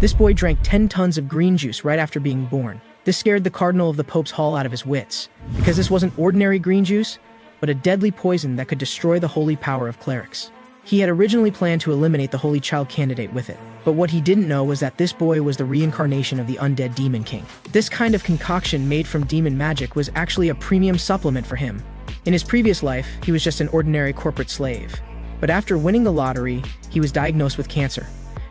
This boy drank 10 tons of green juice right after being born. This scared the cardinal of the Pope's Hall out of his wits, because this wasn't ordinary green juice, but a deadly poison that could destroy the holy power of clerics. He had originally planned to eliminate the Holy Child candidate with it, but what he didn't know was that this boy was the reincarnation of the undead Demon King. This kind of concoction made from demon magic was actually a premium supplement for him. In his previous life, he was just an ordinary corporate slave. But after winning the lottery, he was diagnosed with cancer.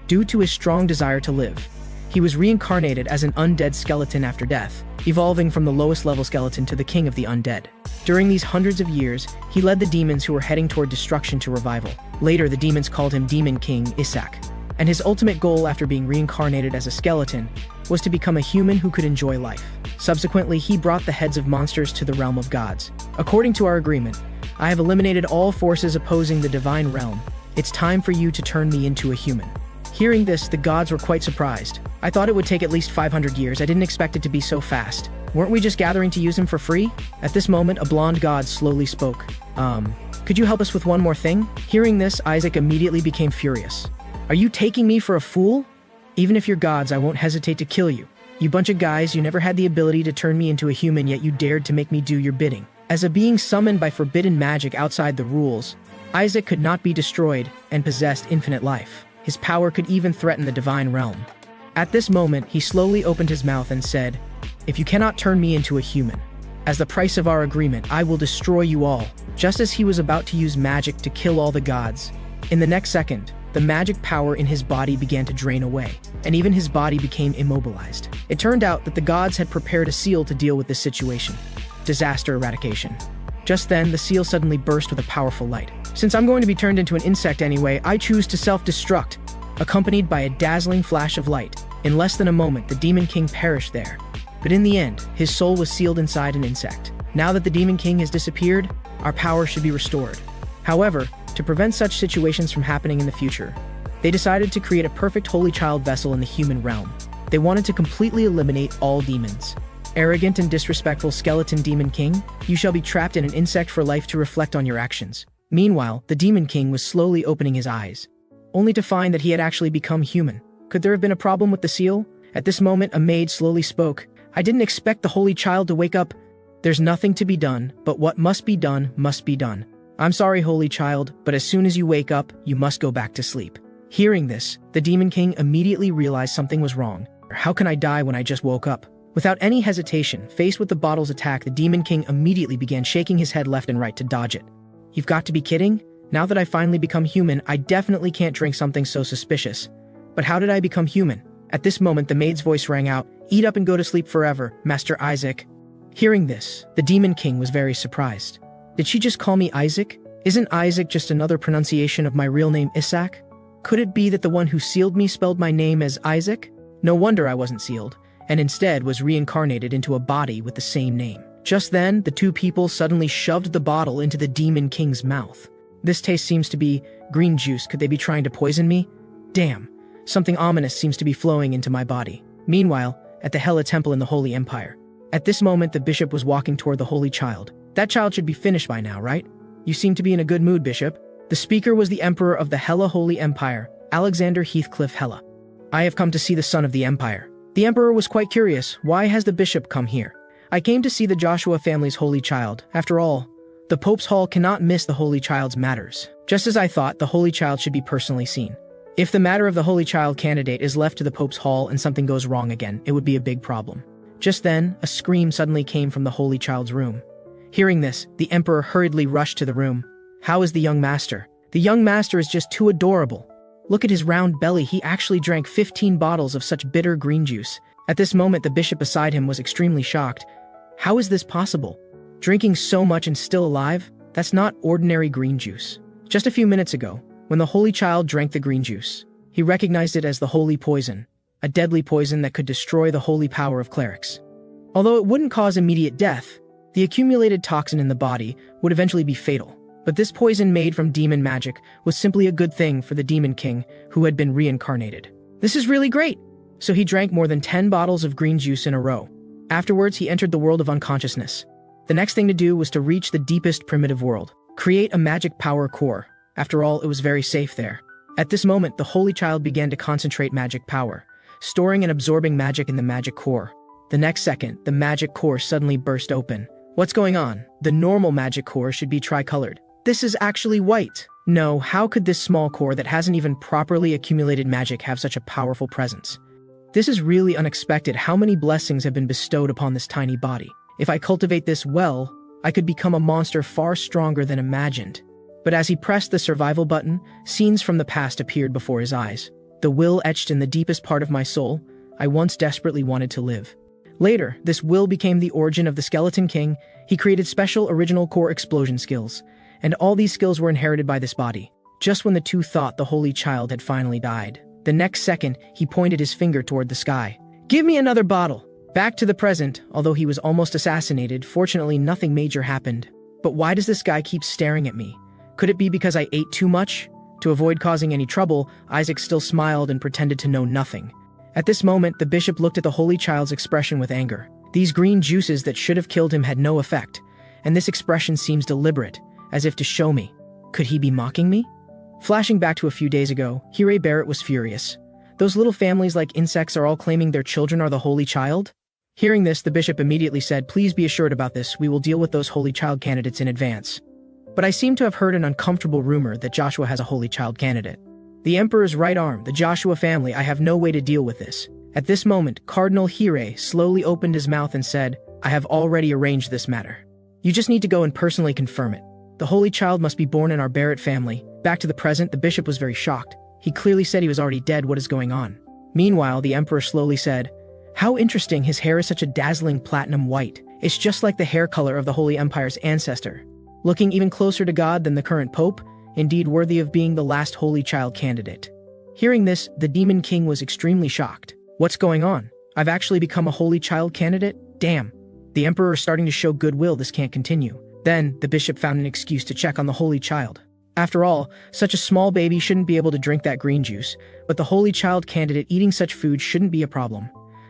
Due to his strong desire to live, he was reincarnated as an undead skeleton after death, evolving from the lowest level skeleton to the king of the undead. During these hundreds of years, he led the demons who were heading toward destruction to revival. Later, the demons called him Demon King Issac, and his ultimate goal after being reincarnated as a skeleton was to become a human who could enjoy life. Subsequently, he brought the heads of monsters to the realm of gods. According to our agreement, I have eliminated all forces opposing the divine realm. It's time for you to turn me into a human. Hearing this, the gods were quite surprised. I thought it would take at least 500 years. I didn't expect it to be so fast. Weren't we just gathering to use him for free? At this moment, a blonde god slowly spoke. Could you help us with one more thing? Hearing this, Isaac immediately became furious. Are you taking me for a fool? Even if you're gods, I won't hesitate to kill you. You bunch of guys, you never had the ability to turn me into a human, yet you dared to make me do your bidding. As a being summoned by forbidden magic outside the rules, Isaac could not be destroyed and possessed infinite life. His power could even threaten the divine realm. At this moment, he slowly opened his mouth and said, "If you cannot turn me into a human, as the price of our agreement, I will destroy you all." Just as he was about to use magic to kill all the gods, in the next second, the magic power in his body began to drain away, and even his body became immobilized. It turned out that the gods had prepared a seal to deal with this situation. Disaster eradication. Just then, the seal suddenly burst with a powerful light. Since I'm going to be turned into an insect anyway, I choose to self-destruct, accompanied by a dazzling flash of light. In less than a moment, the Demon King perished there. But in the end, his soul was sealed inside an insect. Now that the Demon King has disappeared, our power should be restored. However, to prevent such situations from happening in the future, they decided to create a perfect Holy Child vessel in the human realm. They wanted to completely eliminate all demons. Arrogant and disrespectful skeleton Demon King, you shall be trapped in an insect for life to reflect on your actions. Meanwhile, the Demon King was slowly opening his eyes, only to find that he had actually become human. Could there have been a problem with the seal? At this moment, a maid slowly spoke. I didn't expect the Holy Child to wake up. There's nothing to be done, but what must be done must be done. I'm sorry, Holy Child, but as soon as you wake up, you must go back to sleep. Hearing this, the Demon King immediately realized something was wrong. How can I die when I just woke up? Without any hesitation, faced with the bottle's attack, the Demon King immediately began shaking his head left and right to dodge it. You've got to be kidding? Now that I finally become human, I definitely can't drink something so suspicious. But how did I become human? At this moment, the maid's voice rang out, "Eat up and go to sleep forever, Master Isaac." Hearing this, the Demon King was very surprised. Did she just call me Isaac? Isn't Isaac just another pronunciation of my real name Issac? Could it be that the one who sealed me spelled my name as Isaac? No wonder I wasn't sealed, and instead was reincarnated into a body with the same name. Just then, the two people suddenly shoved the bottle into the Demon King's mouth. This taste seems to be green juice. Could they be trying to poison me? Damn, something ominous seems to be flowing into my body. Meanwhile, at the Hela Temple in the Holy Empire. At this moment, the bishop was walking toward the Holy Child. That child should be finished by now, right? You seem to be in a good mood, Bishop. The speaker was the Emperor of the Hela Holy Empire, Alexander Heathcliff Hela. I have come to see the son of the Empire. The Emperor was quite curious. Why has the bishop come here? I came to see the Joshua family's Holy Child. After all, the Pope's Hall cannot miss the Holy Child's matters. Just as I thought, the Holy Child should be personally seen. If the matter of the Holy Child candidate is left to the Pope's Hall and something goes wrong again, it would be a big problem. Just then, a scream suddenly came from the Holy Child's room. Hearing this, the Emperor hurriedly rushed to the room. How is the young master? The young master is just too adorable. Look at his round belly. He actually drank 15 bottles of such bitter green juice. At this moment, the bishop beside him was extremely shocked. How is this possible? Drinking so much and still alive? That's not ordinary green juice. Just a few minutes ago, when the Holy Child drank the green juice, he recognized it as the holy poison, a deadly poison that could destroy the holy power of clerics. Although it wouldn't cause immediate death, the accumulated toxin in the body would eventually be fatal. But this poison made from demon magic was simply a good thing for the Demon King, who had been reincarnated. This is really great! So he drank more than 10 bottles of green juice in a row. Afterwards, he entered the world of unconsciousness. The next thing to do was to reach the deepest primitive world, create a magic power core. After all, it was very safe there. At this moment, the Holy Child began to concentrate magic power, storing and absorbing magic in the magic core. The next second, the magic core suddenly burst open. What's going on? The normal magic core should be tricolored. This is actually white. No, how could this small core that hasn't even properly accumulated magic have such a powerful presence? This is really unexpected. How many blessings have been bestowed upon this tiny body? If I cultivate this well, I could become a monster far stronger than imagined. But as he pressed the survival button, scenes from the past appeared before his eyes. The will etched in the deepest part of my soul. I once desperately wanted to live. Later, this will became the origin of the Skeleton King. He created special original core explosion skills, and all these skills were inherited by this body. Just when the two thought the Holy Child had finally died, the next second, he pointed his finger toward the sky. "Give me another bottle!" Back to the present, although he was almost assassinated, fortunately nothing major happened. But why does this guy keep staring at me? Could it be because I ate too much? To avoid causing any trouble, Isaac still smiled and pretended to know nothing. At this moment, the bishop looked at the Holy Child's expression with anger. These green juices that should have killed him had no effect, and this expression seems deliberate, as if to show me. Could he be mocking me? Flashing back to a few days ago, Hire Barrett was furious. Those little families like insects are all claiming their children are the Holy Child? Hearing this, the bishop immediately said, "Please be assured about this, we will deal with those Holy Child candidates in advance." But I seem to have heard an uncomfortable rumor that Joshua has a Holy Child candidate. The Emperor's right arm, the Joshua family, I have no way to deal with this. At this moment, Cardinal Hire slowly opened his mouth and said, "I have already arranged this matter. You just need to go and personally confirm it. The Holy Child must be born in our Barrett family." Back to the present, the bishop was very shocked. He clearly said he was already dead. What is going on? Meanwhile, the Emperor slowly said, "How interesting, his hair is such a dazzling platinum white. It's just like the hair color of the Holy Empire's ancestor. Looking even closer to God than the current Pope, indeed worthy of being the last Holy Child candidate." Hearing this, the Demon King was extremely shocked. What's going on? I've actually become a Holy Child candidate? Damn. The Emperor is starting to show goodwill. This can't continue. Then, the bishop found an excuse to check on the Holy Child. After all, such a small baby shouldn't be able to drink that green juice, but the Holy Child candidate eating such food shouldn't be a problem.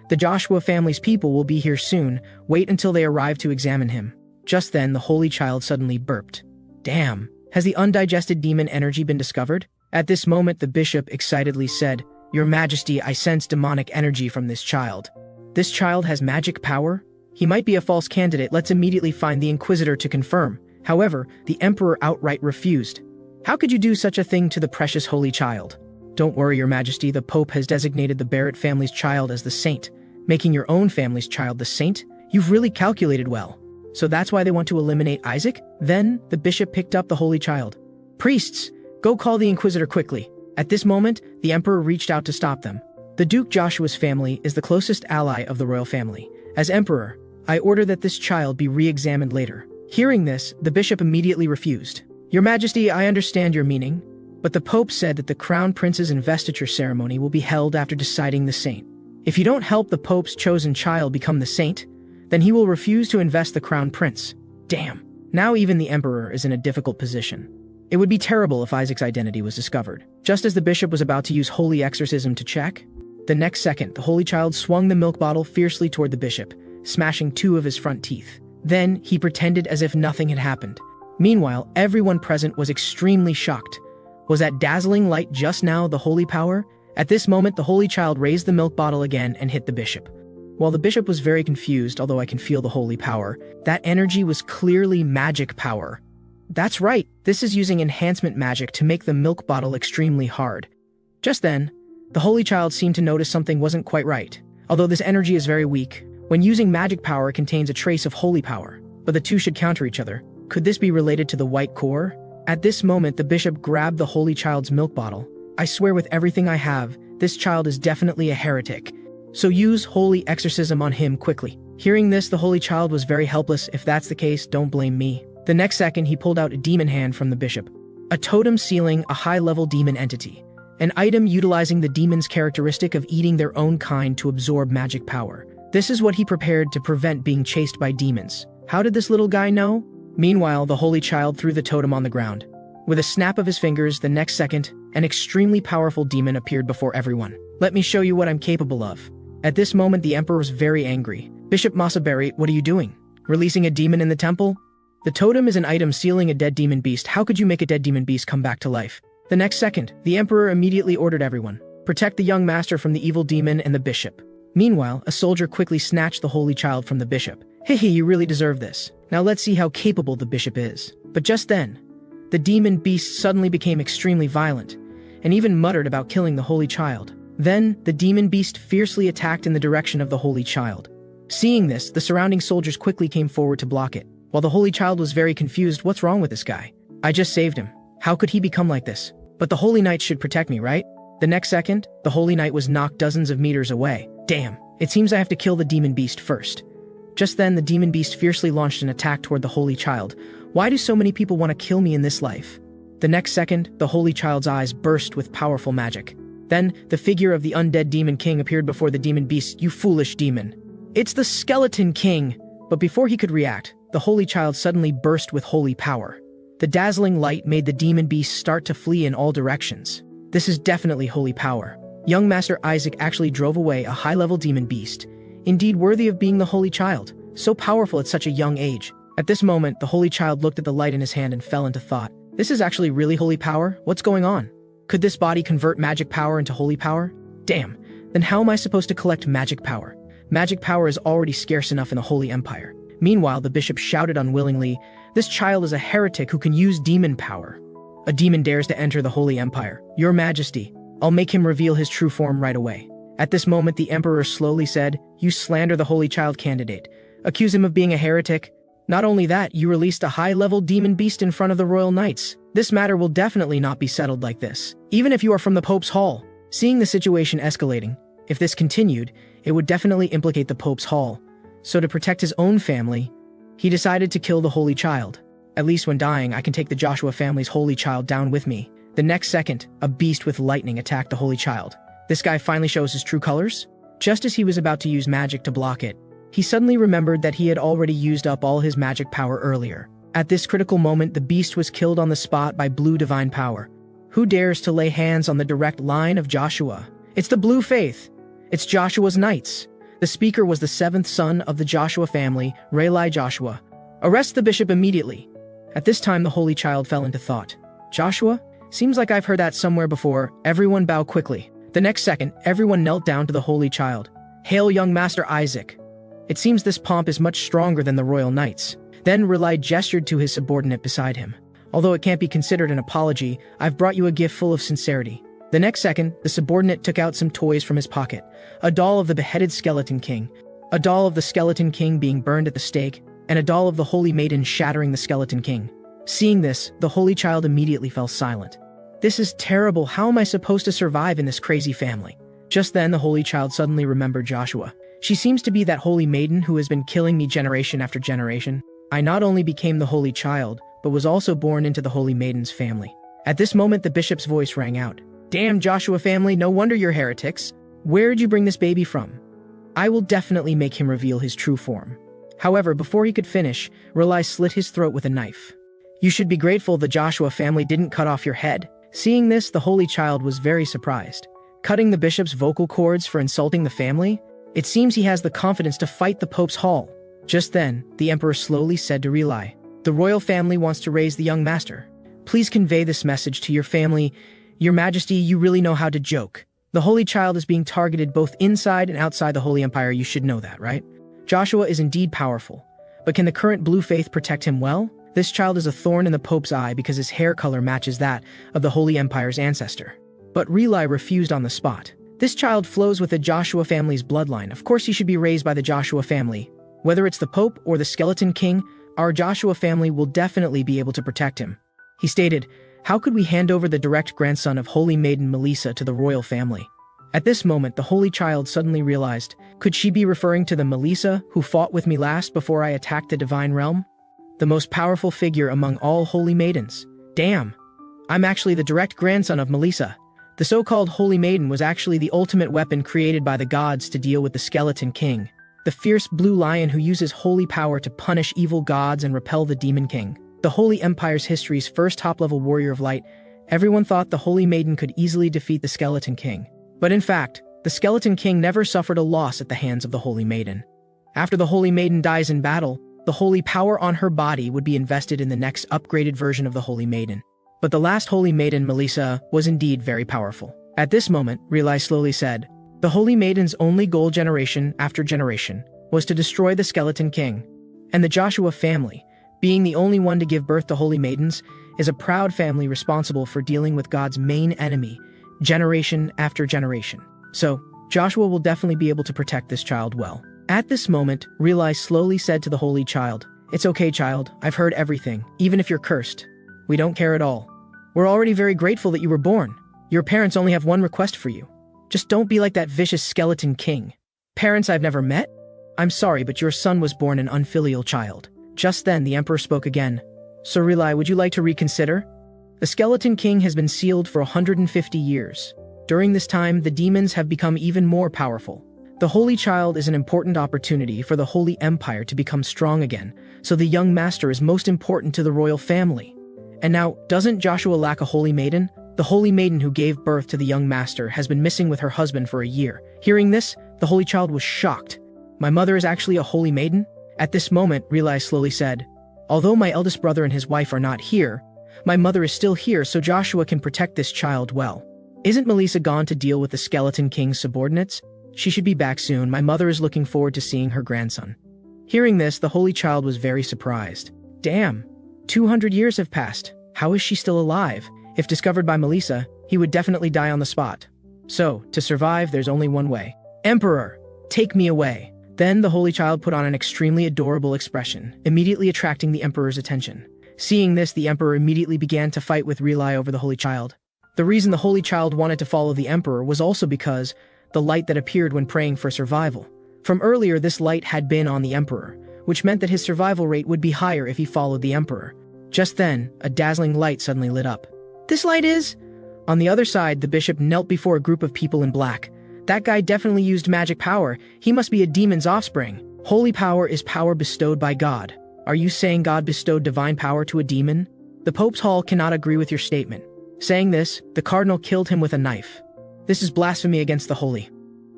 The Joshua family's people will be here soon. Wait until they arrive to examine him. Just then, the Holy Child suddenly burped. Damn. Has the undigested demon energy been discovered? At this moment, the bishop excitedly said, "Your Majesty, I sense demonic energy from this child." This child has magic power? He might be a false candidate. Let's immediately find the Inquisitor to confirm. However, the Emperor outright refused. How could you do such a thing to the precious Holy Child? Don't worry, Your Majesty, the Pope has designated the Barrett family's child as the saint. Making your own family's child the saint? You've really calculated well. So that's why they want to eliminate Isaac? Then, the bishop picked up the Holy Child. "Priests, go call the Inquisitor quickly." At this moment, the Emperor reached out to stop them. The Duke Joshua's family is the closest ally of the royal family. As Emperor, I order that this child be re-examined later. Hearing this, the bishop immediately refused. "Your Majesty, I understand your meaning, but the Pope said that the Crown Prince's investiture ceremony will be held after deciding the saint. If you don't help the Pope's chosen child become the saint, then he will refuse to invest the Crown Prince." Damn. Now even the Emperor is in a difficult position. It would be terrible if Isaac's identity was discovered. Just as the bishop was about to use holy exorcism to check, the next second, the Holy Child swung the milk bottle fiercely toward the bishop, smashing 2 of his front teeth. Then, he pretended as if nothing had happened. Meanwhile, everyone present was extremely shocked. Was that dazzling light just now the holy power? At this moment, the Holy Child raised the milk bottle again and hit the bishop. While the bishop was very confused, although I can feel the holy power, that energy was clearly magic power. That's right, this is using enhancement magic to make the milk bottle extremely hard. Just then, the Holy Child seemed to notice something wasn't quite right. Although this energy is very weak, when using magic power it contains a trace of holy power, but the two should counter each other. Could this be related to the white core? At this moment, the bishop grabbed the Holy Child's milk bottle. "I swear with everything I have, this child is definitely a heretic. So use holy exorcism on him quickly." Hearing this, the Holy Child was very helpless. "If that's the case, don't blame me." The next second, he pulled out a demon hand from the bishop. A totem sealing a high-level demon entity. An item utilizing the demon's characteristic of eating their own kind to absorb magic power. This is what he prepared to prevent being chased by demons. How did this little guy know? Meanwhile, the Holy Child threw the totem on the ground. With a snap of his fingers, the next second, an extremely powerful demon appeared before everyone. "Let me show you what I'm capable of." At this moment, the Emperor was very angry. "Bishop Masaberry, what are you doing? Releasing a demon in the temple?" The totem is an item sealing a dead demon beast. How could you make a dead demon beast come back to life? The next second, the Emperor immediately ordered everyone. Protect the young master from the evil demon and the bishop. Meanwhile, a soldier quickly snatched the holy child from the bishop. Hehe, you really deserve this. Now let's see how capable the bishop is. But just then, the demon beast suddenly became extremely violent, and even muttered about killing the holy child. Then, the demon beast fiercely attacked in the direction of the holy child. Seeing this, the surrounding soldiers quickly came forward to block it. While the holy child was very confused, what's wrong with this guy? I just saved him. How could he become like this? But the holy knight should protect me, right? The next second, the holy knight was knocked dozens of meters away. Damn, it seems I have to kill the demon beast first. Just then, the demon beast fiercely launched an attack toward the holy child. Why do so many people want to kill me in this life? The next second, the holy child's eyes burst with powerful magic. Then, the figure of the undead Demon King appeared before the demon beast. You foolish demon. It's the Skeleton King! But before he could react, the holy child suddenly burst with holy power. The dazzling light made the demon beast start to flee in all directions. This is definitely holy power. Young Master Isaac actually drove away a high-level demon beast, indeed worthy of being the holy child, so powerful at such a young age. At this moment, the holy child looked at the light in his hand and fell into thought. This is actually really holy power? What's going on? Could this body convert magic power into holy power? Damn, then how am I supposed to collect magic power? Magic power is already scarce enough in the Holy Empire. Meanwhile, the bishop shouted unwillingly, "This child is a heretic who can use demon power. A demon dares to enter the Holy Empire. Your Majesty, I'll make him reveal his true form right away." At this moment, the emperor slowly said, "You slander the holy child candidate. Accuse him of being a heretic. Not only that, you released a high-level demon beast in front of the royal knights. This matter will definitely not be settled like this, even if you are from the Pope's Hall." Seeing the situation escalating, if this continued, it would definitely implicate the Pope's Hall. So to protect his own family, he decided to kill the holy child. At least when dying, I can take the Joshua family's holy child down with me. The next second, a beast with lightning attacked the holy child. This guy finally shows his true colors. Just as he was about to use magic to block it, he suddenly remembered that he had already used up all his magic power earlier. At this critical moment, the beast was killed on the spot by blue divine power. Who dares to lay hands on the direct line of Joshua? It's the Blue Faith. It's Joshua's knights. The speaker was the seventh son of the Joshua family, Rayli Joshua. Arrest the bishop immediately. At this time, the holy child fell into thought. Joshua? Seems like I've heard that somewhere before. Everyone bow quickly. The next second, everyone knelt down to the holy child. Hail, young Master Isaac. It seems this pomp is much stronger than the royal knights. Then Rayli gestured to his subordinate beside him. Although it can't be considered an apology, I've brought you a gift full of sincerity. The next second, the subordinate took out some toys from his pocket. A doll of the beheaded Skeleton King, a doll of the Skeleton King being burned at the stake, and a doll of the Holy Maiden shattering the Skeleton King. Seeing this, the holy child immediately fell silent. This is terrible. How am I supposed to survive in this crazy family? Just then, the holy child suddenly remembered Joshua. She seems to be that holy maiden who has been killing me generation after generation. I not only became the holy child, but was also born into the holy maiden's family. At this moment, the bishop's voice rang out. Damn, Joshua family, no wonder you're heretics. Where'd you bring this baby from? I will definitely make him reveal his true form. However, before he could finish, Rayli slit his throat with a knife. You should be grateful the Joshua family didn't cut off your head. Seeing this, the holy child was very surprised. Cutting the bishop's vocal cords for insulting the family? It seems he has the confidence to fight the Pope's Hall. Just then, the emperor slowly said to Rayli, the royal family wants to raise the young master. Please convey this message to your family. Your Majesty, you really know how to joke. The holy child is being targeted both inside and outside the Holy Empire. You should know that, right? Joshua is indeed powerful, but can the current Blue Faith protect him well? This child is a thorn in the Pope's eye because his hair color matches that of the Holy Empire's ancestor. But Rayli refused on the spot. This child flows with the Joshua family's bloodline. Of course he should be raised by the Joshua family. Whether it's the Pope or the Skeleton King, our Joshua family will definitely be able to protect him. He stated, how could we hand over the direct grandson of Holy Maiden Melissa to the royal family? At this moment, the holy child suddenly realized, could she be referring to the Melissa who fought with me last before I attacked the divine realm? The most powerful figure among all holy maidens. Damn, I'm actually the direct grandson of Melissa. The so-called Holy Maiden was actually the ultimate weapon created by the gods to deal with the Skeleton King, the fierce blue lion who uses holy power to punish evil gods and repel the Demon King. The Holy Empire's history's first top-level warrior of light. Everyone thought the Holy Maiden could easily defeat the Skeleton King. But in fact, the Skeleton King never suffered a loss at the hands of the Holy Maiden. After the Holy Maiden dies in battle, the holy power on her body would be invested in the next upgraded version of the Holy Maiden. But the last Holy Maiden, Melissa, was indeed very powerful. At this moment, Relai slowly said, "The Holy Maiden's only goal generation after generation was to destroy the Skeleton King. And the Joshua family, being the only one to give birth to Holy Maidens, is a proud family responsible for dealing with God's main enemy, generation after generation. So, Joshua will definitely be able to protect this child well." At this moment, Relai slowly said to the Holy Child, "It's okay, child. I've heard everything, even if you're cursed. We don't care at all. We're already very grateful that you were born. Your parents only have one request for you. Just don't be like that vicious Skeleton King. Parents I've never met? I'm sorry, but your son was born an unfilial child." Just then, the Emperor spoke again. "So Relai, would you like to reconsider? The Skeleton King has been sealed for 150 years. During this time, the demons have become even more powerful. The Holy Child is an important opportunity for the Holy Empire to become strong again, so the young master is most important to the royal family. And now, doesn't Joshua lack a Holy Maiden? The Holy Maiden who gave birth to the young master has been missing with her husband for a year." Hearing this, the Holy Child was shocked. "My mother is actually a Holy Maiden?" At this moment, Relai slowly said, "Although my eldest brother and his wife are not here, my mother is still here so Joshua can protect this child well. Isn't Melissa gone to deal with the Skeleton King's subordinates? She should be back soon. My mother is looking forward to seeing her grandson." Hearing this, the Holy Child was very surprised. Damn, 200 years have passed. How is she still alive? If discovered by Melissa, he would definitely die on the spot. So, to survive, there's only one way. "Emperor, take me away." Then the Holy Child put on an extremely adorable expression, immediately attracting the Emperor's attention. Seeing this, the Emperor immediately began to fight with Relai over the Holy Child. The reason the Holy Child wanted to follow the Emperor was also because the light that appeared when praying for survival. From earlier, this light had been on the Emperor, which meant that his survival rate would be higher if he followed the Emperor. Just then, a dazzling light suddenly lit up. "This light is—" On the other side, the bishop knelt before a group of people in black. "That guy definitely used magic power. He must be a demon's offspring. Holy power is power bestowed by God. Are you saying God bestowed divine power to a demon? The Pope's Hall cannot agree with your statement." Saying this, the cardinal killed him with a knife. "This is blasphemy against the holy."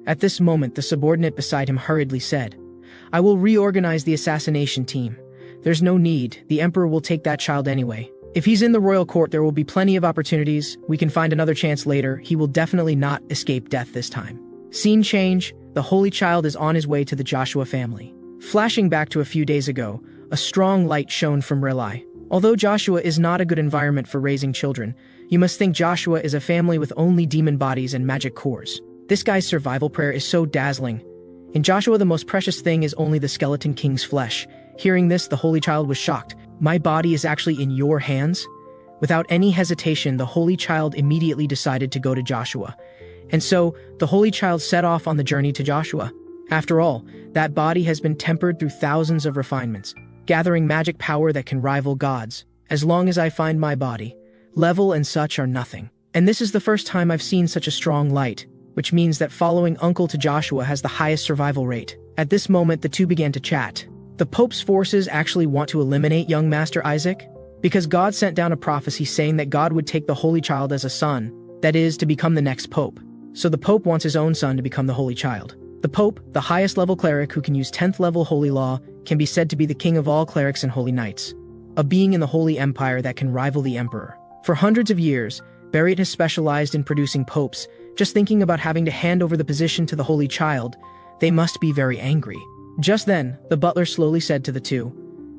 At this moment, the subordinate beside him hurriedly said, "I will reorganize the assassination team. There's no need. The Emperor will take that child anyway. If he's in the royal court, there will be plenty of opportunities. We can find another chance later. He will definitely not escape death this time." Scene change. The Holy Child is on his way to the Joshua family. Flashing back to a few days ago, a strong light shone from Relai. Although Joshua is not a good environment for raising children, you must think Joshua is a family with only demon bodies and magic cores. This guy's survival prayer is so dazzling. In Joshua, the most precious thing is only the Skeleton King's flesh. Hearing this, the Holy Child was shocked. "My body is actually in your hands?" Without any hesitation, the Holy Child immediately decided to go to Joshua. And so, the Holy Child set off on the journey to Joshua. After all, that body has been tempered through thousands of refinements, gathering magic power that can rival God's. As long as I find my body, level and such are nothing. And this is the first time I've seen such a strong light, which means that following Uncle to Joshua has the highest survival rate. At this moment, the two began to chat. The Pope's forces actually want to eliminate young Master Issac, because God sent down a prophecy saying that God would take the Holy Child as a son, that is, to become the next Pope. So the Pope wants his own son to become the Holy Child. The Pope, the highest level cleric who can use 10th level holy law, can be said to be the king of all clerics and holy knights, a being in the Holy Empire that can rival the Emperor. For hundreds of years, Bariat has specialized in producing popes. Just thinking about having to hand over the position to the Holy Child, they must be very angry. Just then, the butler slowly said to the two,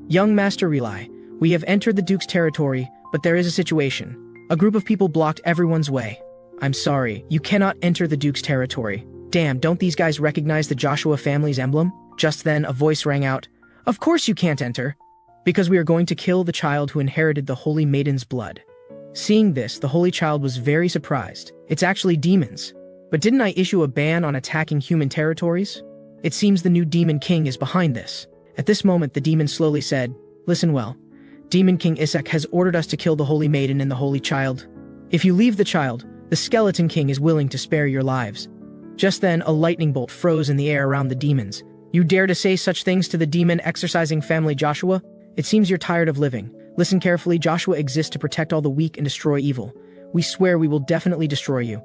"Young Master Relai, we have entered the Duke's territory, but there is a situation. A group of people blocked everyone's way." "I'm sorry, you cannot enter the Duke's territory." "Damn, don't these guys recognize the Joshua family's emblem?" Just then, a voice rang out, "Of course you can't enter, because we are going to kill the child who inherited the Holy Maiden's blood." Seeing this, the Holy Child was very surprised. "It's actually demons. But didn't I issue a ban on attacking human territories? It seems the new Demon King is behind this." At this moment, the demon slowly said, "Listen well. Demon King Issac has ordered us to kill the Holy Maiden and the Holy Child. If you leave the child, the Skeleton King is willing to spare your lives." Just then, a lightning bolt froze in the air around the demons. "You dare to say such things to the demon-exercising family Joshua? It seems you're tired of living. Listen carefully, Joshua exists to protect all the weak and destroy evil. We swear we will definitely destroy you."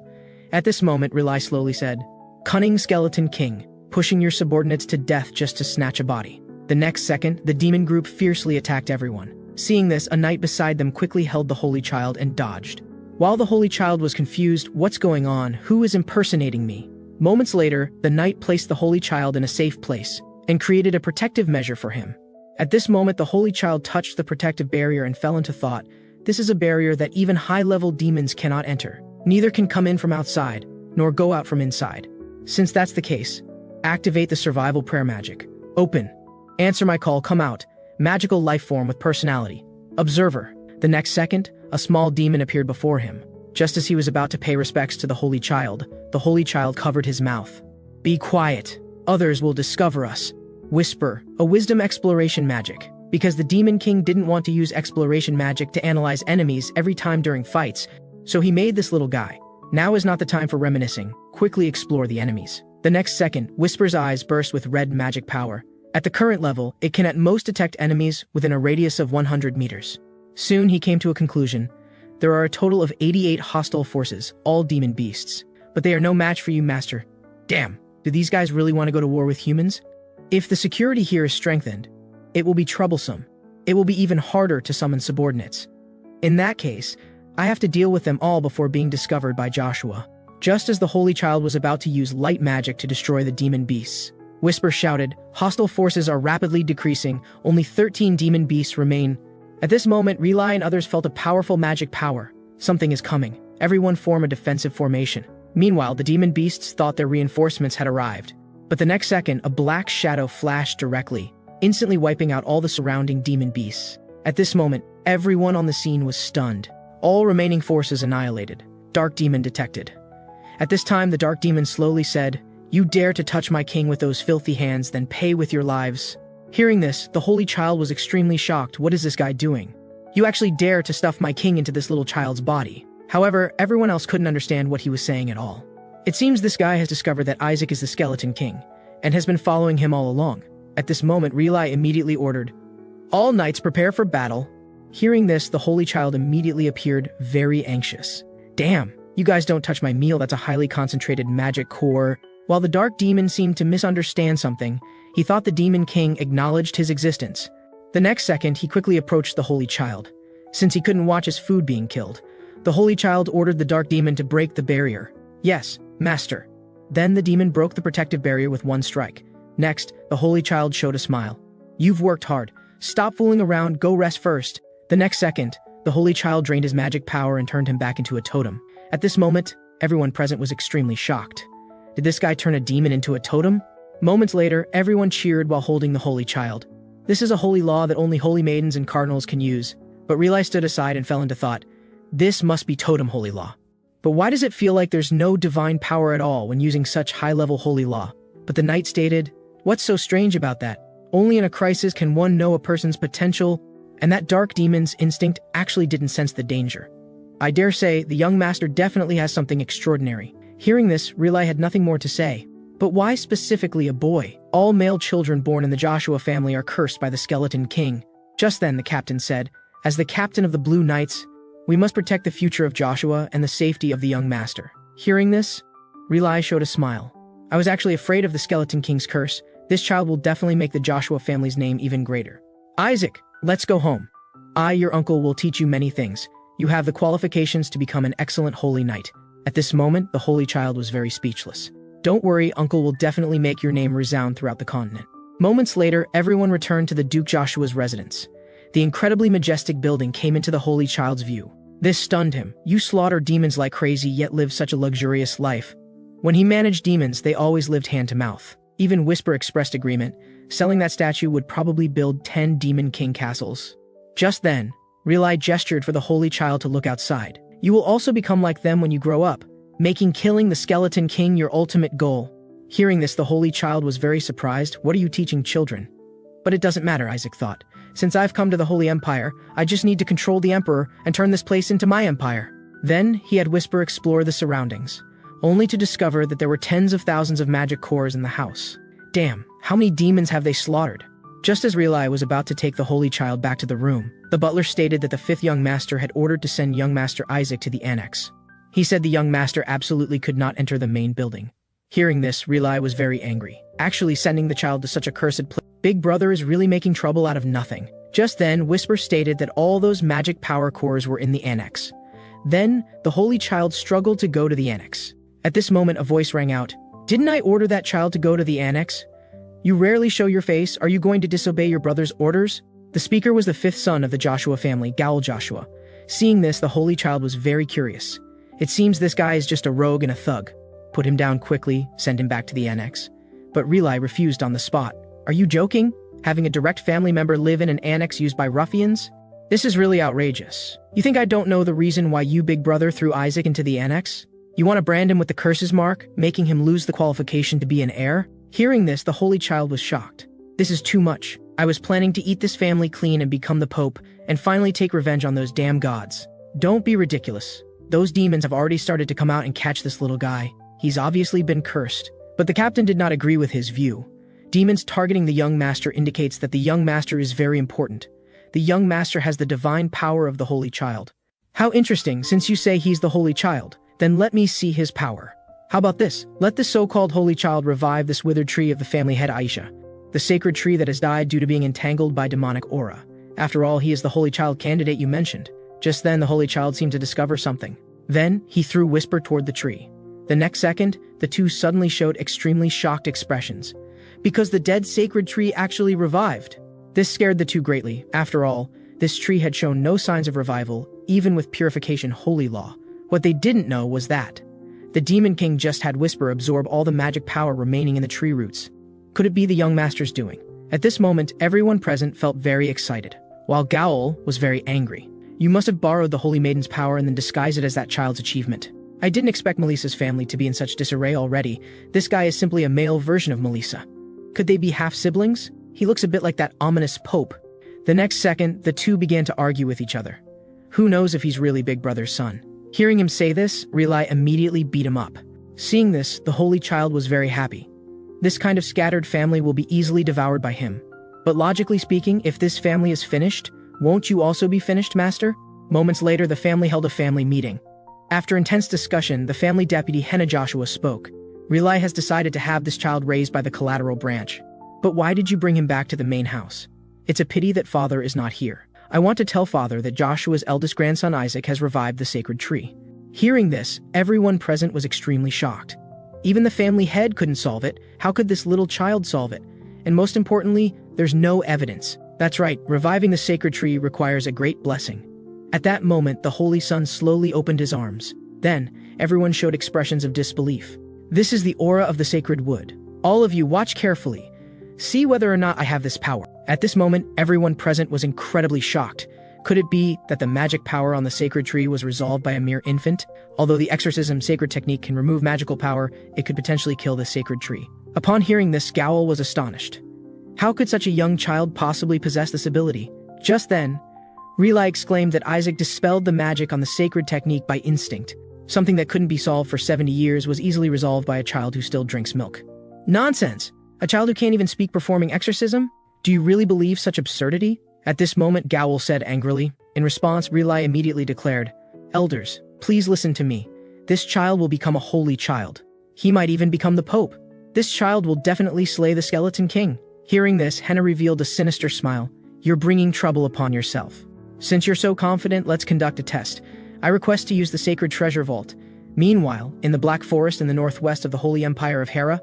At this moment, Relai slowly said, "Cunning Skeleton King, pushing your subordinates to death just to snatch a body." The next second, the demon group fiercely attacked everyone. Seeing this, a knight beside them quickly held the Holy Child and dodged. While the Holy Child was confused, what's going on? Who is impersonating me? Moments later, the knight placed the Holy Child in a safe place and created a protective measure for him. At this moment, the Holy Child touched the protective barrier and fell into thought. This is a barrier that even high-level demons cannot enter. Neither can come in from outside, nor go out from inside. Since that's the case, activate the survival prayer magic. Open. Answer my call, come out. Magical life form with personality. Observer. The next second, a small demon appeared before him. Just as he was about to pay respects to the Holy Child, the Holy Child covered his mouth. Be quiet. Others will discover us. Whisper. A wisdom exploration magic. Because the Demon King didn't want to use exploration magic to analyze enemies every time during fights, so he made this little guy. Now is not the time for reminiscing. Quickly explore the enemies. The next second, Whisper's eyes burst with red magic power. At the current level, it can at most detect enemies within a radius of 100 meters. Soon he came to a conclusion. There are a total of 88 hostile forces, all demon beasts. But they are no match for you, Master. Damn, do these guys really want to go to war with humans? If the security here is strengthened, it will be troublesome. It will be even harder to summon subordinates. In that case, I have to deal with them all before being discovered by Joshua. Just as the Holy Child was about to use light magic to destroy the demon beasts, Whisper shouted, hostile forces are rapidly decreasing, only 13 demon beasts remain. At this moment, Relay and others felt a powerful magic power. Something is coming. Everyone form a defensive formation. Meanwhile, the demon beasts thought their reinforcements had arrived. But the next second, a black shadow flashed directly, instantly wiping out all the surrounding demon beasts. At this moment, everyone on the scene was stunned. All remaining forces annihilated. Dark Demon detected. At this time, the Dark Demon slowly said, you dare to touch my king with those filthy hands, then pay with your lives. Hearing this, the Holy Child was extremely shocked. What is this guy doing? You actually dare to stuff my king into this little child's body. However, everyone else couldn't understand what he was saying at all. It seems this guy has discovered that Isaac is the Skeleton King, and has been following him all along. At this moment, Relay immediately ordered, all knights prepare for battle. Hearing this, the Holy Child immediately appeared very anxious. Damn, you guys don't touch my meal, that's a highly concentrated magic core. While the Dark Demon seemed to misunderstand something, he thought the Demon King acknowledged his existence. The next second, he quickly approached the Holy Child. Since he couldn't watch his food being killed, the Holy Child ordered the Dark Demon to break the barrier. Yes, Master. Then the demon broke the protective barrier with one strike. Next, the Holy Child showed a smile. You've worked hard. Stop fooling around, go rest first. The next second, the Holy Child drained his magic power and turned him back into a totem. At this moment, everyone present was extremely shocked. Did this guy turn a demon into a totem? Moments later, everyone cheered while holding the Holy Child. This is a holy law that only holy maidens and cardinals can use, but Relay stood aside and fell into thought. This must be totem holy law. But why does it feel like there's no divine power at all when using such high-level holy law? But the knight stated, what's so strange about that? Only in a crisis can one know a person's potential, and that dark demon's instinct actually didn't sense the danger. I dare say the young master definitely has something extraordinary. Hearing this, Relay had nothing more to say. But why specifically a boy? All male children born in the Joshua family are cursed by the Skeleton King. Just then the captain said, as the captain of the Blue Knights, we must protect the future of Joshua and the safety of the young master. Hearing this, Relay showed a smile. I was actually afraid of the Skeleton King's curse. This child will definitely make the Joshua family's name even greater. Isaac, let's go home. I, your uncle, will teach you many things. You have the qualifications to become an excellent holy knight. At this moment, the Holy Child was very speechless. Don't worry, Uncle will definitely make your name resound throughout the continent. Moments later, everyone returned to the Duke Joshua's residence. The incredibly majestic building came into the Holy Child's view. This stunned him. You slaughter demons like crazy yet live such a luxurious life. When he managed demons, they always lived hand to mouth. Even Whisper expressed agreement. Selling that statue would probably build 10 Demon King castles. Just then, Relay gestured for the Holy Child to look outside. You will also become like them when you grow up, making killing the Skeleton King your ultimate goal. Hearing this, the Holy Child was very surprised. What are you teaching children? But it doesn't matter, Isaac thought. Since I've come to the Holy Empire, I just need to control the Emperor and turn this place into my empire. Then, he had Whisper explore the surroundings, only to discover that there were tens of thousands of magic cores in the house. Damn, how many demons have they slaughtered? Just as Relay was about to take the Holy Child back to the room, the butler stated that the 5th young master had ordered to send young master Isaac to the annex. He said the young master absolutely could not enter the main building. Hearing this, Relay was very angry. Actually sending the child to such a cursed place. Big brother is really making trouble out of nothing. Just then, Whisper stated that all those magic power cores were in the annex. Then, the holy child struggled to go to the annex. At this moment, a voice rang out. "Didn't I order that child to go to the annex? You rarely show your face. Are you going to disobey your brother's orders?" The speaker was the fifth son of the Joshua family, Gaul Joshua. Seeing this, the holy child was very curious. It seems this guy is just a rogue and a thug. Put him down quickly, send him back to the annex. But Relai refused on the spot. "Are you joking? Having a direct family member live in an annex used by ruffians? This is really outrageous. You think I don't know the reason why you, big brother, threw Isaac into the annex? You want to brand him with the curses mark, making him lose the qualification to be an heir?" Hearing this, the holy child was shocked. "This is too much. I was planning to eat this family clean and become the pope, and finally take revenge on those damn gods." "Don't be ridiculous. Those demons have already started to come out and catch this little guy. He's obviously been cursed." But the captain did not agree with his view. Demons targeting the young master indicates that the young master is very important. The young master has the divine power of the holy child. How interesting, since you say he's the holy child, then let me see his power. How about this? Let the so-called holy child revive this withered tree of the family head Aisha, the sacred tree that has died due to being entangled by demonic aura. After all, he is the holy child candidate you mentioned. Just then, the holy child seemed to discover something. Then, he threw Whisper toward the tree. The next second, the two suddenly showed extremely shocked expressions, because the dead sacred tree actually revived. This scared the two greatly. After all, this tree had shown no signs of revival, even with purification holy law. What they didn't know was that the Demon King just had Whisper absorb all the magic power remaining in the tree roots. Could it be the young master's doing? At this moment, everyone present felt very excited, while Gaul was very angry. "You must have borrowed the Holy Maiden's power and then disguised it as that child's achievement. I didn't expect Melissa's family to be in such disarray already. This guy is simply a male version of Melissa. Could they be half-siblings? He looks a bit like that ominous pope." The next second, the two began to argue with each other. Who knows if he's really Big Brother's son? Hearing him say this, Relai immediately beat him up. Seeing this, the holy child was very happy. This kind of scattered family will be easily devoured by him. But logically speaking, if this family is finished, won't you also be finished, master? Moments later, the family held a family meeting. After intense discussion, the family deputy Henna Joshua spoke. Relai has decided to have this child raised by the collateral branch. But why did you bring him back to the main house? It's a pity that father is not here. I want to tell father that Joshua's eldest grandson Isaac has revived the sacred tree. Hearing this, everyone present was extremely shocked. Even the family head couldn't solve it. How could this little child solve it? And most importantly, there's no evidence. That's right, reviving the sacred tree requires a great blessing. At that moment, the Holy Son slowly opened his arms. Then, everyone showed expressions of disbelief. This is the aura of the sacred wood. All of you watch carefully. See whether or not I have this power. At this moment, everyone present was incredibly shocked. Could it be that the magic power on the sacred tree was resolved by a mere infant? Although the exorcism sacred technique can remove magical power, it could potentially kill the sacred tree. Upon hearing this, Gaul was astonished. How could such a young child possibly possess this ability? Just then, Relai exclaimed that Isaac dispelled the magic on the sacred technique by instinct. Something that couldn't be solved for 70 years was easily resolved by a child who still drinks milk. Nonsense! A child who can't even speak performing exorcism? Do you really believe such absurdity? At this moment, Gaul said angrily. In response, Relai immediately declared, "Elders, please listen to me. This child will become a holy child. He might even become the Pope. This child will definitely slay the Skeleton King." Hearing this, Henna revealed a sinister smile. "You're bringing trouble upon yourself. Since you're so confident, let's conduct a test. I request to use the sacred treasure vault." Meanwhile, in the Black Forest in the northwest of the Holy Empire of Hera,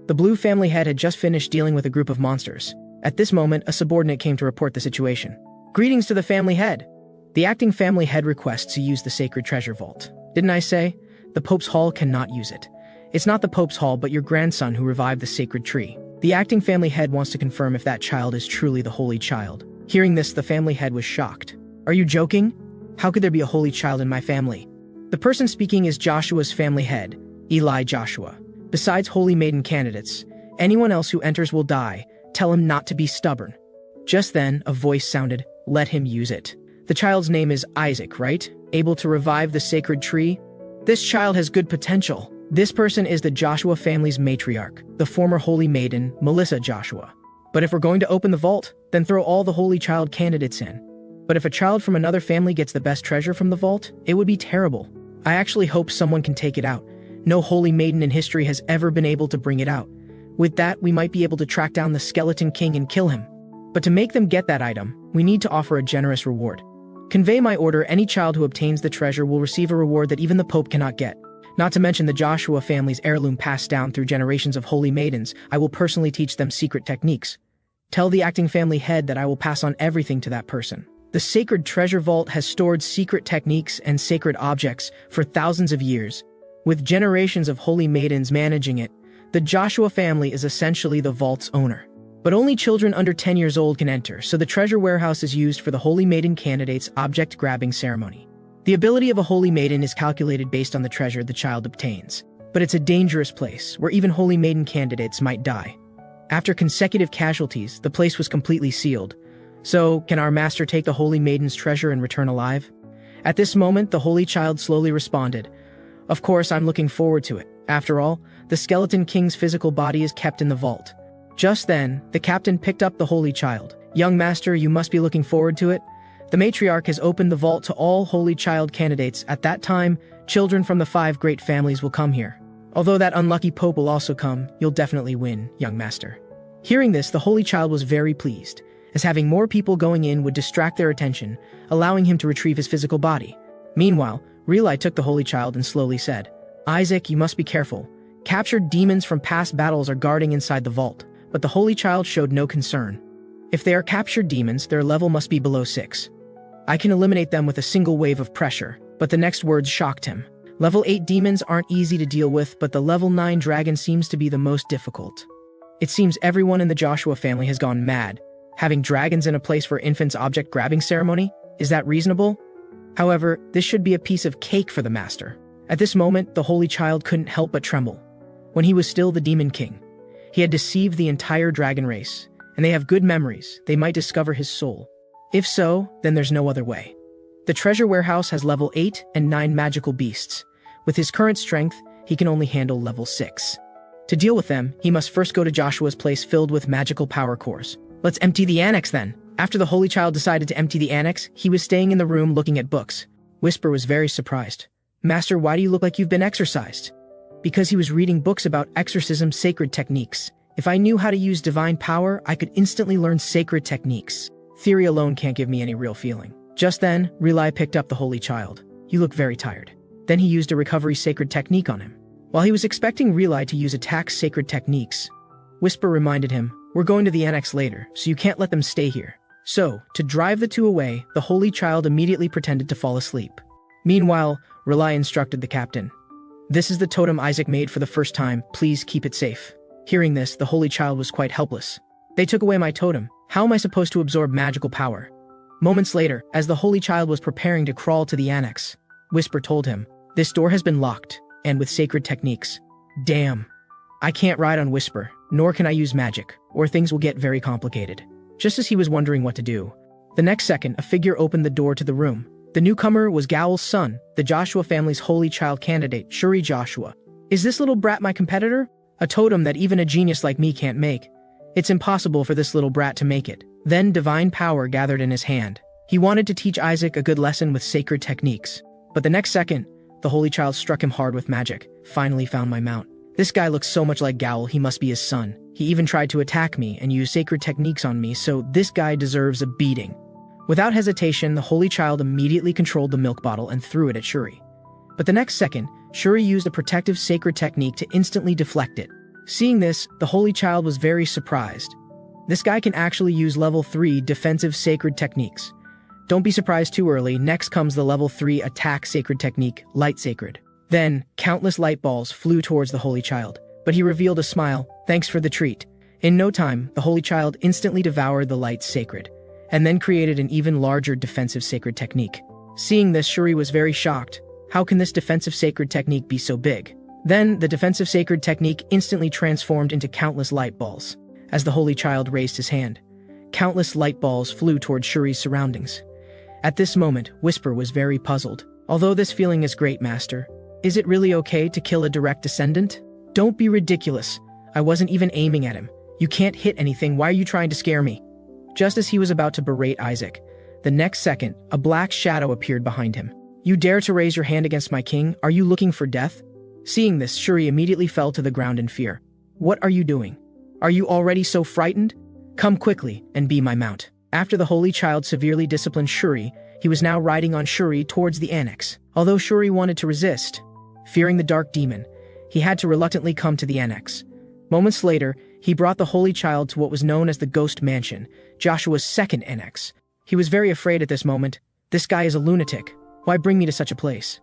the Blue family head had just finished dealing with a group of monsters. At this moment, a subordinate came to report the situation. "Greetings to the family head. The acting family head requests to use the sacred treasure vault. Didn't I say? The Pope's Hall cannot use it. It's not the Pope's Hall, but your grandson who revived the sacred tree. The acting family head wants to confirm if that child is truly the holy child." Hearing this, the family head was shocked. "Are you joking? How could there be a holy child in my family?" The person speaking is Joshua's family head, Eli Joshua. Besides Holy Maiden candidates, anyone else who enters will die. Tell him not to be stubborn. Just then, a voice sounded, "Let him use it." The child's name is Isaac, right? Able to revive the sacred tree? This child has good potential. This person is the Joshua family's matriarch, the former Holy Maiden, Melissa Joshua. But if we're going to open the vault, then throw all the holy child candidates in. But if a child from another family gets the best treasure from the vault, it would be terrible. I actually hope someone can take it out. No Holy Maiden in history has ever been able to bring it out. With that, we might be able to track down the Skeleton King and kill him. But to make them get that item, we need to offer a generous reward. Convey my order, any child who obtains the treasure will receive a reward that even the Pope cannot get. Not to mention the Joshua family's heirloom passed down through generations of holy maidens. I will personally teach them secret techniques. Tell the acting family head that I will pass on everything to that person. The sacred treasure vault has stored secret techniques and sacred objects for thousands of years. With generations of holy maidens managing it, the Joshua family is essentially the vault's owner. But only children under 10 years old can enter, so the treasure warehouse is used for the holy maiden candidate's object-grabbing ceremony. The ability of a holy maiden is calculated based on the treasure the child obtains. But it's a dangerous place, where even holy maiden candidates might die. After consecutive casualties, the place was completely sealed. So, can our master take the holy maiden's treasure and return alive? At this moment, the holy child slowly responded, "Of course, I'm looking forward to it. After all, the skeleton king's physical body is kept in the vault." Just then, the captain picked up the holy child. "Young master, you must be looking forward to it. The matriarch has opened the vault to all holy child candidates. At that time, children from the 5 great families will come here. Although that unlucky pope will also come, you'll definitely win, young master." Hearing this, the holy child was very pleased, as having more people going in would distract their attention, allowing him to retrieve his physical body. Meanwhile, Relai took the holy child and slowly said, "Isaac, you must be careful. Captured demons from past battles are guarding inside the vault." But the holy child showed no concern. "If they are captured demons, their level must be below 6. I can eliminate them with a single wave of pressure." But the next words shocked him. Level 8 demons aren't easy to deal with, but the level 9 dragon seems to be the most difficult. It seems everyone in the Joshua family has gone mad. Having dragons in a place for infants' object-grabbing ceremony? Is that reasonable? However, this should be a piece of cake for the master. At this moment, the holy child couldn't help but tremble. When he was still the Demon King, he had deceived the entire dragon race, and they have good memories. They might discover his soul. If so, then there's no other way. The treasure warehouse has level 8 and 9 magical beasts. With his current strength, he can only handle level 6. To deal with them, he must first go to Joshua's place filled with magical power cores. "Let's empty the annex then." After the holy child decided to empty the annex, he was staying in the room looking at books. Whisper was very surprised. "Master, why do you look like you've been exorcised?" Because he was reading books about exorcism sacred techniques. If I knew how to use divine power, I could instantly learn sacred techniques. Theory alone can't give me any real feeling. Just then, Relai picked up the holy child. "You look very tired." Then he used a recovery sacred technique on him. While he was expecting Relai to use attack sacred techniques, Whisper reminded him, "We're going to the annex later, so you can't let them stay here." So, to drive the two away, the holy child immediately pretended to fall asleep. Meanwhile, Relai instructed the captain, "This is the totem Isaac made for the first time. Please keep it safe." Hearing this, the holy child was quite helpless. "They took away my totem. How am I supposed to absorb magical power?" Moments later, as the holy child was preparing to crawl to the annex, Whisper told him, "This door has been locked, and with sacred techniques." Damn. I can't ride on Whisper, nor can I use magic, or things will get very complicated. Just as he was wondering what to do, the next second, a figure opened the door to the room. The newcomer was Gowl's son, the Joshua family's holy child candidate, Shuri Joshua. "Is this little brat my competitor? A totem that even a genius like me can't make. It's impossible for this little brat to make it." Then divine power gathered in his hand. He wanted to teach Isaac a good lesson with sacred techniques. But the next second, the holy child struck him hard with magic. "Finally found my mount. This guy looks so much like Gowl, he must be his son. He even tried to attack me and use sacred techniques on me, so this guy deserves a beating." Without hesitation, the holy child immediately controlled the milk bottle and threw it at Shuri. But the next second, Shuri used a protective sacred technique to instantly deflect it. Seeing this, the holy child was very surprised. This guy can actually use level 3 defensive sacred techniques. Don't be surprised too early. Next comes the level 3 attack sacred technique, light sacred. Then, countless light balls flew towards the holy child, but he revealed a smile. "Thanks for the treat." In no time, the holy child instantly devoured the light sacred, and then created an even larger defensive sacred technique. Seeing this, Shuri was very shocked. How can this defensive sacred technique be so big? Then, the defensive sacred technique instantly transformed into countless light balls. As the holy child raised his hand, countless light balls flew towards Shuri's surroundings. At this moment, Whisper was very puzzled. "Although this feeling is great, master, is it really okay to kill a direct descendant?" "Don't be ridiculous. I wasn't even aiming at him. You can't hit anything. Why are you trying to scare me?" Just as he was about to berate Isaac, the next second, a black shadow appeared behind him. "You dare to raise your hand against my king? Are you looking for death?" Seeing this, Shuri immediately fell to the ground in fear. "What are you doing? Are you already so frightened? Come quickly and be my mount." After the holy child severely disciplined Shuri, he He was now riding on Shuri towards the annex. Although Shuri wanted to resist, fearing the dark demon, he had to reluctantly come to the annex. Moments later, he brought the Holy Child to what was known as the Ghost Mansion, Joshua's second annex. He was very afraid at this moment. This guy is a lunatic. Why bring me to such a place?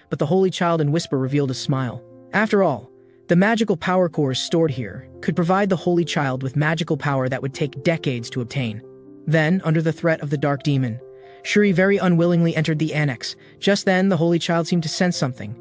But the Holy Child in whisper revealed a smile. After all, the magical power cores stored here could provide the Holy Child with magical power that would take decades to obtain. Then, under the threat of the dark demon, Shuri very unwillingly entered the annex. Just then, the Holy Child seemed to sense something.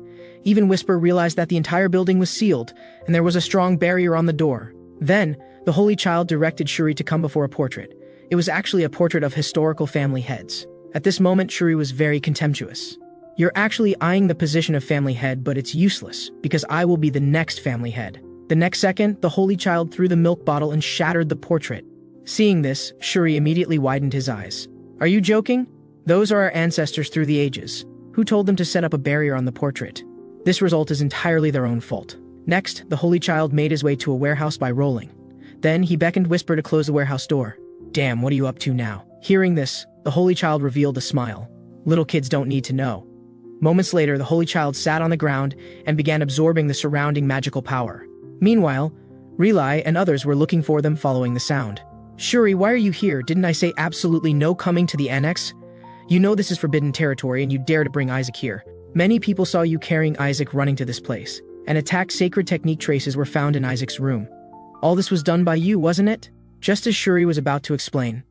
Even Whisper realized that the entire building was sealed, and there was a strong barrier on the door. Then, the Holy Child directed Shuri to come before a portrait. It was actually a portrait of historical family heads. At this moment, Shuri was very contemptuous. You're actually eyeing the position of family head, but it's useless, because I will be the next family head. The next second, the Holy Child threw the milk bottle and shattered the portrait. Seeing this, Shuri immediately widened his eyes. Are you joking? Those are our ancestors through the ages. Who told them to set up a barrier on the portrait? This result is entirely their own fault. Next, the Holy Child made his way to a warehouse by rolling. Then, he beckoned Whisper to close the warehouse door. Damn, what are you up to now? Hearing this, the Holy Child revealed a smile. Little kids don't need to know. Moments later, the Holy Child sat on the ground and began absorbing the surrounding magical power. Meanwhile, Relai and others were looking for them following the sound. Shuri, why are you here? Didn't I say absolutely no coming to the annex? You know this is forbidden territory and you dare to bring Isaac here. Many people saw you carrying Isaac running to this place, and attacked sacred technique traces were found in Isaac's room. All this was done by you, wasn't it? Just as Shuri was about to explain,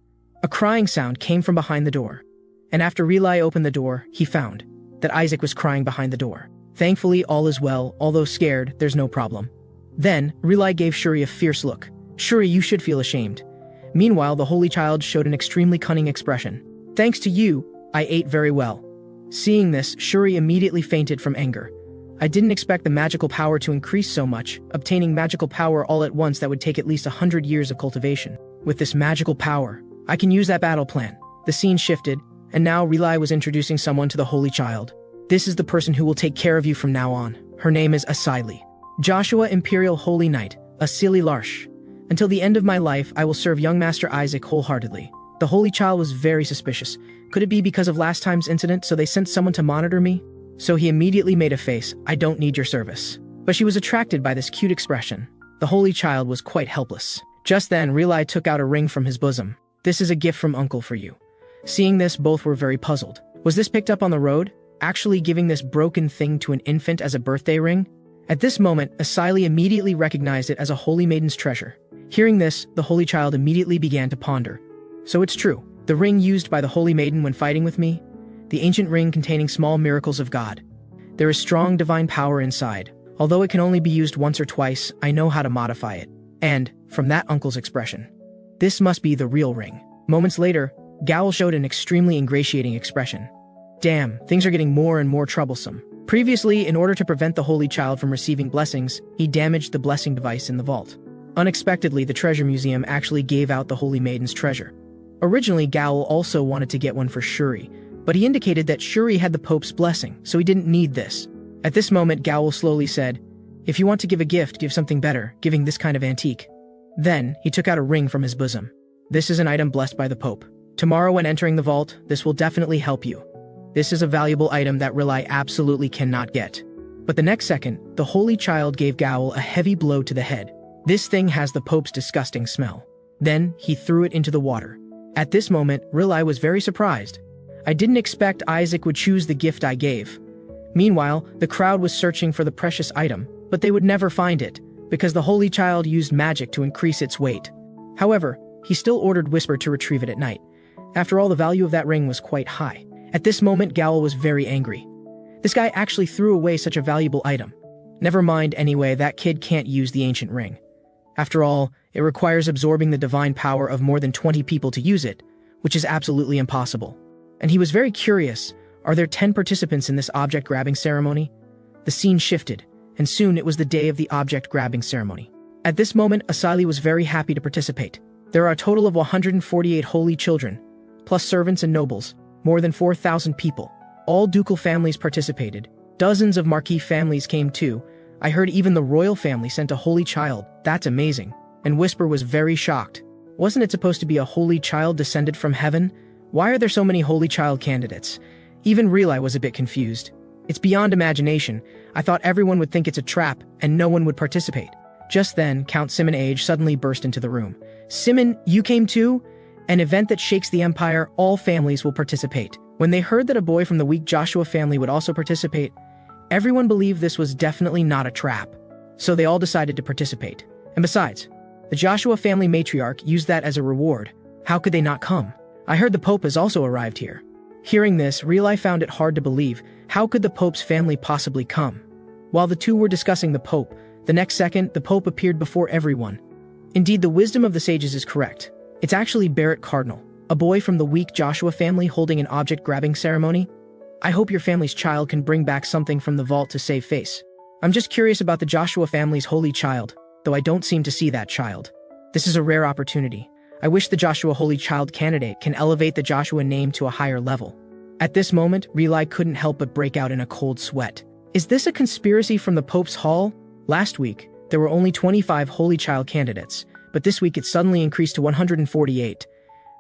a crying sound came from behind the door. And after Relai opened the door, he found that Isaac was crying behind the door. Thankfully, all is well, although scared, there's no problem. Then, Relai gave Shuri a fierce look. Shuri, you should feel ashamed. Meanwhile, the Holy Child showed an extremely cunning expression. Thanks to you, I ate very well. Seeing this, Shuri immediately fainted from anger. I didn't expect the magical power to increase so much, obtaining magical power all at once that would take at least 100 years of cultivation. With this magical power, I can use that battle plan. The scene shifted, and now Relai was introducing someone to the Holy Child. This is the person who will take care of you from now on. Her name is Asili. Joshua Imperial Holy Knight, Asili Larsh. Until the end of my life, I will serve young Master Isaac wholeheartedly. The Holy Child was very suspicious. Could it be because of last time's incident, so they sent someone to monitor me? So he immediately made a face, I don't need your service. But she was attracted by this cute expression. The Holy Child was quite helpless. Just then, Relai took out a ring from his bosom. This is a gift from Uncle for you. Seeing this, both were very puzzled. Was this picked up on the road? Actually giving this broken thing to an infant as a birthday ring? At this moment, Asili immediately recognized it as a Holy Maiden's treasure. Hearing this, the Holy Child immediately began to ponder. So it's true. The ring used by the Holy Maiden when fighting with me? The ancient ring containing small miracles of God. There is strong divine power inside. Although it can only be used once or twice, I know how to modify it. And, from that uncle's expression, this must be the real ring. Moments later, Gowl showed an extremely ingratiating expression. Damn, things are getting more and more troublesome. Previously, in order to prevent the Holy Child from receiving blessings, he damaged the blessing device in the vault. Unexpectedly, the treasure museum actually gave out the Holy Maiden's treasure. Originally, Gowl also wanted to get one for Shuri, but he indicated that Shuri had the Pope's blessing, so he didn't need this. At this moment, Gowl slowly said, if you want to give a gift, give something better, giving this kind of antique. Then, he took out a ring from his bosom. This is an item blessed by the Pope. Tomorrow when entering the vault, this will definitely help you. This is a valuable item that Relai absolutely cannot get. But the next second, the Holy Child gave Gowl a heavy blow to the head. This thing has the Pope's disgusting smell. Then, he threw it into the water. At this moment, Relai was very surprised. I didn't expect Isaac would choose the gift I gave. Meanwhile, the crowd was searching for the precious item, but they would never find it, because the Holy Child used magic to increase its weight. However, he still ordered Whisper to retrieve it at night. After all, the value of that ring was quite high. At this moment, Gowl was very angry. This guy actually threw away such a valuable item. Never mind anyway, that kid can't use the ancient ring. After all, it requires absorbing the divine power of more than 20 people to use it, which is absolutely impossible. And he was very curious, are there 10 participants in this object-grabbing ceremony? The scene shifted, and soon it was the day of the object-grabbing ceremony. At this moment, Asili was very happy to participate. There are a total of 148 holy children, plus servants and nobles, more than 4,000 people. All ducal families participated. Dozens of marquis families came too. I heard even the royal family sent a holy child. That's amazing. And Whisper was very shocked. Wasn't it supposed to be a holy child descended from heaven? Why are there so many Holy Child candidates? Even Relai was a bit confused. It's beyond imagination. I thought everyone would think it's a trap and no one would participate. Just then, Count Simon Age suddenly burst into the room. Simon, you came too? An event that shakes the empire, all families will participate. When they heard that a boy from the weak Joshua family would also participate, everyone believed this was definitely not a trap. So they all decided to participate. And besides, the Joshua family matriarch used that as a reward. How could they not come? I heard the Pope has also arrived here. Hearing this, Relai found it hard to believe. How could the Pope's family possibly come? While the two were discussing the Pope, the next second, the Pope appeared before everyone. Indeed, the wisdom of the sages is correct. It's actually Barrett Cardinal, a boy from the weak Joshua family holding an object-grabbing ceremony. I hope your family's child can bring back something from the vault to save face. I'm just curious about the Joshua family's holy child, though I don't seem to see that child. This is a rare opportunity. I wish the Joshua Holy Child candidate can elevate the Joshua name to a higher level. At this moment, Relai couldn't help but break out in a cold sweat. Is this a conspiracy from the Pope's Hall? Last week, there were only 25 Holy Child candidates, but this week it suddenly increased to 148.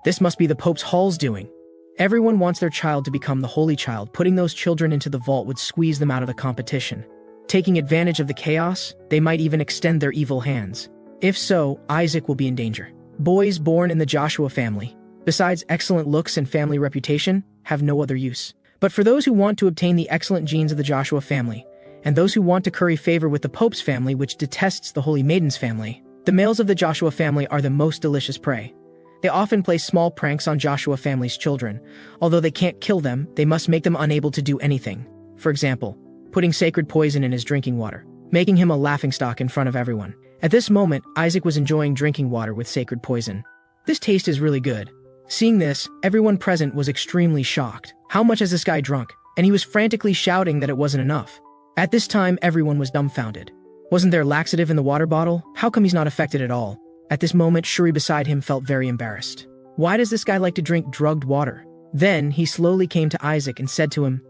This must be the Pope's Hall's doing. Everyone wants their child to become the Holy Child. Putting those children into the vault would squeeze them out of the competition. Taking advantage of the chaos, they might even extend their evil hands. If so, Isaac will be in danger. Boys born in the Joshua family, besides excellent looks and family reputation, have no other use. But for those who want to obtain the excellent genes of the Joshua family, and those who want to curry favor with the Pope's family which detests the Holy Maiden's family, the males of the Joshua family are the most delicious prey. They often play small pranks on Joshua family's children. Although they can't kill them, they must make them unable to do anything. For example, putting sacred poison in his drinking water, making him a laughingstock in front of everyone. At this moment, Isaac was enjoying drinking water with sacred poison. This taste is really good. Seeing this, everyone present was extremely shocked. How much has this guy drunk? And he was frantically shouting that it wasn't enough. At this time, everyone was dumbfounded. Wasn't there laxative in the water bottle? How come he's not affected at all? At this moment, Shuri beside him felt very embarrassed. Why does this guy like to drink drugged water? Then, he slowly came to Isaac and said to him,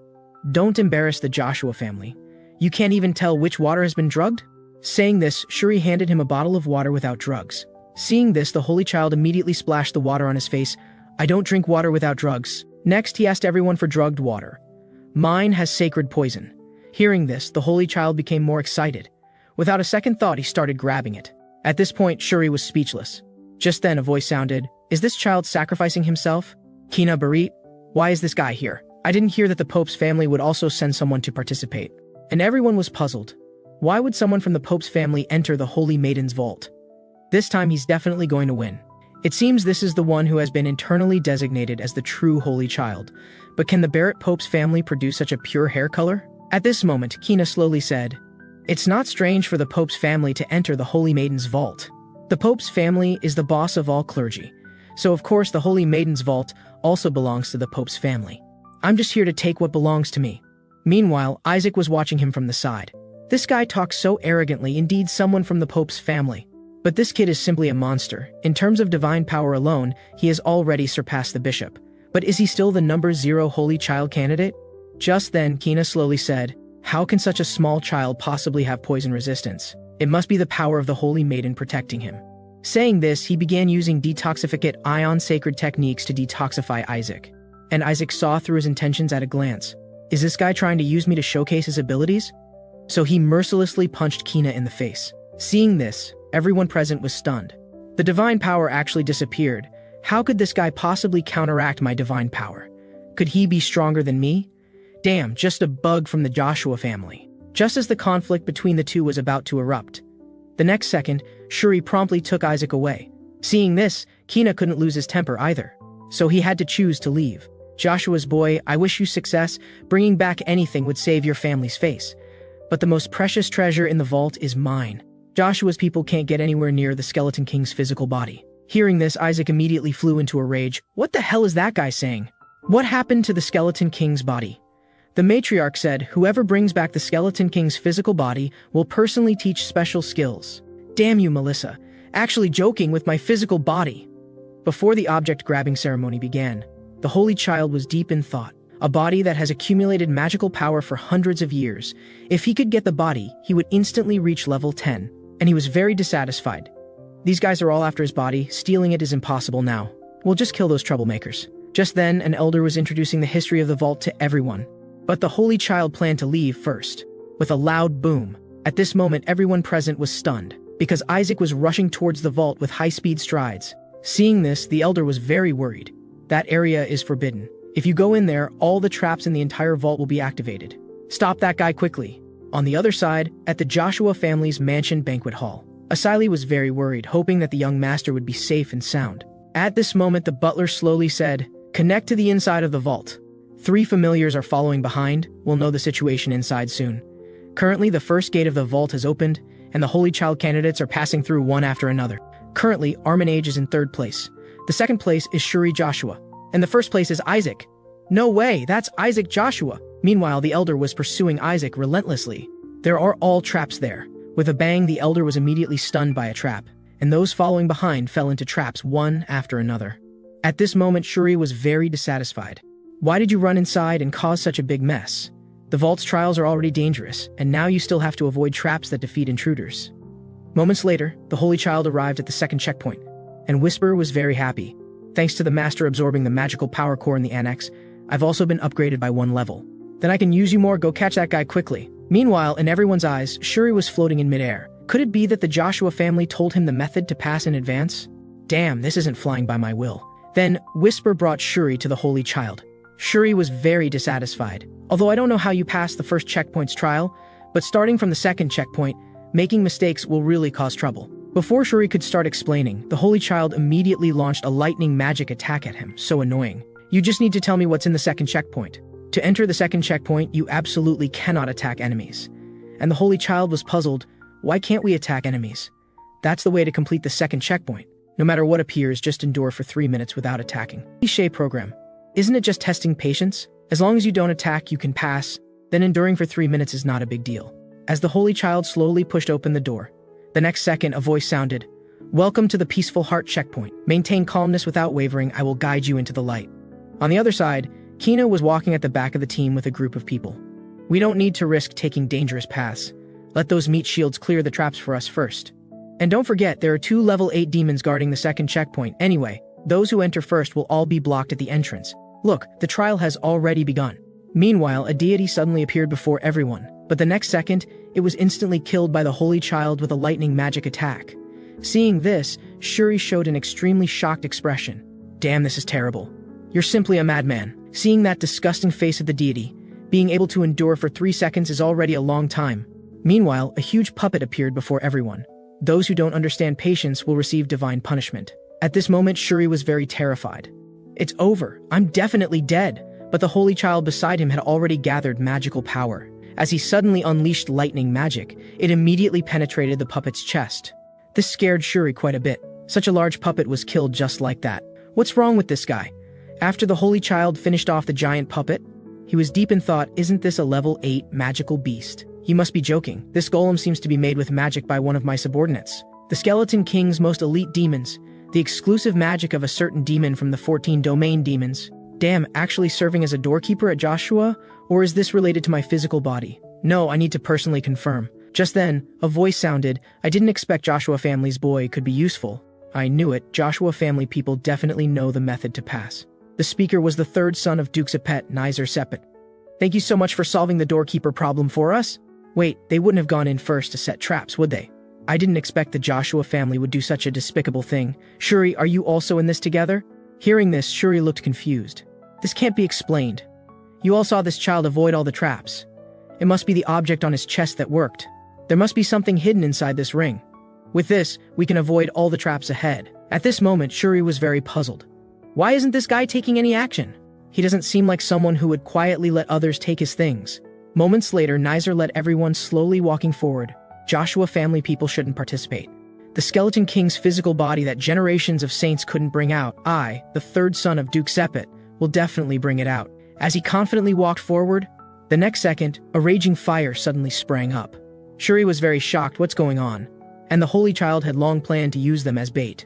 "Don't embarrass the Joshua family. You can't even tell which water has been drugged?" Saying this, Shuri handed him a bottle of water without drugs. Seeing this, the Holy Child immediately splashed the water on his face. "I don't drink water without drugs." Next, he asked everyone for drugged water. "Mine has sacred poison." Hearing this, the Holy Child became more excited. Without a second thought, he started grabbing it. At this point, Shuri was speechless. Just then, a voice sounded, "Is this child sacrificing himself? Kina Barit? Why is this guy here? I didn't hear that the Pope's family would also send someone to participate." And everyone was puzzled. Why would someone from the Pope's family enter the Holy Maiden's vault? This time he's definitely going to win. It seems this is the one who has been internally designated as the true Holy Child. But can the Barrett Pope's family produce such a pure hair color? At this moment, Kina slowly said, "It's not strange for the Pope's family to enter the Holy Maiden's vault. The Pope's family is the boss of all clergy. So of course the Holy Maiden's vault also belongs to the Pope's family. I'm just here to take what belongs to me." Meanwhile, Isaac was watching him from the side. This guy talks so arrogantly, indeed someone from the Pope's family. But this kid is simply a monster. In terms of divine power alone, he has already surpassed the bishop. But is he still the number 0 Holy Child candidate? Just then, Kina slowly said, "How can such a small child possibly have poison resistance? It must be the power of the Holy Maiden protecting him." Saying this, he began using detoxificate ion sacred techniques to detoxify Isaac. And Isaac saw through his intentions at a glance. Is this guy trying to use me to showcase his abilities? So he mercilessly punched Kina in the face. Seeing this, everyone present was stunned. The divine power actually disappeared. How could this guy possibly counteract my divine power? Could he be stronger than me? Damn, just a bug from the Joshua family. Just as the conflict between the two was about to erupt, the next second, Shuri promptly took Isaac away. Seeing this, Kina couldn't lose his temper either. So he had to choose to leave. "Joshua's boy, I wish you success. Bringing back anything would save your family's face. But the most precious treasure in the vault is mine." Joshua's people can't get anywhere near the Skeleton King's physical body. Hearing this, Isaac immediately flew into a rage. What the hell is that guy saying? What happened to the Skeleton King's body? The matriarch said, "Whoever brings back the Skeleton King's physical body will personally teach special skills." Damn you, Melissa. Actually joking with my physical body. Before the object-grabbing ceremony began, the Holy Child was deep in thought. A body that has accumulated magical power for hundreds of years. If he could get the body, he would instantly reach level 10. And he was very dissatisfied. These guys are all after his body. Stealing it is impossible now. We'll just kill those troublemakers. Just then, an elder was introducing the history of the vault to everyone. But the holy child planned to leave first, with a loud boom. At this moment, everyone present was stunned, because Isaac was rushing towards the vault with high-speed strides. Seeing this, the elder was very worried. That area is forbidden. If you go in there, all the traps in the entire vault will be activated. Stop that guy quickly. On the other side, at the Joshua family's mansion banquet hall, Asili was very worried, hoping that the young master would be safe and sound. At this moment, the butler slowly said, "Connect to the inside of the vault. 3 familiars are following behind. We'll know the situation inside soon." Currently, the first gate of the vault has opened, and the Holy Child candidates are passing through one after another. Currently, Armanage is in 3rd place. The 2nd place is Shuri Joshua, and the 1st place is Isaac. No way, that's Isaac Joshua. Meanwhile, the elder was pursuing Isaac relentlessly. There are all traps there. With a bang, the elder was immediately stunned by a trap, and those following behind fell into traps one after another. At this moment, Shuri was very dissatisfied. Why did you run inside and cause such a big mess? The vault's trials are already dangerous, and now you still have to avoid traps that defeat intruders. Moments later, the Holy Child arrived at the 2nd checkpoint, and Whisper was very happy. Thanks to the Master absorbing the magical power core in the annex, I've also been upgraded by 1 level. Then I can use you more. Go catch that guy quickly. Meanwhile, in everyone's eyes, Shuri was floating in midair. Could it be that the Joshua family told him the method to pass in advance? Damn, this isn't flying by my will. Then, Whisper brought Shuri to the Holy Child. Shuri was very dissatisfied. Although I don't know how you passed the first checkpoint's trial, but starting from the 2nd checkpoint, making mistakes will really cause trouble. Before Shuri could start explaining, the Holy Child immediately launched a lightning magic attack at him. So annoying. You just need to tell me what's in the 2nd checkpoint. To enter the 2nd checkpoint, you absolutely cannot attack enemies. And the Holy Child was puzzled. Why can't we attack enemies? That's the way to complete the 2nd checkpoint. No matter what appears, just endure for 3 minutes without attacking. Cliché program. Isn't it just testing patience? As long as you don't attack, you can pass. Then enduring for 3 minutes is not a big deal. As the Holy Child slowly pushed open the door, the next second a voice sounded, "Welcome to the Peaceful Heart checkpoint. Maintain calmness without wavering. I will guide you into the light." On the other side, Kina was walking at the back of the team with a group of people. "We don't need to risk taking dangerous paths. Let those meat shields clear the traps for us first. And don't forget, there are 2 level 8 demons guarding the 2nd checkpoint. Anyway, those who enter first will all be blocked at the entrance. Look, the trial has already begun." Meanwhile, a deity suddenly appeared before everyone, but the next second, it was instantly killed by the Holy Child with a lightning magic attack. Seeing this, Shuri showed an extremely shocked expression. "Damn, this is terrible. You're simply a madman." Seeing that disgusting face of the deity, being able to endure for 3 seconds is already a long time. Meanwhile, a huge puppet appeared before everyone. Those who don't understand patience will receive divine punishment. At this moment, Shuri was very terrified. It's over. I'm definitely dead. But the Holy Child beside him had already gathered magical power. As he suddenly unleashed lightning magic, it immediately penetrated the puppet's chest. This scared Shuri quite a bit. Such a large puppet was killed just like that. What's wrong with this guy? After the Holy Child finished off the giant puppet, he was deep in thought. Isn't this a level 8 magical beast? You must be joking. This golem seems to be made with magic by one of my subordinates. The Skeleton King's most elite demons. The exclusive magic of a certain demon from the 14 domain demons. Damn, actually serving as a doorkeeper at Joshua? Or is this related to my physical body? No, I need to personally confirm. Just then, a voice sounded. I didn't expect Joshua family's boy could be useful. I knew it. Joshua family people definitely know the method to pass. The speaker was the 3rd son of Duke Sepet, Nizer Sepet. Thank you so much for solving the doorkeeper problem for us. Wait, they wouldn't have gone in first to set traps, would they? I didn't expect the Joshua family would do such a despicable thing. Shuri, are you also in this together? Hearing this, Shuri looked confused. This can't be explained. You all saw this child avoid all the traps. It must be the object on his chest that worked. There must be something hidden inside this ring. With this, we can avoid all the traps ahead. At this moment, Shuri was very puzzled. Why isn't this guy taking any action? He doesn't seem like someone who would quietly let others take his things. Moments later, Nizer led everyone slowly walking forward. Joshua family people shouldn't participate. The Skeleton King's physical body that generations of saints couldn't bring out, I, the 3rd son of Duke Sepet, will definitely bring it out. As he confidently walked forward, the next second, a raging fire suddenly sprang up. Shuri was very shocked. What's going on? And the Holy Child had long planned to use them as bait.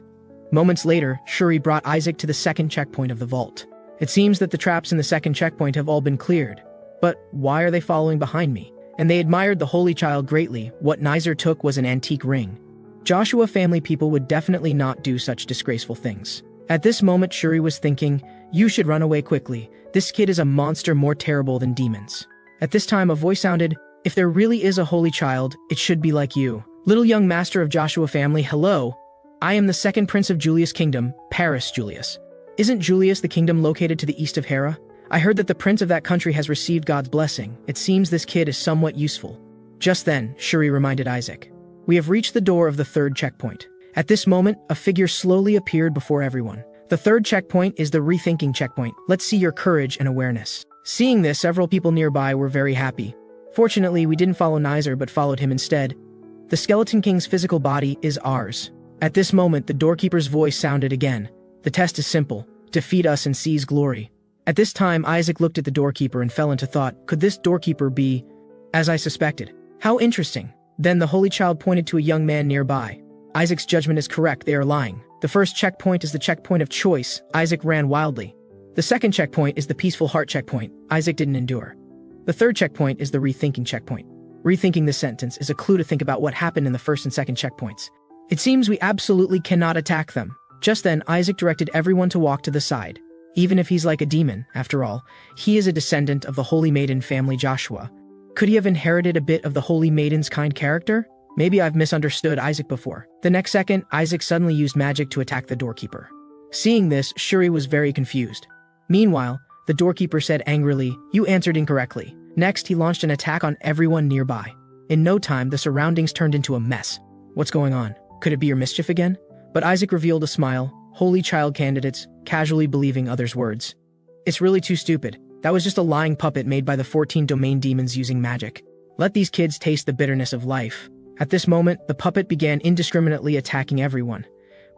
Moments later, Shuri brought Isaac to the 2nd checkpoint of the vault. It seems that the traps in the 2nd checkpoint have all been cleared. But why are they following behind me? And they admired the Holy Child greatly. What Nizer took was an antique ring. Joshua family people would definitely not do such disgraceful things. At this moment, Shuri was thinking, You should run away quickly. This kid is a monster more terrible than demons. At this time, a voice sounded, if there really is a holy child, it should be like you. Little young master of Joshua family, hello. I am the second prince of Julius' kingdom, Paris Julius. Isn't Julius the kingdom located to the east of Hera? I heard that the prince of that country has received God's blessing. It seems this kid is somewhat useful. Just then, Shuri reminded Isaac. We have reached the door of the third checkpoint. At this moment, a figure slowly appeared before everyone. The third checkpoint is the rethinking checkpoint. Let's see your courage and awareness. Seeing this, several people nearby were very happy. Fortunately, we didn't follow Nizer but followed him instead. The Skeleton King's physical body is ours. At this moment, the doorkeeper's voice sounded again. The test is simple. Defeat us and seize glory. At this time, Isaac looked at the doorkeeper and fell into thought. Could this doorkeeper be, as I suspected? How interesting. Then the Holy Child pointed to a young man nearby. Isaac's judgment is correct. They are lying. The first checkpoint is the checkpoint of choice. Isaac ran wildly. The second checkpoint is the peaceful heart checkpoint. Isaac didn't endure. The third checkpoint is the rethinking checkpoint. Rethinking this sentence is a clue to think about what happened in the first and second checkpoints. It seems we absolutely cannot attack them. Just then, Isaac directed everyone to walk to the side. Even if he's like a demon, after all, he is a descendant of the Holy Maiden family Joshua. Could he have inherited a bit of the Holy Maiden's kind character? Maybe I've misunderstood Isaac before. The next second, Isaac suddenly used magic to attack the doorkeeper. Seeing this, Shuri was very confused. Meanwhile, the doorkeeper said angrily, "You answered incorrectly." Next, he launched an attack on everyone nearby. In no time, the surroundings turned into a mess. What's going on? Could it be your mischief again? But Isaac revealed a smile. Holy child candidates, casually believing others' words. It's really too stupid. That was just a lying puppet made by the 14 domain demons using magic. Let these kids taste the bitterness of life. At this moment, the puppet began indiscriminately attacking everyone.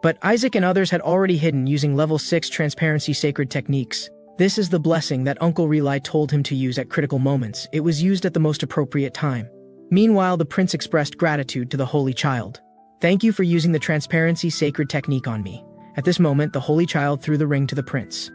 But Isaac and others had already hidden using level 6 transparency sacred techniques. This is the blessing that Uncle Relai told him to use at critical moments. It was used at the most appropriate time. Meanwhile, the prince expressed gratitude to the Holy Child. Thank you for using the transparency sacred technique on me. At this moment, the Holy Child threw the ring to the prince.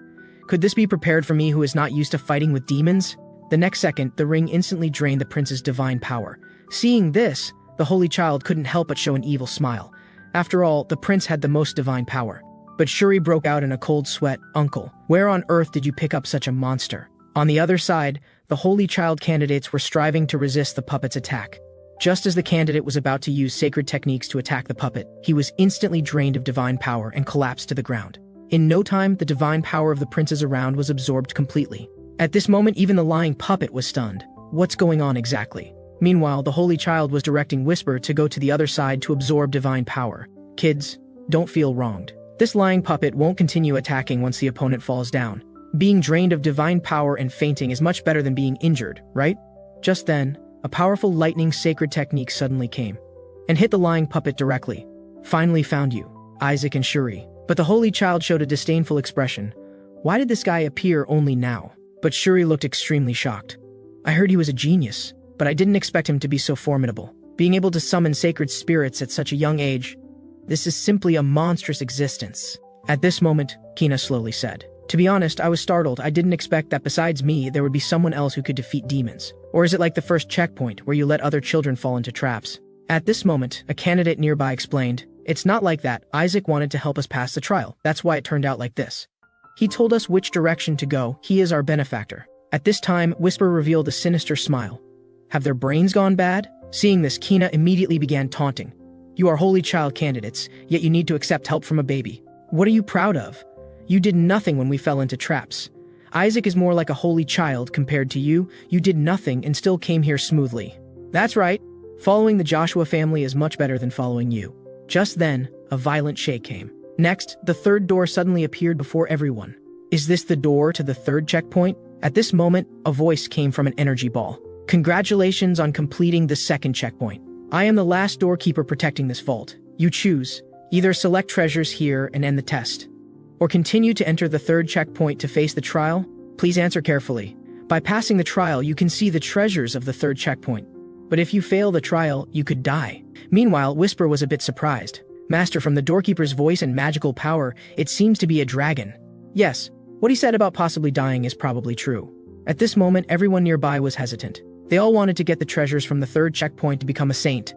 Could this be prepared for me who is not used to fighting with demons? The next second, the ring instantly drained the prince's divine power. Seeing this, the Holy Child couldn't help but show an evil smile. After all, the prince had the most divine power. But Shuri broke out in a cold sweat. Uncle, where on earth did you pick up such a monster? On the other side, the Holy Child candidates were striving to resist the puppet's attack. Just as the candidate was about to use sacred techniques to attack the puppet, he was instantly drained of divine power and collapsed to the ground. In no time, the divine power of the princes around was absorbed completely. At this moment, even the lying puppet was stunned. What's going on exactly? Meanwhile, the Holy Child was directing Whisper to go to the other side to absorb divine power. Kids, don't feel wronged. This lying puppet won't continue attacking once the opponent falls down. Being drained of divine power and fainting is much better than being injured, right? Just then, a powerful lightning sacred technique suddenly came and hit the lying puppet directly. Finally found you, Isaac and Shuri. But the Holy Child showed a disdainful expression. Why did this guy appear only now? But Shuri looked extremely shocked. I heard he was a genius, but I didn't expect him to be so formidable. Being able to summon sacred spirits at such a young age, this is simply a monstrous existence. At this moment, Kina slowly said. To be honest, I was startled. I didn't expect that besides me, there would be someone else who could defeat demons. Or is it like the first checkpoint, where you let other children fall into traps? At this moment, a candidate nearby explained, it's not like that. Isaac wanted to help us pass the trial. That's why it turned out like this. He told us which direction to go. He is our benefactor. At this time, Whisper revealed a sinister smile. Have their brains gone bad? Seeing this, Kina immediately began taunting. You are Holy Child candidates, yet you need to accept help from a baby. What are you proud of? You did nothing when we fell into traps. Isaac is more like a holy child compared to you. You did nothing and still came here smoothly. That's right. Following the Joshua family is much better than following you. Just then, a violent shake came. Next, the third door suddenly appeared before everyone. Is this the door to the third checkpoint? At this moment, a voice came from an energy ball. Congratulations on completing the second checkpoint. I am the last doorkeeper protecting this vault. You choose. Either select treasures here and end the test, or continue to enter the third checkpoint to face the trial. Please answer carefully. By passing the trial, you can see the treasures of the third checkpoint. But if you fail the trial, you could die. Meanwhile, Whisper was a bit surprised. Master, from the doorkeeper's voice and magical power, it seems to be a dragon. Yes, what he said about possibly dying is probably true. At this moment, everyone nearby was hesitant. They all wanted to get the treasures from the third checkpoint to become a saint,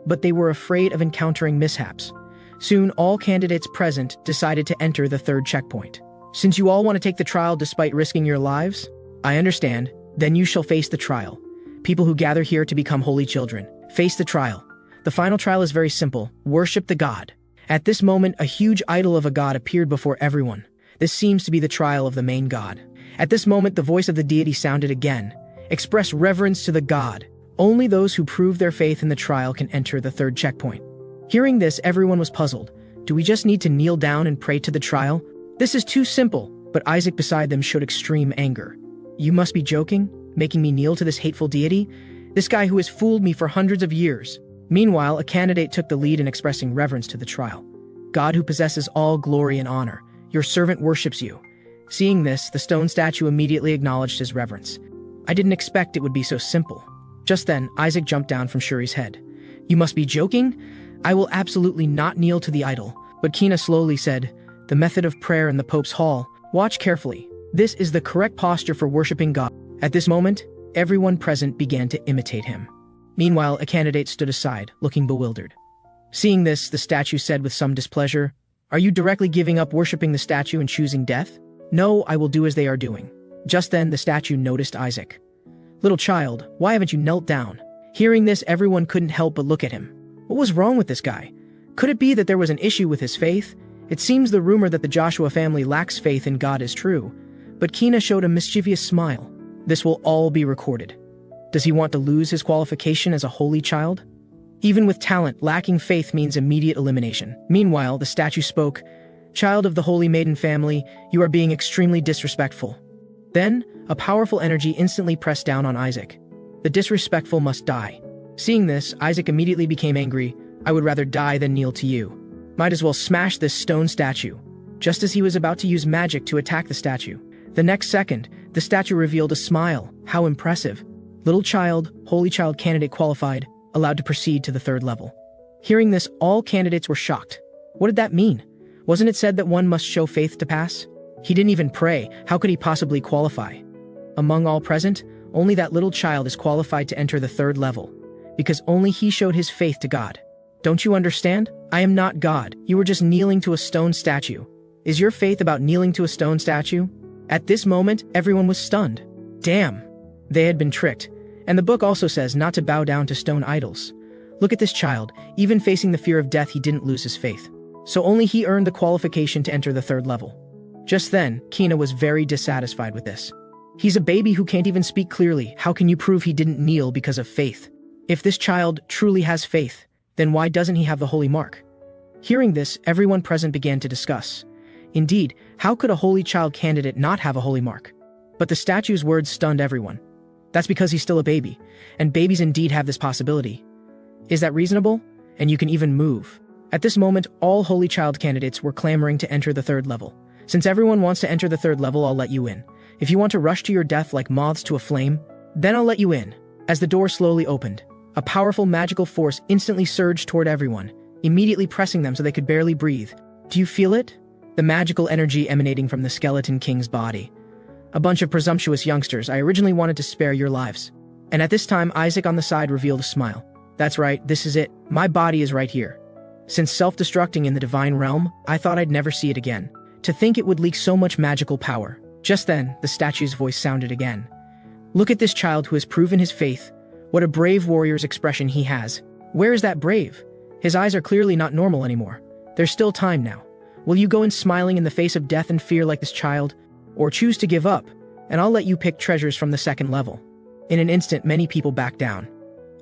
but they were afraid of encountering mishaps. Soon, all candidates present decided to enter the third checkpoint. Since you all want to take the trial despite risking your lives, I understand. Then you shall face the trial. People who gather here to become holy children, face the trial. The final trial is very simple. Worship the god. At this moment, a huge idol of a god appeared before everyone. This seems to be the trial of the main god. At this moment, the voice of the deity sounded again. Express reverence to the god. Only those who prove their faith in the trial can enter the third checkpoint. Hearing this, everyone was puzzled. Do we just need to kneel down and pray to the trial? This is too simple, but Isaac beside them showed extreme anger. You must be joking, making me kneel to this hateful deity? This guy who has fooled me for hundreds of years. Meanwhile, a candidate took the lead in expressing reverence to the trial. God who possesses all glory and honor, your servant worships you. Seeing this, the stone statue immediately acknowledged his reverence. I didn't expect it would be so simple. Just then, Isaac jumped down from Shuri's head. You must be joking? I will absolutely not kneel to the idol. But Kina slowly said, the method of prayer in the Pope's hall. Watch carefully. This is the correct posture for worshipping God. At this moment, everyone present began to imitate him. Meanwhile, a candidate stood aside, looking bewildered. Seeing this, the statue said with some displeasure, are you directly giving up worshipping the statue and choosing death? No, I will do as they are doing. Just then, the statue noticed Isaac. Little child, why haven't you knelt down? Hearing this, everyone couldn't help but look at him. What was wrong with this guy? Could it be that there was an issue with his faith? It seems the rumor that the Joshua family lacks faith in God is true. But Kina showed a mischievous smile. This will all be recorded. Does he want to lose his qualification as a holy child? Even with talent, lacking faith means immediate elimination. Meanwhile, the statue spoke, Child of the Holy Maiden family, you are being extremely disrespectful. Then, a powerful energy instantly pressed down on Isaac. The disrespectful must die. Seeing this, Isaac immediately became angry. I would rather die than kneel to you. Might as well smash this stone statue. Just as he was about to use magic to attack the statue. The next second, the statue revealed a smile. How impressive. Little child, holy child candidate qualified, allowed to proceed to the third level. Hearing this, all candidates were shocked. What did that mean? Wasn't it said that one must show faith to pass? He didn't even pray. How could he possibly qualify? Among all present, only that little child is qualified to enter the third level, because only he showed his faith to God. Don't you understand? I am not God. You were just kneeling to a stone statue. Is your faith about kneeling to a stone statue? At this moment, everyone was stunned. Damn. They had been tricked. And the book also says not to bow down to stone idols. Look at this child. Even facing the fear of death, he didn't lose his faith. So only he earned the qualification to enter the third level. Just then, Kina was very dissatisfied with this. He's a baby who can't even speak clearly. How can you prove he didn't kneel because of faith? If this child truly has faith, then why doesn't he have the holy mark? Hearing this, everyone present began to discuss. Indeed, how could a holy child candidate not have a holy mark? But the statue's words stunned everyone. That's because he's still a baby, and babies indeed have this possibility. Is that reasonable? And you can even move. At this moment, all holy child candidates were clamoring to enter the third level. Since everyone wants to enter the third level, I'll let you in. If you want to rush to your death like moths to a flame, then I'll let you in. As the door slowly opened, a powerful magical force instantly surged toward everyone, immediately pressing them so they could barely breathe. Do you feel it? The magical energy emanating from the skeleton king's body. A bunch of presumptuous youngsters, I originally wanted to spare your lives. And at this time, Isaac on the side revealed a smile. That's right, this is it. My body is right here. Since self-destructing in the divine realm, I thought I'd never see it again. To think it would leak so much magical power. Just then, the statue's voice sounded again. Look at this child who has proven his faith. What a brave warrior's expression he has. Where is that brave? His eyes are clearly not normal anymore. There's still time now. Will you go in smiling in the face of death and fear like this child? Or choose to give up, and I'll let you pick treasures from the second level. In an instant, many people backed down.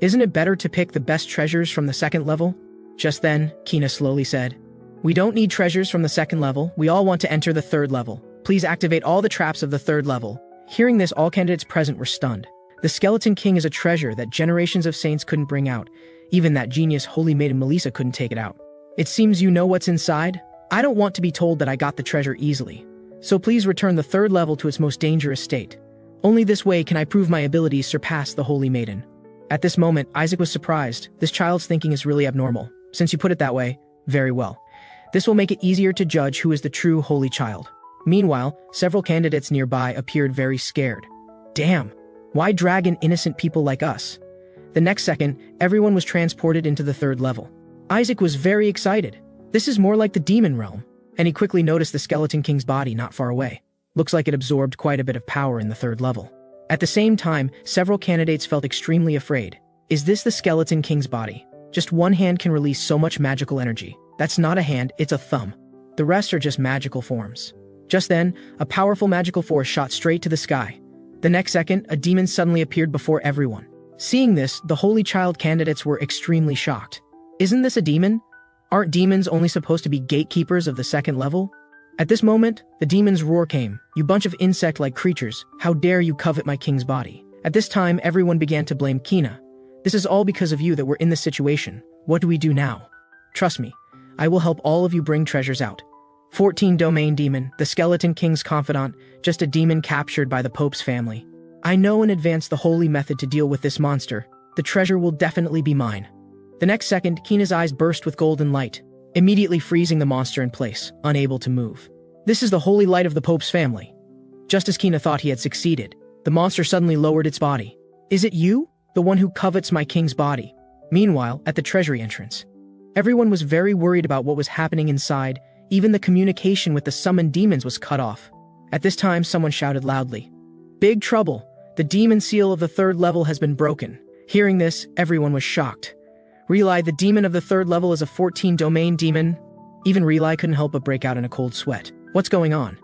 Isn't it better to pick the best treasures from the second level? Just then, Kina slowly said, We don't need treasures from the second level. We all want to enter the third level. Please activate all the traps of the third level. Hearing this, all candidates present were stunned. The Skeleton King is a treasure that generations of saints couldn't bring out. Even that genius Holy Maiden Melissa couldn't take it out. It seems you know what's inside? I don't want to be told that I got the treasure easily. So please return the third level to its most dangerous state. Only this way can I prove my abilities surpass the Holy Maiden. At this moment, Isaac was surprised. This child's thinking is really abnormal. Since you put it that way, very well. This will make it easier to judge who is the true holy child. Meanwhile, several candidates nearby appeared very scared. Damn, why drag in innocent people like us? The next second, everyone was transported into the third level. Isaac was very excited. This is more like the demon realm. and he quickly noticed the Skeleton King's body not far away. Looks like it absorbed quite a bit of power in the third level. At the same time, several candidates felt extremely afraid. Is this the Skeleton King's body? Just one hand can release so much magical energy. That's not a hand, it's a thumb. The rest are just magical forms. Just then, a powerful magical force shot straight to the sky. The next second, a demon suddenly appeared before everyone. Seeing this, the Holy Child candidates were extremely shocked. Isn't this a demon? Aren't demons only supposed to be gatekeepers of the second level? At this moment, the demon's roar came. You bunch of insect-like creatures, how dare you covet my king's body? At this time, everyone began to blame Kina. This is all because of you that we're in this situation. What do we do now? Trust me, I will help all of you bring treasures out. 14 Domain Demon, the Skeleton King's confidant, just a demon captured by the Pope's family. I know in advance the holy method to deal with this monster. The treasure will definitely be mine. The next second, Kina's eyes burst with golden light, immediately freezing the monster in place, unable to move. This is the holy light of the Pope's family. Just as Kina thought he had succeeded, the monster suddenly lowered its body. Is it you? The one who covets my king's body? Meanwhile, at the treasury entrance, everyone was very worried about what was happening inside. Even the communication with the summoned demons was cut off. At this time, someone shouted loudly, "Big trouble! The demon seal of the third level has been broken." Hearing this, everyone was shocked. Relai, the demon of the third level, is a 14 Domain Demon. Even Relai couldn't help but break out in a cold sweat. What's going on?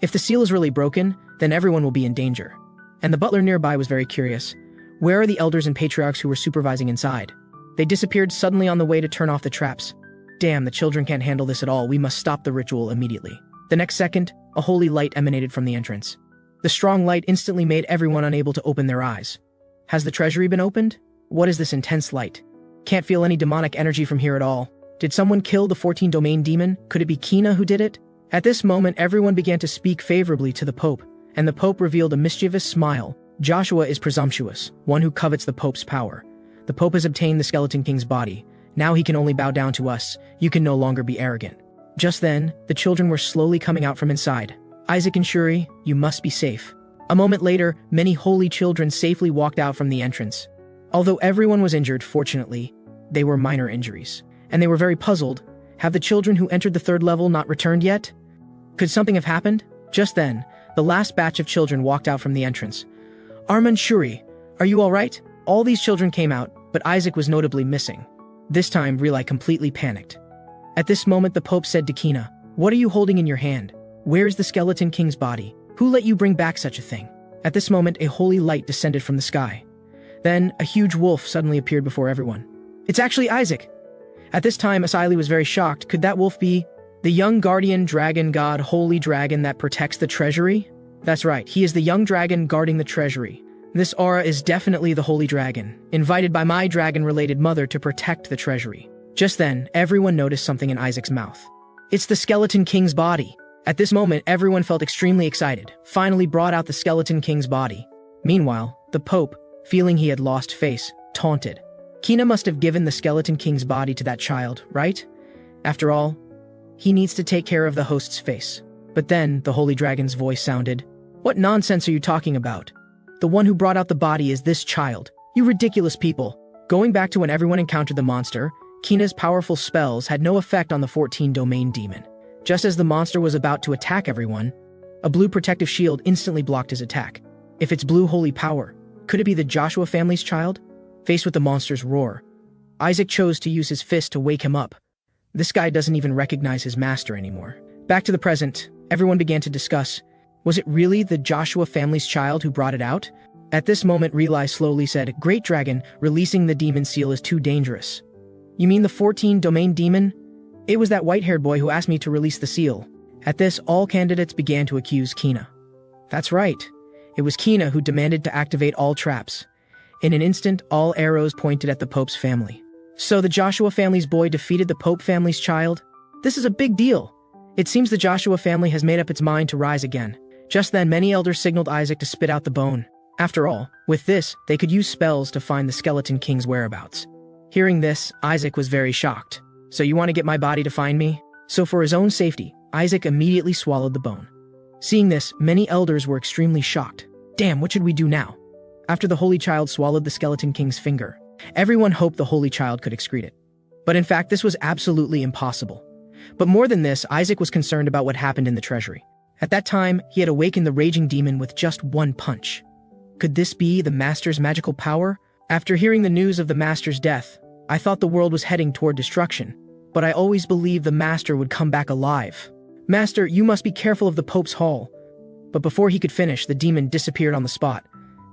If the seal is really broken, then everyone will be in danger. And the butler nearby was very curious. Where are the elders and patriarchs who were supervising inside? They disappeared suddenly on the way to turn off the traps. Damn, the children can't handle this at all. We must stop the ritual immediately. The next second, a holy light emanated from the entrance. The strong light instantly made everyone unable to open their eyes. Has the treasury been opened? What is this intense light? Can't feel any demonic energy from here at all. Did someone kill the 14 Domain Demon? Could it be Kina who did it? At this moment, everyone began to speak favorably to the Pope, and the Pope revealed a mischievous smile. Joshua is presumptuous, one who covets the Pope's power. The Pope has obtained the Skeleton King's body. Now he can only bow down to us. You can no longer be arrogant. Just then, the children were slowly coming out from inside. Isaac and Shuri, you must be safe. A moment later, many holy children safely walked out from the entrance. Although everyone was injured, fortunately, they were minor injuries. And they were very puzzled. Have the children who entered the third level not returned yet? Could something have happened? Just then, the last batch of children walked out from the entrance. Arman, Shuri, are you all right? All these children came out, but Isaac was notably missing. This time, Relai completely panicked. At this moment, the Pope said to Kina, "What are you holding in your hand? Where's the Skeleton King's body? Who let you bring back such a thing?" At this moment, a holy light descended from the sky. Then, a huge wolf suddenly appeared before everyone. It's actually Isaac! At this time, Asili was very shocked. Could that wolf be the young guardian dragon god, holy dragon that protects the treasury? That's right, he is the young dragon guarding the treasury. This aura is definitely the holy dragon, invited by my dragon-related mother to protect the treasury. Just then, everyone noticed something in Isaac's mouth. It's the Skeleton King's body. At this moment, everyone felt extremely excited, finally brought out the Skeleton King's body. Meanwhile, the Pope, feeling he had lost face, taunted. Kina must have given the Skeleton King's body to that child, right? After all, he needs to take care of the host's face. But then, the holy dragon's voice sounded, "What nonsense are you talking about? The one who brought out the body is this child. You ridiculous people." Going back to when everyone encountered the monster, Kina's powerful spells had no effect on the 14 Domain Demon. Just as the monster was about to attack everyone, a blue protective shield instantly blocked his attack. If it's blue holy power, could it be the Joshua family's child? Faced with the monster's roar, Isaac chose to use his fist to wake him up. This guy doesn't even recognize his master anymore. Back to the present, everyone began to discuss, was it really the Joshua family's child who brought it out? At this moment, Relai slowly said, "Great Dragon, releasing the demon seal is too dangerous." You mean the 14 Domain Demon? It was that white-haired boy who asked me to release the seal. At this, all candidates began to accuse Kina. That's right. It was Kina who demanded to activate all traps. In an instant, all arrows pointed at the Pope's family. So the Joshua family's boy defeated the Pope family's child? This is a big deal. It seems the Joshua family has made up its mind to rise again. Just then, many elders signaled Isaac to spit out the bone. After all, with this, they could use spells to find the Skeleton King's whereabouts. Hearing this, Isaac was very shocked. So you want to get my body to find me? So for his own safety, Isaac immediately swallowed the bone. Seeing this, many elders were extremely shocked. Damn, what should we do now? After the Holy Child swallowed the Skeleton King's finger, everyone hoped the Holy Child could excrete it. But in fact, this was absolutely impossible. But more than this, Isaac was concerned about what happened in the treasury. At that time, he had awakened the raging demon with just one punch. Could this be the Master's magical power? After hearing the news of the Master's death, I thought the world was heading toward destruction, but I always believed the Master would come back alive. Master, you must be careful of the Pope's Hall. But before he could finish, the demon disappeared on the spot.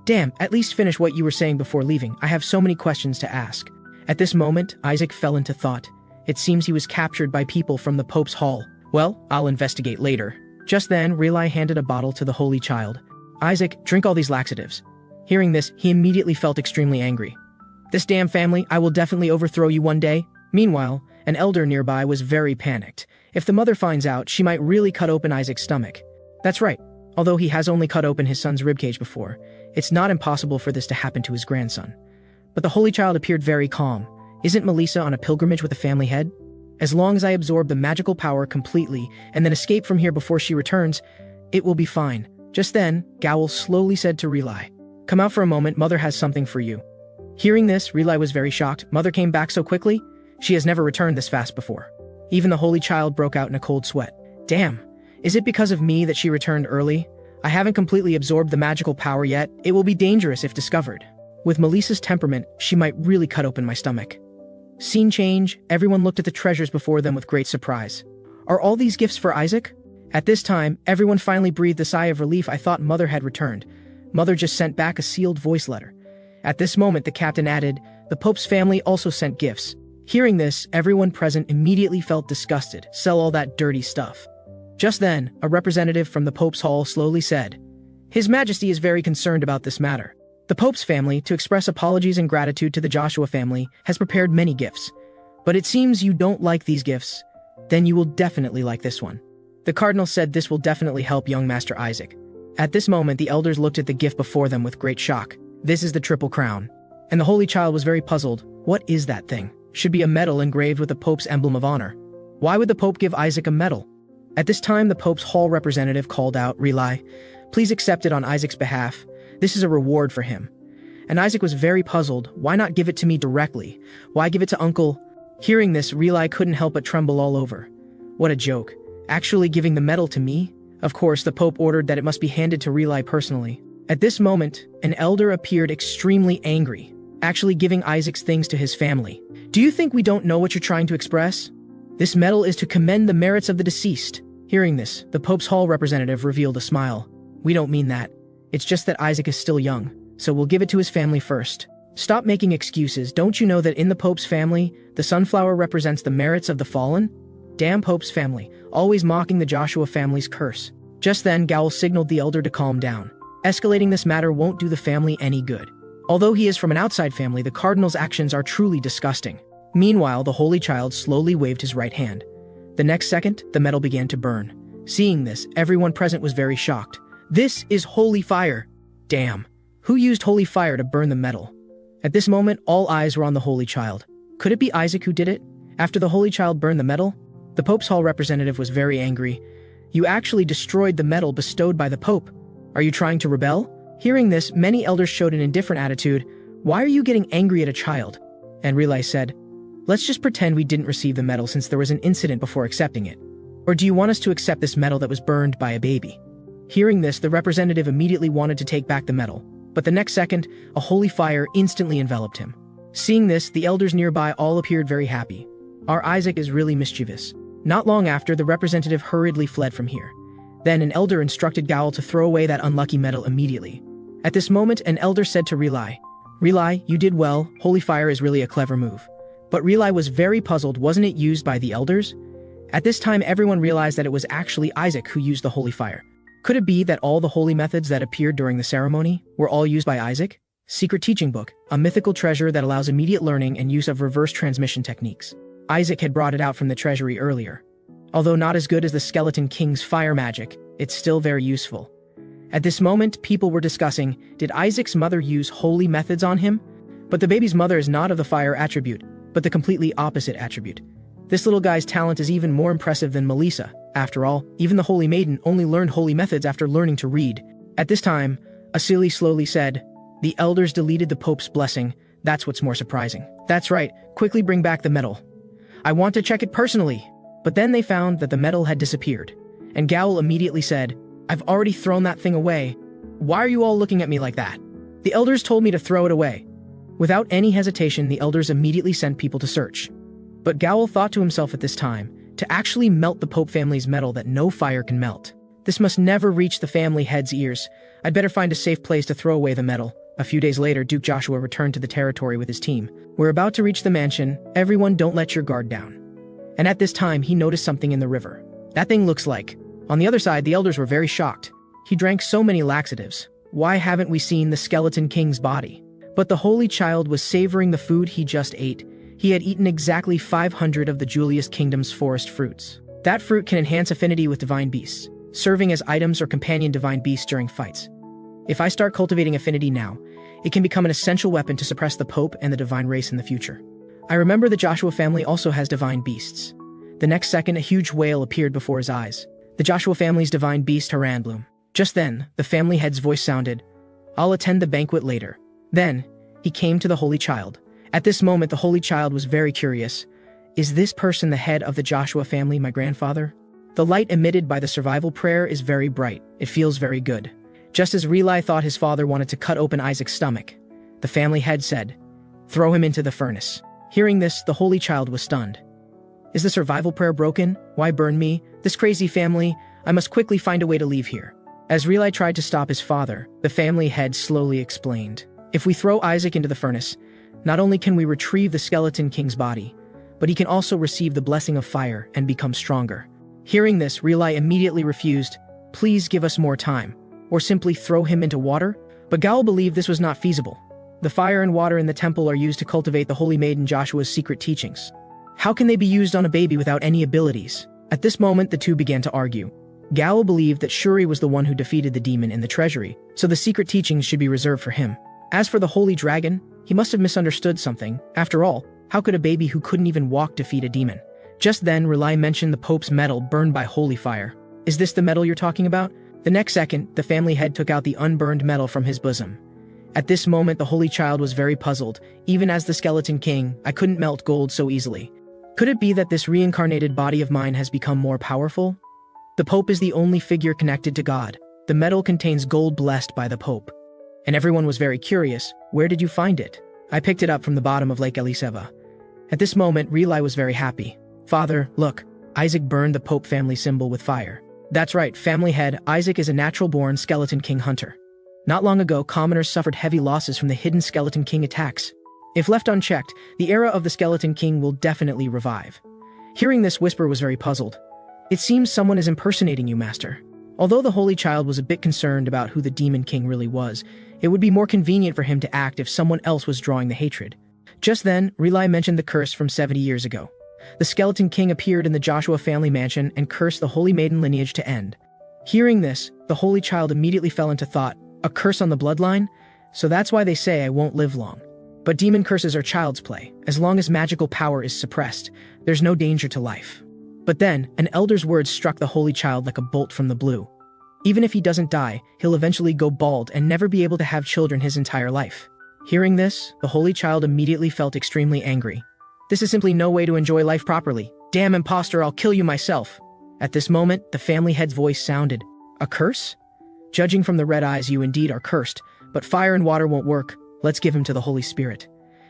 Damn, at least finish what you were saying before leaving. I have so many questions to ask. At this moment, Isaac fell into thought. It seems he was captured by people from the Pope's Hall. Well, I'll investigate later. Just then, Relai handed a bottle to the Holy Child. Isaac, drink all these laxatives. Hearing this, he immediately felt extremely angry. This damn family, I will definitely overthrow you one day. Meanwhile, an elder nearby was very panicked. If the mother finds out, she might really cut open Isaac's stomach. That's right. Although he has only cut open his son's ribcage before, it's not impossible for this to happen to his grandson. But the Holy Child appeared very calm. Isn't Melissa on a pilgrimage with a family head? As long as I absorb the magical power completely and then escape from here before she returns, it will be fine. Just then, Gowl slowly said to Relai, "Come out for a moment, Mother has something for you." Hearing this, Relai was very shocked. Mother came back so quickly? She has never returned this fast before. Even the Holy Child broke out in a cold sweat. Damn, is it because of me that she returned early? I haven't completely absorbed the magical power yet. It will be dangerous if discovered. With Melissa's temperament, she might really cut open my stomach. Scene change, everyone looked at the treasures before them with great surprise. Are all these gifts for Isaac? At this time, everyone finally breathed a sigh of relief. I thought Mother had returned. Mother just sent back a sealed voice letter. At this moment, the captain added, the Pope's family also sent gifts. Hearing this, everyone present immediately felt disgusted. Sell all that dirty stuff. Just then, a representative from the Pope's Hall slowly said, His Majesty is very concerned about this matter. The Pope's family, to express apologies and gratitude to the Joshua family, has prepared many gifts. But it seems you don't like these gifts. Then you will definitely like this one. The Cardinal said this will definitely help young Master Isaac. At this moment, the elders looked at the gift before them with great shock. This is the Triple Crown. And the Holy Child was very puzzled. What is that thing? Should be a medal engraved with the Pope's emblem of honor. Why would the Pope give Isaac a medal? At this time, the Pope's Hall representative called out, Relai, please accept it on Isaac's behalf. This is a reward for him. And Isaac was very puzzled. Why not give it to me directly? Why give it to Uncle? Hearing this, Relai couldn't help but tremble all over. What a joke. Actually giving the medal to me? Of course, the Pope ordered that it must be handed to Relai personally. At this moment, an elder appeared extremely angry, actually giving Isaac's things to his family. Do you think we don't know what you're trying to express? This medal is to commend the merits of the deceased. Hearing this, the Pope's Hall representative revealed a smile. We don't mean that. It's just that Isaac is still young, so we'll give it to his family first. Stop making excuses. Don't you know that in the Pope's family, the sunflower represents the merits of the fallen? Damn Pope's family, always mocking the Joshua family's curse. Just then, Gowl signaled the elder to calm down. Escalating this matter won't do the family any good. Although he is from an outside family, the Cardinal's actions are truly disgusting. Meanwhile, the Holy Child slowly waved his right hand. The next second, the metal began to burn. Seeing this, everyone present was very shocked. This is holy fire. Damn. Who used holy fire to burn the metal? At this moment, all eyes were on the Holy Child. Could it be Isaac who did it? After the Holy Child burned the metal, the Pope's Hall representative was very angry. You actually destroyed the medal bestowed by the Pope. Are you trying to rebel? Hearing this, many elders showed an indifferent attitude. Why are you getting angry at a child? And Relai said, let's just pretend we didn't receive the medal since there was an incident before accepting it. Or do you want us to accept this medal that was burned by a baby? Hearing this, the representative immediately wanted to take back the medal. But the next second, a holy fire instantly enveloped him. Seeing this, the elders nearby all appeared very happy. Our Isaac is really mischievous. Not long after, the representative hurriedly fled from here. Then an elder instructed Gowl to throw away that unlucky medal immediately. At this moment, an elder said to Relai, Relai, you did well. Holy fire is really a clever move. But Relai was very puzzled. Wasn't it used by the elders? At this time, everyone realized that it was actually Isaac who used the holy fire. Could it be that all the holy methods that appeared during the ceremony were all used by Isaac? Secret Teaching Book, a mythical treasure that allows immediate learning and use of reverse transmission techniques. Isaac had brought it out from the treasury earlier. Although not as good as the Skeleton King's fire magic, it's still very useful. At this moment, people were discussing, did Isaac's mother use holy methods on him? But the baby's mother is not of the fire attribute, but the completely opposite attribute. This little guy's talent is even more impressive than Melissa. After all, even the Holy Maiden only learned holy methods after learning to read. At this time, Asili slowly said, the elders deleted the Pope's blessing. That's what's more surprising. That's right, quickly bring back the medal. I want to check it personally. But then they found that the metal had disappeared, and Gowl immediately said, "I've already thrown that thing away. Why are you all looking at me like that? The elders told me to throw it away." Without any hesitation, the elders immediately sent people to search. But Gowl thought to himself at this time, to actually melt the Pope family's metal that no fire can melt. This must never reach the family head's ears. I'd better find a safe place to throw away the metal. A few days later, Duke Joshua returned to the territory with his team. We're about to reach the mansion. Everyone, don't let your guard down. And at this time, he noticed something in the river. That thing looks like. On the other side, the elders were very shocked. He drank so many laxatives. Why haven't we seen the Skeleton King's body? But the Holy Child was savoring the food he just ate. He had eaten exactly 500 of the Julius Kingdom's forest fruits. That fruit can enhance affinity with divine beasts, serving as items or companion divine beasts during fights. If I start cultivating affinity now, it can become an essential weapon to suppress the Pope and the divine race in the future. I remember the Joshua family also has divine beasts. The next second, a huge whale appeared before his eyes. The Joshua family's divine beast, Haranblum. Just then, the family head's voice sounded, "I'll attend the banquet later." Then, he came to the Holy Child. At this moment, the Holy Child was very curious. Is this person the head of the Joshua family, my grandfather? The light emitted by the survival prayer is very bright. It feels very good. Just as Reli thought his father wanted to cut open Isaac's stomach, the family head said, "Throw him into the furnace." Hearing this, the Holy Child was stunned. Is the survival prayer broken? Why burn me? This crazy family, I must quickly find a way to leave here. As Reli tried to stop his father, the family head slowly explained, "If we throw Isaac into the furnace, not only can we retrieve the Skeleton King's body, but he can also receive the blessing of fire and become stronger." Hearing this, Reli immediately refused, "Please give us more time, or simply throw him into water." But Gowl believed this was not feasible. The fire and water in the temple are used to cultivate the Holy Maiden Joshua's secret teachings. How can they be used on a baby without any abilities? At this moment, the two began to argue. Gowl believed that Shuri was the one who defeated the demon in the treasury, so the secret teachings should be reserved for him. As for the Holy Dragon, he must have misunderstood something. After all, how could a baby who couldn't even walk defeat a demon? Just then, Reli mentioned the Pope's metal burned by holy fire. Is this the metal you're talking about? The next second, the family head took out the unburned metal from his bosom. At this moment, the Holy Child was very puzzled. Even as the Skeleton King, I couldn't melt gold so easily. Could it be that this reincarnated body of mine has become more powerful? The Pope is the only figure connected to God. The metal contains gold blessed by the Pope. And everyone was very curious. Where did you find it? I picked it up from the bottom of Lake Eliseva. At this moment, Reli was very happy. Father, look, Isaac burned the Pope family symbol with fire. That's right, family head, Isaac is a natural-born Skeleton King hunter. Not long ago, commoners suffered heavy losses from the hidden Skeleton King attacks. If left unchecked, the era of the Skeleton King will definitely revive. Hearing this, Whisper was very puzzled. It seems someone is impersonating you, Master. Although the Holy Child was a bit concerned about who the Demon King really was, it would be more convenient for him to act if someone else was drawing the hatred. Just then, Reli mentioned the curse from 70 years ago. The Skeleton King appeared in the Joshua family mansion and cursed the Holy Maiden lineage to end. Hearing this, the Holy Child immediately fell into thought, a curse on the bloodline? So that's why they say I won't live long. But demon curses are child's play. As long as magical power is suppressed, there's no danger to life. But then, an elder's words struck the Holy Child like a bolt from the blue. Even if he doesn't die, he'll eventually go bald and never be able to have children his entire life. Hearing this, the Holy Child immediately felt extremely angry. This is simply no way to enjoy life properly. Damn imposter, I'll kill you myself. At this moment, the family head's voice sounded. A curse? Judging from the red eyes, you indeed are cursed, but fire and water won't work. Let's give him to the Holy Spirit.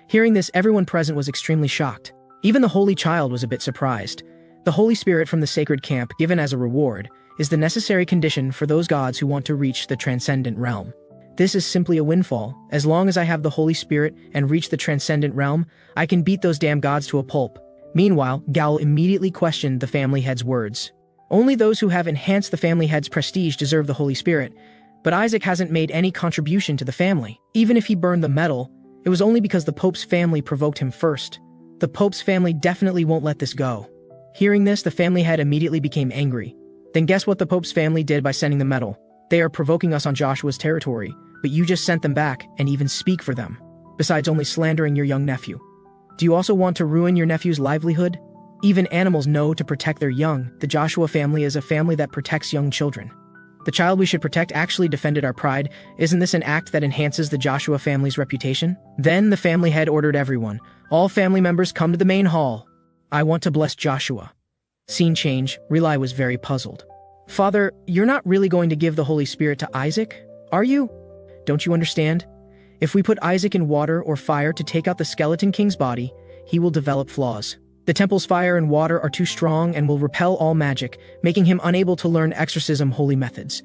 Hearing this, everyone present was extremely shocked. Even the Holy Child was a bit surprised. The Holy Spirit from the sacred camp, given as a reward, is the necessary condition for those gods who want to reach the transcendent realm. This is simply a windfall. As long as I have the Holy Spirit and reach the transcendent realm, I can beat those damn gods to a pulp. Meanwhile, Gowl immediately questioned the family head's words. Only those who have enhanced the family head's prestige deserve the Holy Spirit, but Isaac hasn't made any contribution to the family. Even if he burned the metal, it was only because the Pope's family provoked him first. The Pope's family definitely won't let this go. Hearing this, the family head immediately became angry. Then guess what the Pope's family did by sending the metal? They are provoking us on Joshua's territory, but you just sent them back and even speak for them. Besides only slandering your young nephew. Do you also want to ruin your nephew's livelihood? Even animals know to protect their young. The Joshua family is a family that protects young children. The child we should protect actually defended our pride. Isn't this an act that enhances the Joshua family's reputation? Then the family head ordered everyone. All family members come to the main hall. I want to bless Joshua. Scene change, Relai was very puzzled. Father, you're not really going to give the Holy Spirit to Isaac, are you? Don't you understand? If we put Isaac in water or fire to take out the Skeleton King's body, he will develop flaws. The temple's fire and water are too strong and will repel all magic, making him unable to learn exorcism holy methods.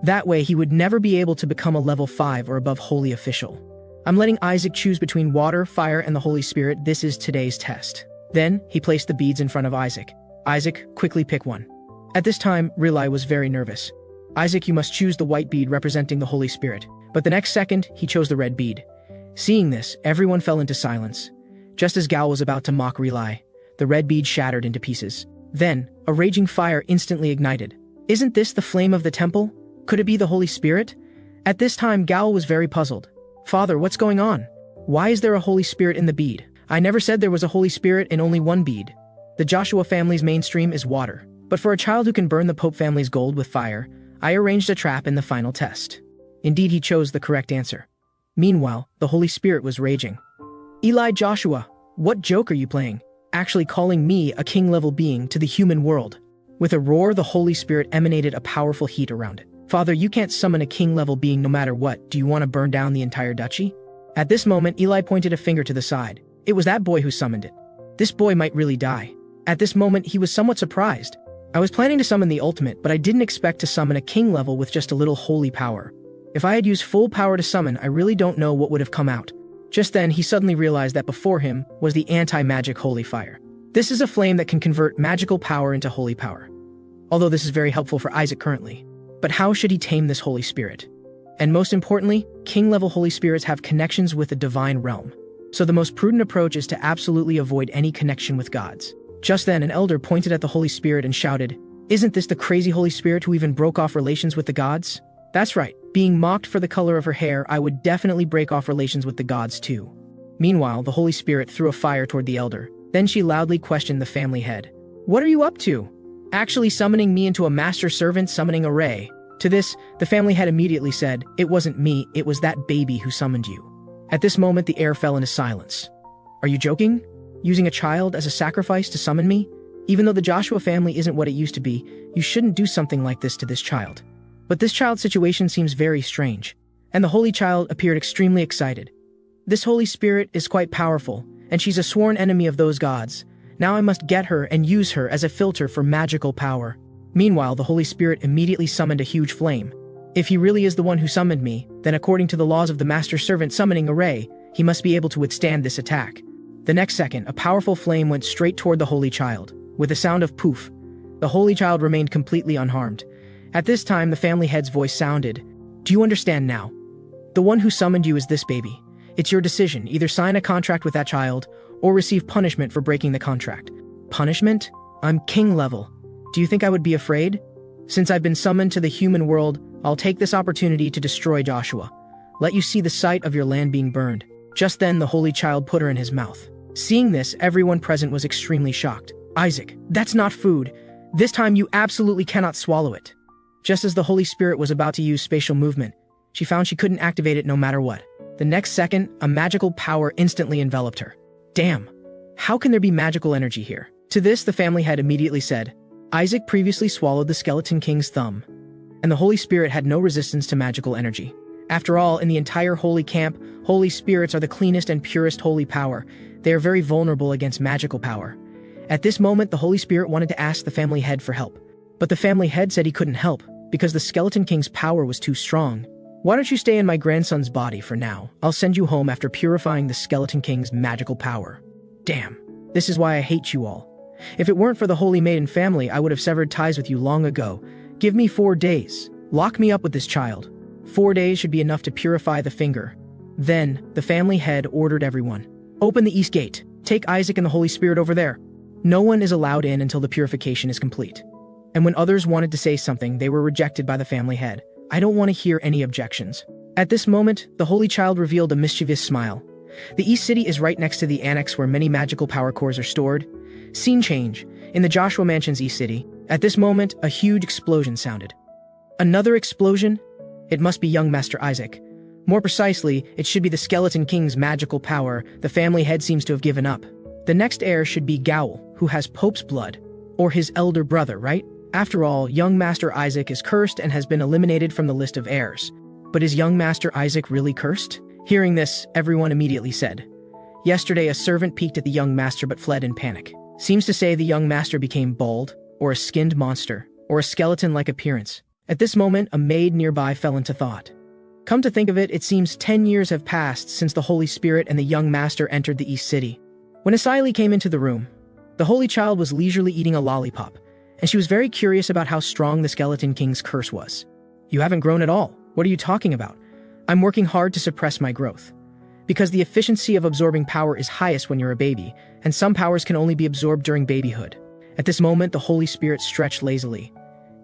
That way, he would never be able to become a level 5 or above holy official. I'm letting Isaac choose between water, fire, and the Holy Spirit. This is today's test. Then, he placed the beads in front of Isaac. Isaac, quickly pick one. At this time, Relai was very nervous. Isaac, you must choose the white bead representing the Holy Spirit. But the next second, he chose the red bead. Seeing this, everyone fell into silence. Just as Gal was about to mock Relai, the red bead shattered into pieces. Then, a raging fire instantly ignited. Isn't this the flame of the temple? Could it be the Holy Spirit? At this time, Gal was very puzzled. Father, what's going on? Why is there a Holy Spirit in the bead? I never said there was a Holy Spirit in only one bead. The Joshua family's mainstream is water. But for a child who can burn the Pope family's gold with fire, I arranged a trap in the final test. Indeed, he chose the correct answer. Meanwhile, the Holy Spirit was raging. Eli Joshua, what joke are you playing? Actually calling me a king-level being to the human world. With a roar, the Holy Spirit emanated a powerful heat around it. Father, you can't summon a king-level being no matter what. Do you want to burn down the entire duchy? At this moment, Eli pointed a finger to the side. It was that boy who summoned it. This boy might really die. At this moment, he was somewhat surprised. I was planning to summon the ultimate, but I didn't expect to summon a king level with just a little holy power. If I had used full power to summon, I really don't know what would have come out. Just then, he suddenly realized that before him was the anti-magic holy fire. This is a flame that can convert magical power into holy power. Although this is very helpful for Isaac currently. But how should he tame this Holy Spirit? And most importantly, king-level Holy Spirits have connections with the divine realm. So the most prudent approach is to absolutely avoid any connection with gods. Just then, an elder pointed at the Holy Spirit and shouted, "Isn't this the crazy Holy Spirit who even broke off relations with the gods?" That's right, being mocked for the color of her hair, I would definitely break off relations with the gods too. Meanwhile, the Holy Spirit threw a fire toward the elder. Then she loudly questioned the family head. "What are you up to? Actually summoning me into a master servant summoning array?" To this, the family head immediately said, "It wasn't me, it was that baby who summoned you." At this moment, the air fell into silence. "Are you joking? Using a child as a sacrifice to summon me? Even though the Joshua family isn't what it used to be, you shouldn't do something like this to this child." But this child's situation seems very strange, and the Holy Child appeared extremely excited. "This Holy Spirit is quite powerful, and she's a sworn enemy of those gods. Now I must get her and use her as a filter for magical power." Meanwhile, the Holy Spirit immediately summoned a huge flame. If he really is the one who summoned me, then according to the laws of the Master Servant summoning array, he must be able to withstand this attack. The next second, a powerful flame went straight toward the Holy Child. With a sound of poof, the Holy Child remained completely unharmed. At this time, the family head's voice sounded, "Do you understand now? The one who summoned you is this baby. It's your decision, either sign a contract with that child, or receive punishment for breaking the contract." Punishment? I'm king level. Do you think I would be afraid? Since I've been summoned to the human world, I'll take this opportunity to destroy Joshua. Let you see the sight of your land being burned. Just then, the Holy Child put her in his mouth. Seeing this, everyone present was extremely shocked. "Isaac, that's not food. This time you absolutely cannot swallow it." Just as the Holy Spirit was about to use spatial movement, she found she couldn't activate it no matter what. The next second, a magical power instantly enveloped her. Damn, how can there be magical energy here? To this, the family head immediately said, "Isaac previously swallowed the Skeleton King's thumb, and the Holy Spirit had no resistance to magical energy. After all, in the entire holy camp, Holy Spirits are the cleanest and purest holy power. They are very vulnerable against magical power." At this moment, the Holy Spirit wanted to ask the family head for help. But the family head said he couldn't help, because the Skeleton King's power was too strong. "Why don't you stay in my grandson's body for now? I'll send you home after purifying the Skeleton King's magical power." Damn, this is why I hate you all. If it weren't for the Holy Maiden family, I would have severed ties with you long ago. Give me 4 days. Lock me up with this child. 4 days should be enough to purify the finger. Then, the family head ordered everyone, "Open the east gate. Take Isaac and the Holy Spirit over there." No one is allowed in until the purification is complete. And when others wanted to say something, they were rejected by the family head. I don't want to hear any objections. At this moment, the Holy Child revealed a mischievous smile. The East City is right next to the annex where many magical power cores are stored. Scene change. In the Joshua Mansion's East City. At this moment, a huge explosion sounded. Another explosion? It must be young Master Isaac. More precisely, it should be the Skeleton King's magical power. The family head seems to have given up. The next heir should be Gowl, who has Pope's blood. Or his elder brother, right? After all, young Master Isaac is cursed and has been eliminated from the list of heirs. But is young Master Isaac really cursed? Hearing this, everyone immediately said, "Yesterday a servant peeked at the young master but fled in panic. Seems to say the young master became bald, or a skinned monster, or a skeleton-like appearance." At this moment, a maid nearby fell into thought. Come to think of it, it seems 10 years have passed since the Holy Spirit and the young master entered the East City. When Asili came into the room, the Holy Child was leisurely eating a lollipop, and she was very curious about how strong the Skeleton King's curse was. "You haven't grown at all. What are you talking about?" "I'm working hard to suppress my growth. Because the efficiency of absorbing power is highest when you're a baby, and some powers can only be absorbed during babyhood." At this moment, the Holy Spirit stretched lazily.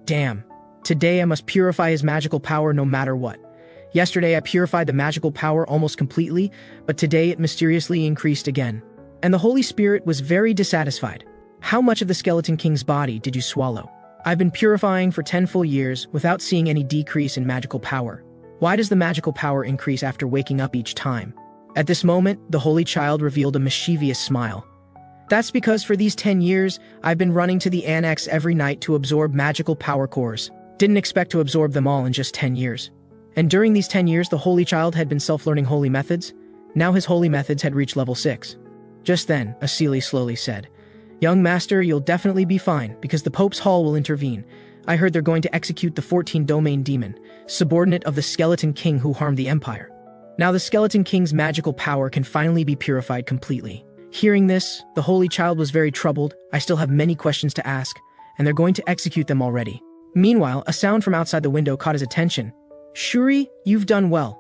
"Damn. Today I must purify his magical power no matter what. Yesterday I purified the magical power almost completely, but today it mysteriously increased again." And the Holy Spirit was very dissatisfied. "How much of the Skeleton King's body did you swallow?" "I've been purifying for 10 full years without seeing any decrease in magical power." "Why does the magical power increase after waking up each time?" At this moment, the Holy Child revealed a mischievous smile. "That's because for these 10 years, I've been running to the annex every night to absorb magical power cores. Didn't expect to absorb them all in just 10 years. And during these 10 years, the Holy Child had been self-learning holy methods. Now his holy methods had reached level 6. Just then, Asili slowly said, "Young Master, you'll definitely be fine, because the Pope's Hall will intervene. I heard they're going to execute the 14-domain demon, subordinate of the Skeleton King who harmed the Empire. Now the Skeleton King's magical power can finally be purified completely." Hearing this, the Holy Child was very troubled. "I still have many questions to ask, and they're going to execute them already." Meanwhile, a sound from outside the window caught his attention. "Shuri, you've done well.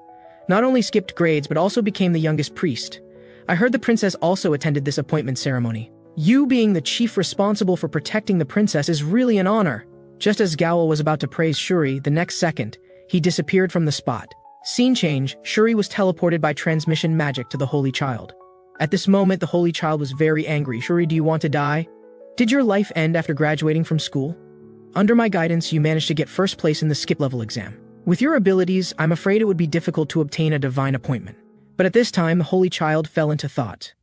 Not only skipped grades, but also became the youngest priest. I heard the princess also attended this appointment ceremony. You being the chief responsible for protecting the princess is really an honor." Just as Gowel was about to praise Shuri, the next second, he disappeared from the spot. Scene change, Shuri was teleported by transmission magic to the Holy Child. At this moment, the Holy Child was very angry. "Shuri, do you want to die? Did your life end after graduating from school? Under my guidance, you managed to get first place in the skip level exam. With your abilities, I'm afraid it would be difficult to obtain a divine appointment." But at this time, the Holy Child fell into thought.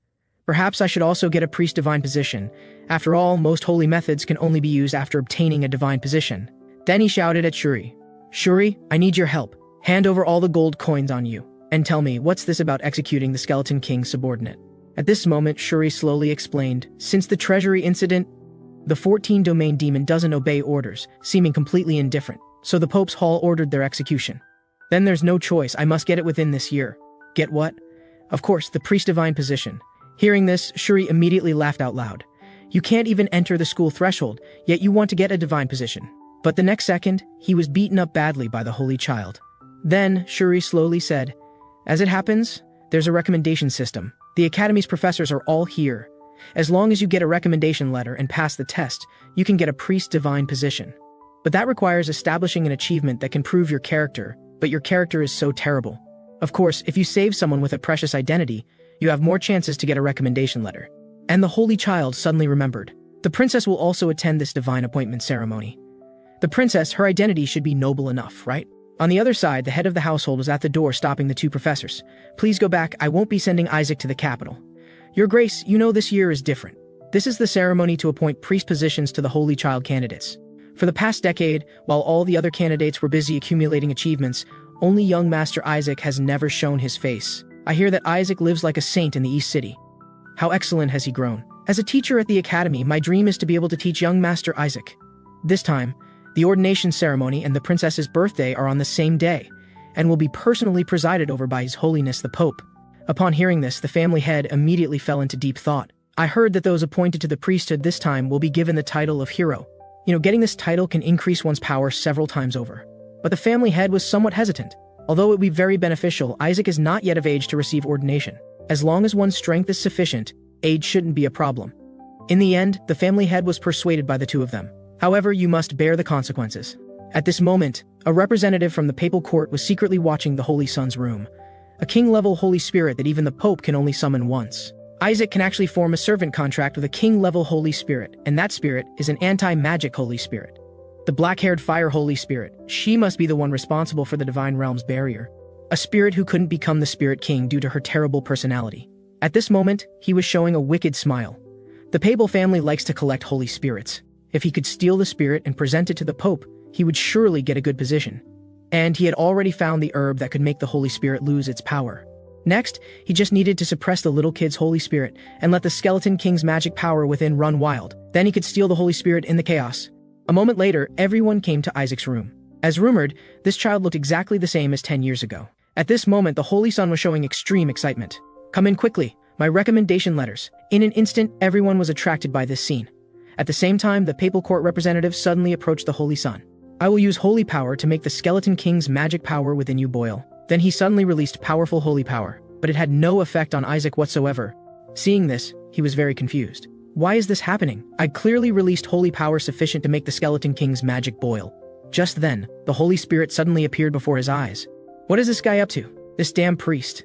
"Perhaps I should also get a priest divine position. After all, most holy methods can only be used after obtaining a divine position." Then he shouted at Shuri, "Shuri, I need your help. Hand over all the gold coins on you. And tell me, what's this about executing the Skeleton King's subordinate?" At this moment, Shuri slowly explained, "Since the treasury incident, the 14-domain demon doesn't obey orders, seeming completely indifferent. So the Pope's Hall ordered their execution. Then there's no choice, I must get it within this year." "Get what?" "Of course, the priest divine position." Hearing this, Shuri immediately laughed out loud. "You can't even enter the school threshold, yet you want to get a divine position." But the next second, he was beaten up badly by the Holy Child. Then, Shuri slowly said, "As it happens, there's a recommendation system. The Academy's professors are all here. As long as you get a recommendation letter and pass the test, you can get a priest divine position. But that requires establishing an achievement that can prove your character, but your character is so terrible. Of course, if you save someone with a precious identity, you have more chances to get a recommendation letter." And the Holy Child suddenly remembered. The princess will also attend this divine appointment ceremony. The princess, her identity should be noble enough, right? On the other side, the head of the household was at the door stopping the two professors. "Please go back, I won't be sending Isaac to the capital. Your Grace, you know this year is different. This is the ceremony to appoint priest positions to the Holy Child candidates. For the past decade, while all the other candidates were busy accumulating achievements, only young Master Isaac has never shown his face. I hear that Isaac lives like a saint in the East City. How excellent has he grown. As a teacher at the Academy, my dream is to be able to teach young Master Isaac. This time, the ordination ceremony and the princess's birthday are on the same day, and will be personally presided over by His Holiness the Pope." Upon hearing this, the family head immediately fell into deep thought. "I heard that those appointed to the priesthood this time will be given the title of hero. Getting this title can increase one's power several times over." But the family head was somewhat hesitant. Although it would be very beneficial, Isaac is not yet of age to receive ordination. As long as one's strength is sufficient, age shouldn't be a problem. In the end, the family head was persuaded by the two of them. "However, you must bear the consequences." At this moment, a representative from the papal court was secretly watching the Holy Son's room. A king-level Holy Spirit that even the Pope can only summon once. Isaac can actually form a servant contract with a king-level Holy Spirit, and that spirit is an anti-magic Holy Spirit. The black-haired fire Holy Spirit, she must be the one responsible for the Divine Realm's barrier. A spirit who couldn't become the Spirit King due to her terrible personality. At this moment, he was showing a wicked smile. The papal family likes to collect Holy Spirits. If he could steal the spirit and present it to the Pope, he would surely get a good position. And he had already found the herb that could make the Holy Spirit lose its power. Next, he just needed to suppress the little kid's Holy Spirit and let the Skeleton King's magic power within run wild. Then he could steal the Holy Spirit in the chaos. A moment later, everyone came to Isaac's room. As rumored, this child looked exactly the same as 10 years ago. At this moment, the Holy Son was showing extreme excitement. "Come in quickly, my recommendation letters." In an instant, everyone was attracted by this scene. At the same time, the papal court representative suddenly approached the Holy Son. "I will use holy power to make the Skeleton King's magic power within you boil." Then he suddenly released powerful holy power, but it had no effect on Isaac whatsoever. Seeing this, he was very confused. Why is this happening? I clearly released holy power sufficient to make the Skeleton King's magic boil. Just then, the Holy Spirit suddenly appeared before his eyes. What is this guy up to? This damn priest.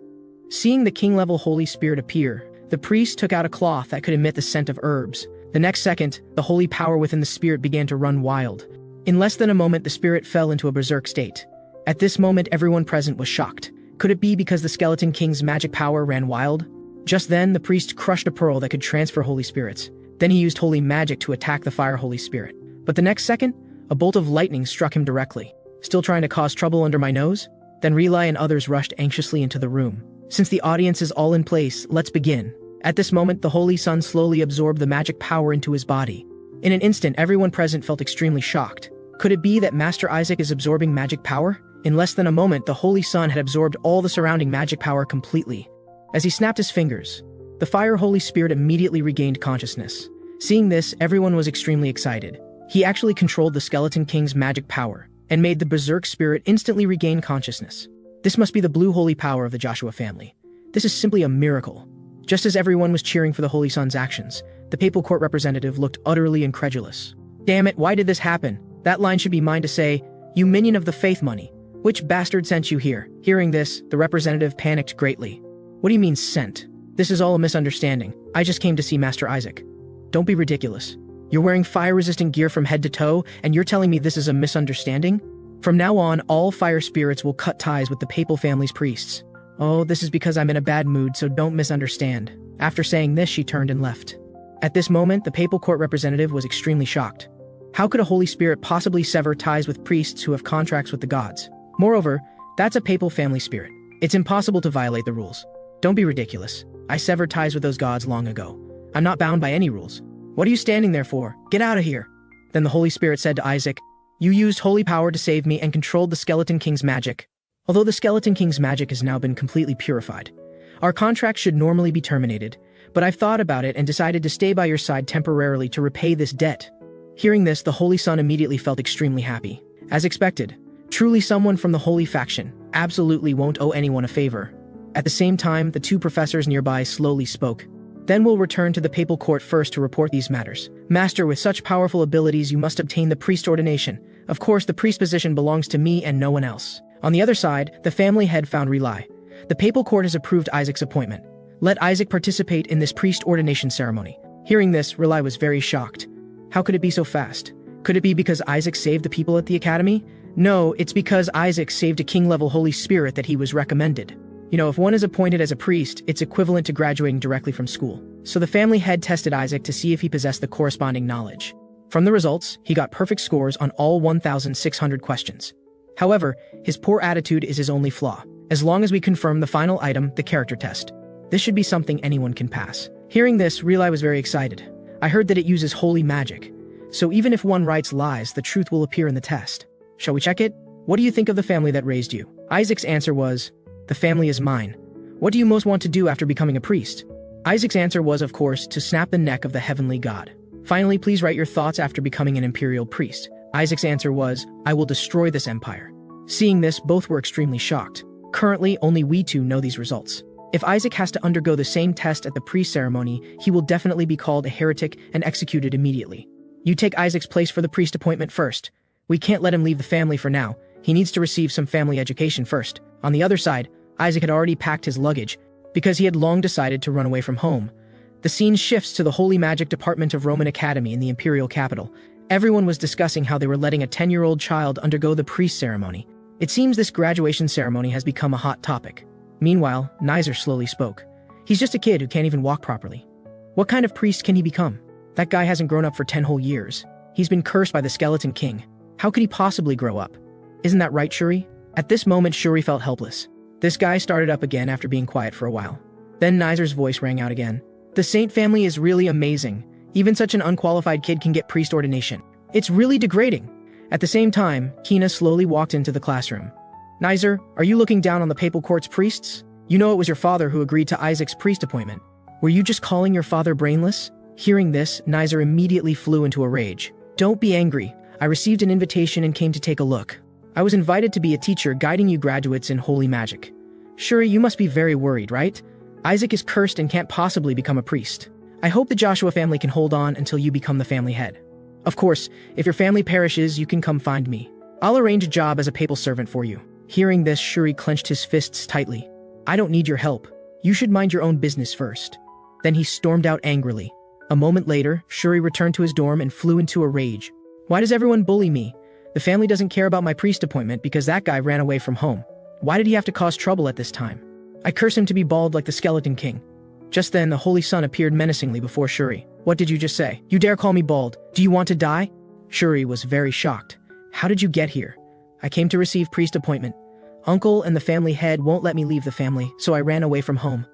Seeing the king-level Holy Spirit appear, the priest took out a cloth that could emit the scent of herbs. The next second, the holy power within the spirit began to run wild. In less than a moment, the spirit fell into a berserk state. At this moment, everyone present was shocked. Could it be because the Skeleton King's magic power ran wild? Just then, the priest crushed a pearl that could transfer holy spirits. Then he used holy magic to attack the fire Holy Spirit. But the next second, a bolt of lightning struck him directly. Still trying to cause trouble under my nose? Then Relay and others rushed anxiously into the room. Since the audience is all in place, let's begin. At this moment, the Holy Son slowly absorbed the magic power into his body. In an instant, everyone present felt extremely shocked. Could it be that Master Isaac is absorbing magic power? In less than a moment, the Holy Son had absorbed all the surrounding magic power completely. As he snapped his fingers, the fire Holy Spirit immediately regained consciousness. Seeing this, everyone was extremely excited. He actually controlled the Skeleton King's magic power and made the berserk spirit instantly regain consciousness. This must be the blue holy power of the Joshua family. This is simply a miracle. Just as everyone was cheering for the Holy Son's actions, the papal court representative looked utterly incredulous. Damn it, why did this happen? That line should be mine to say, "You minion of the faith money. Which bastard sent you here?" Hearing this, the representative panicked greatly. What do you mean sent? This is all a misunderstanding. I just came to see Master Isaac. Don't be ridiculous. You're wearing fire-resistant gear from head to toe, and you're telling me this is a misunderstanding? From now on, all fire spirits will cut ties with the papal family's priests. Oh, this is because I'm in a bad mood, so don't misunderstand. After saying this, she turned and left. At this moment, the papal court representative was extremely shocked. How could a Holy Spirit possibly sever ties with priests who have contracts with the gods? Moreover, that's a papal family spirit. It's impossible to violate the rules. Don't be ridiculous. I severed ties with those gods long ago. I'm not bound by any rules. What are you standing there for? Get out of here. Then the Holy Spirit said to Isaac, "You used holy power to save me and controlled the Skeleton King's magic. Although the Skeleton King's magic has now been completely purified, our contract should normally be terminated, but I've thought about it and decided to stay by your side temporarily to repay this debt." Hearing this, the Holy Son immediately felt extremely happy. As expected, truly someone from the Holy Faction absolutely won't owe anyone a favor. At the same time, the two professors nearby slowly spoke. "Then we'll return to the papal court first to report these matters. Master, with such powerful abilities, you must obtain the priest ordination. Of course, the priest position belongs to me and no one else." On the other side, the family head found Relay. The papal court has approved Isaac's appointment. Let Isaac participate in this priest ordination ceremony. Hearing this, Relay was very shocked. How could it be so fast? Could it be because Isaac saved the people at the academy? No, it's because Isaac saved a king-level Holy Spirit that he was recommended. You know, if one is appointed as a priest, it's equivalent to graduating directly from school. So the family head tested Isaac to see if he possessed the corresponding knowledge. From the results, he got perfect scores on all 1,600 questions. However, his poor attitude is his only flaw. As long as we confirm the final item, the character test, this should be something anyone can pass. Hearing this, Relay was very excited. I heard that it uses holy magic. So even if one writes lies, the truth will appear in the test. Shall we check it? What do you think of the family that raised you? Isaac's answer was, "The family is mine. What do you most want to do after becoming a priest?" Isaac's answer was, of course, to snap the neck of the heavenly god. Finally, please write your thoughts after becoming an imperial priest. Isaac's answer was, "I will destroy this empire." Seeing this, both were extremely shocked. Currently, only we two know these results. If Isaac has to undergo the same test at the priest ceremony, he will definitely be called a heretic and executed immediately. You take Isaac's place for the priest appointment first. We can't let him leave the family for now. He needs to receive some family education first. On the other side, Isaac had already packed his luggage because he had long decided to run away from home. The scene shifts to the Holy Magic Department of Roman Academy in the imperial capital. Everyone was discussing how they were letting a 10-year-old child undergo the priest ceremony. It seems this graduation ceremony has become a hot topic. Meanwhile, Nizer slowly spoke. He's just a kid who can't even walk properly. What kind of priest can he become? That guy hasn't grown up for 10 whole years. He's been cursed by the Skeleton King. How could he possibly grow up? Isn't that right, Shuri? At this moment, Shuri felt helpless. This guy started up again after being quiet for a while. Then Nizer's voice rang out again. The Saint family is really amazing. Even such an unqualified kid can get priest ordination. It's really degrading. At the same time, Kina slowly walked into the classroom. Nizer, are you looking down on the papal court's priests? You know it was your father who agreed to Isaac's priest appointment. Were you just calling your father brainless? Hearing this, Nizer immediately flew into a rage. Don't be angry. I received an invitation and came to take a look. I was invited to be a teacher guiding you graduates in holy magic. Shuri, you must be very worried, right? Isaac is cursed and can't possibly become a priest. I hope the Joshua family can hold on until you become the family head. Of course, if your family perishes, you can come find me. I'll arrange a job as a papal servant for you. Hearing this, Shuri clenched his fists tightly. I don't need your help. You should mind your own business first. Then he stormed out angrily. A moment later, Shuri returned to his dorm and flew into a rage. Why does everyone bully me? The family doesn't care about my priest appointment because that guy ran away from home. Why did he have to cause trouble at this time? I curse him to be bald like the Skeleton King. Just then, the Holy Sun appeared menacingly before Shuri. What did you just say? You dare call me bald? Do you want to die? Shuri was very shocked. How did you get here? I came to receive priest appointment. Uncle and the family head won't let me leave the family, so I ran away from home.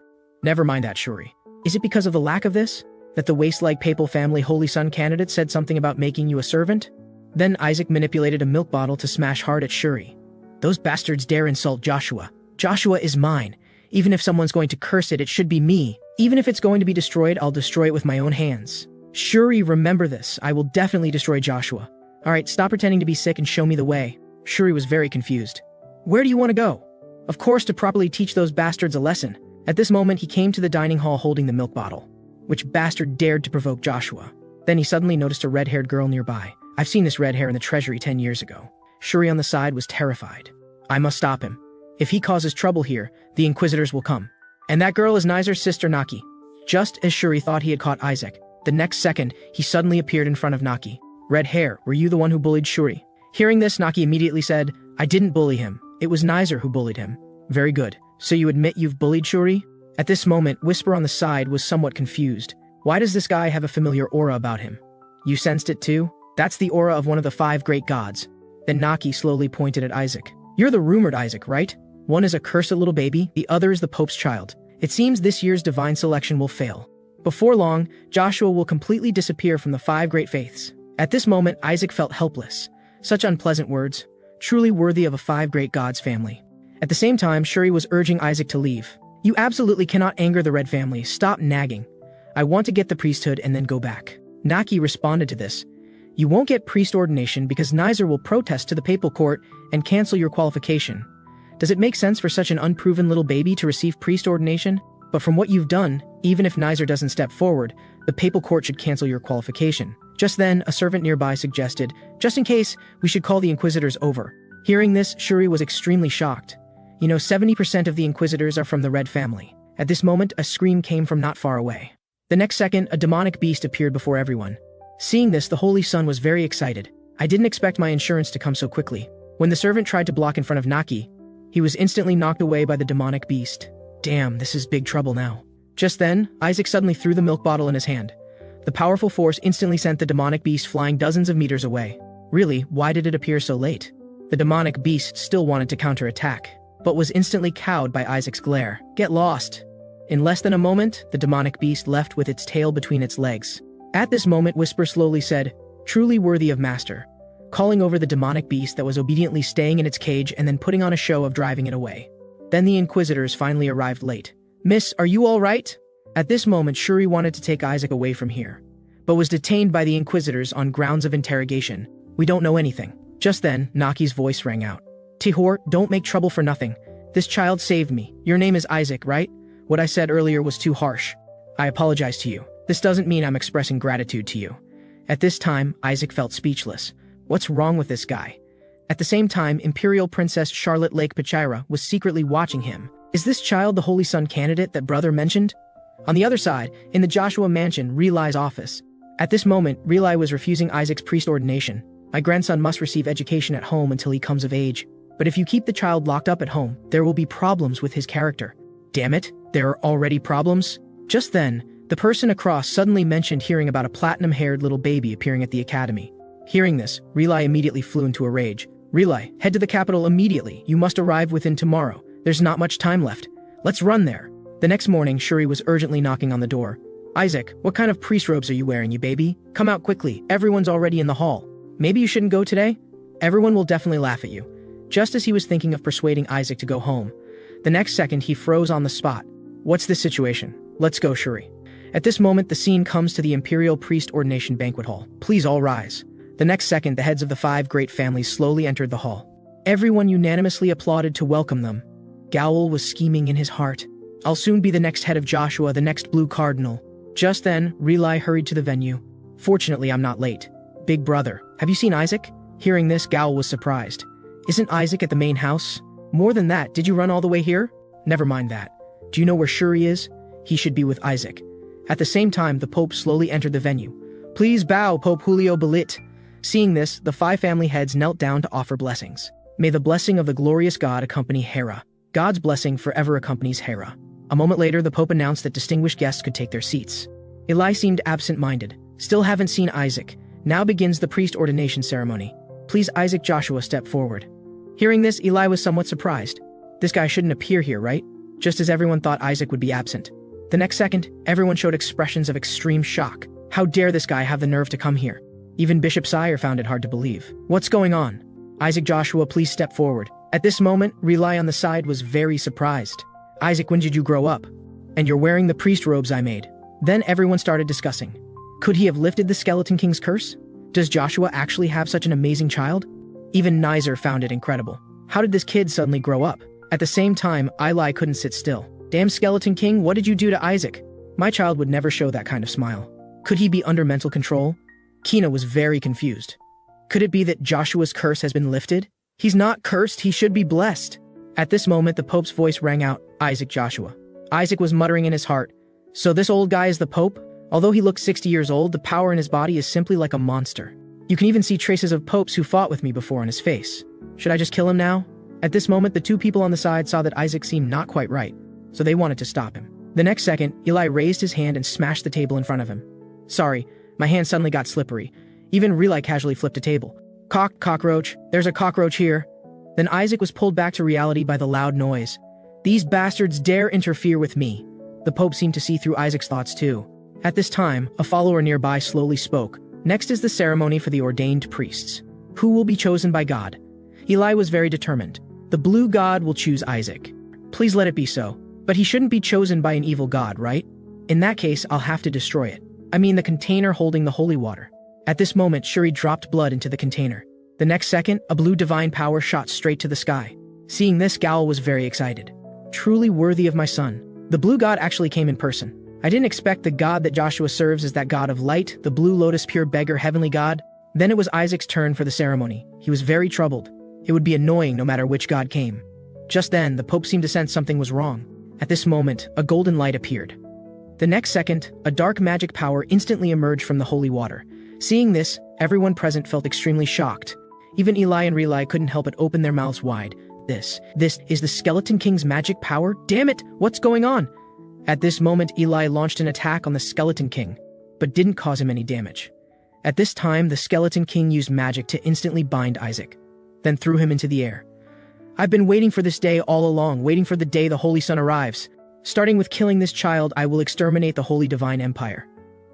Never mind that, Shuri. Is it because of the lack of this? That the waste-like papal family Holy Sun candidate said something about making you a servant? Then Isaac manipulated a milk bottle to smash hard at Shuri. Those bastards dare insult Joshua. Joshua is mine. Even if someone's going to curse it, it should be me. Even if it's going to be destroyed, I'll destroy it with my own hands. Shuri, remember this. I will definitely destroy Joshua. Alright, stop pretending to be sick and show me the way. Shuri was very confused. Where do you want to go? Of course, to properly teach those bastards a lesson. At this moment, he came to the dining hall holding the milk bottle. Which bastard dared to provoke Joshua? Then he suddenly noticed a red-haired girl nearby. I've seen this red hair in the treasury 10 years ago. Shuri on the side was terrified. I must stop him. If he causes trouble here, the Inquisitors will come. And that girl is Nizer's sister Naki. Just as Shuri thought he had caught Isaac, the next second, he suddenly appeared in front of Naki. Red hair, were you the one who bullied Shuri? Hearing this, Naki immediately said, I didn't bully him. It was Nizer who bullied him. Very good. So you admit you've bullied Shuri? At this moment, Whisper on the side was somewhat confused. Why does this guy have a familiar aura about him? You sensed it too? That's the aura of one of the 5 great gods. Then Naki slowly pointed at Isaac. You're the rumored Isaac, right? One is a cursed little baby, the other is the Pope's child. It seems this year's divine selection will fail. Before long, Joshua will completely disappear from the 5 great faiths. At this moment, Isaac felt helpless. Such unpleasant words, truly worthy of a 5 great gods family. At the same time, Shuri was urging Isaac to leave. You absolutely cannot anger the Red family, stop nagging. I want to get the priesthood and then go back. Naki responded to this. You won't get priest ordination because Nizer will protest to the papal court and cancel your qualification. Does it make sense for such an unproven little baby to receive priest ordination? But from what you've done, even if Nizer doesn't step forward, the papal court should cancel your qualification. Just then, a servant nearby suggested, just in case, we should call the Inquisitors over. Hearing this, Shuri was extremely shocked. 70% of the Inquisitors are from the Red family. At this moment, a scream came from not far away. The next second, a demonic beast appeared before everyone. Seeing this, the Holy Sun was very excited. I didn't expect my insurance to come so quickly. When the servant tried to block in front of Naki, he was instantly knocked away by the demonic beast. Damn, this is big trouble now. Just then, Isaac suddenly threw the milk bottle in his hand. The powerful force instantly sent the demonic beast flying dozens of meters away. Really, why did it appear so late? The demonic beast still wanted to counterattack, but was instantly cowed by Isaac's glare. Get lost! In less than a moment, the demonic beast left with its tail between its legs. At this moment, Whisper slowly said, truly worthy of master, calling over the demonic beast that was obediently staying in its cage and then putting on a show of driving it away. Then the Inquisitors finally arrived late. Miss, are you all right? At this moment, Shuri wanted to take Isaac away from here, but was detained by the Inquisitors on grounds of interrogation. We don't know anything. Just then, Naki's voice rang out. Tihor, don't make trouble for nothing. This child saved me. Your name is Isaac, right? What I said earlier was too harsh. I apologize to you. This doesn't mean I'm expressing gratitude to you. At this time, Isaac felt speechless. What's wrong with this guy? At the same time, Imperial Princess Charlotte Lake Pachira was secretly watching him. Is this child the Holy Sun candidate that brother mentioned? On the other side, in the Joshua mansion, Relai's office. At this moment, Relai was refusing Isaac's priest ordination. My grandson must receive education at home until he comes of age. But if you keep the child locked up at home, there will be problems with his character. Damn it, there are already problems? Just then, the person across suddenly mentioned hearing about a platinum-haired little baby appearing at the academy. Hearing this, Relai immediately flew into a rage. Relai, head to the capital immediately. You must arrive within tomorrow. There's not much time left. Let's run there. The next morning, Shuri was urgently knocking on the door. Isaac, what kind of priest robes are you wearing, you baby? Come out quickly. Everyone's already in the hall. Maybe you shouldn't go today? Everyone will definitely laugh at you. Just as he was thinking of persuading Isaac to go home, the next second he froze on the spot. What's this situation? Let's go, Shuri. At this moment, the scene comes to the Imperial Priest Ordination Banquet Hall. Please all rise. The next second, the heads of the 5 great families slowly entered the hall. Everyone unanimously applauded to welcome them. Gowl was scheming in his heart. I'll soon be the next head of Joshua, the next Blue Cardinal. Just then, Relai hurried to the venue. Fortunately, I'm not late. Big brother, have you seen Isaac? Hearing this, Gowl was surprised. Isn't Isaac at the main house? More than that, did you run all the way here? Never mind that. Do you know where Shuri is? He should be with Isaac. At the same time, the Pope slowly entered the venue. Please bow, Pope Julio Belit. Seeing this, the 5 family heads knelt down to offer blessings. May the blessing of the glorious God accompany Hera. God's blessing forever accompanies Hera. A moment later, the Pope announced that distinguished guests could take their seats. Eli seemed absent-minded. Still haven't seen Isaac. Now begins the priest ordination ceremony. Please, Isaac Joshua, step forward. Hearing this, Eli was somewhat surprised. This guy shouldn't appear here, right? Just as everyone thought Isaac would be absent. The next second, everyone showed expressions of extreme shock. How dare this guy have the nerve to come here? Even Bishop Sire found it hard to believe. What's going on? Isaac Joshua, please step forward. At this moment, Relai on the side was very surprised. Isaac, when did you grow up? And you're wearing the priest robes I made. Then everyone started discussing. Could he have lifted the Skeleton King's curse? Does Joshua actually have such an amazing child? Even Nizer found it incredible. How did this kid suddenly grow up? At the same time, Eli couldn't sit still. Damn Skeleton King, what did you do to Isaac? My child would never show that kind of smile. Could he be under mental control? Kina was very confused. Could it be that Joshua's curse has been lifted? He's not cursed, he should be blessed. At this moment, the Pope's voice rang out, Isaac Joshua. Isaac was muttering in his heart, so this old guy is the Pope? Although he looks 60 years old, the power in his body is simply like a monster. You can even see traces of popes who fought with me before on his face. Should I just kill him now? At this moment, the 2 people on the side saw that Isaac seemed not quite right, so they wanted to stop him. The next second, Eli raised his hand and smashed the table in front of him. Sorry, my hand suddenly got slippery. Even Relai casually flipped a table. Cockroach, there's a cockroach here. Then Isaac was pulled back to reality by the loud noise. These bastards dare interfere with me. The Pope seemed to see through Isaac's thoughts too. At this time, a follower nearby slowly spoke. Next is the ceremony for the ordained priests. Who will be chosen by God? Eli was very determined. The blue god will choose Isaac. Please let it be so. But he shouldn't be chosen by an evil god, right? In that case, I'll have to destroy it. I mean the container holding the holy water. At this moment, Shuri dropped blood into the container. The next second, a blue divine power shot straight to the sky. Seeing this, Gowl was very excited. Truly worthy of my son. The blue god actually came in person. I didn't expect the god that Joshua serves as that god of light, the blue lotus pure beggar heavenly god. Then it was Isaac's turn for the ceremony. He was very troubled. It would be annoying no matter which god came. Just then, the Pope seemed to sense something was wrong. At this moment, a golden light appeared. The next second, a dark magic power instantly emerged from the holy water. Seeing this, everyone present felt extremely shocked. Even Eli and Relai couldn't help but open their mouths wide. This is the Skeleton King's magic power? Damn it, what's going on? At this moment, Eli launched an attack on the Skeleton King, but didn't cause him any damage. At this time, the Skeleton King used magic to instantly bind Isaac, then threw him into the air. I've been waiting for this day all along, waiting for the day the Holy Sun arrives. Starting with killing this child, I will exterminate the Holy Divine Empire.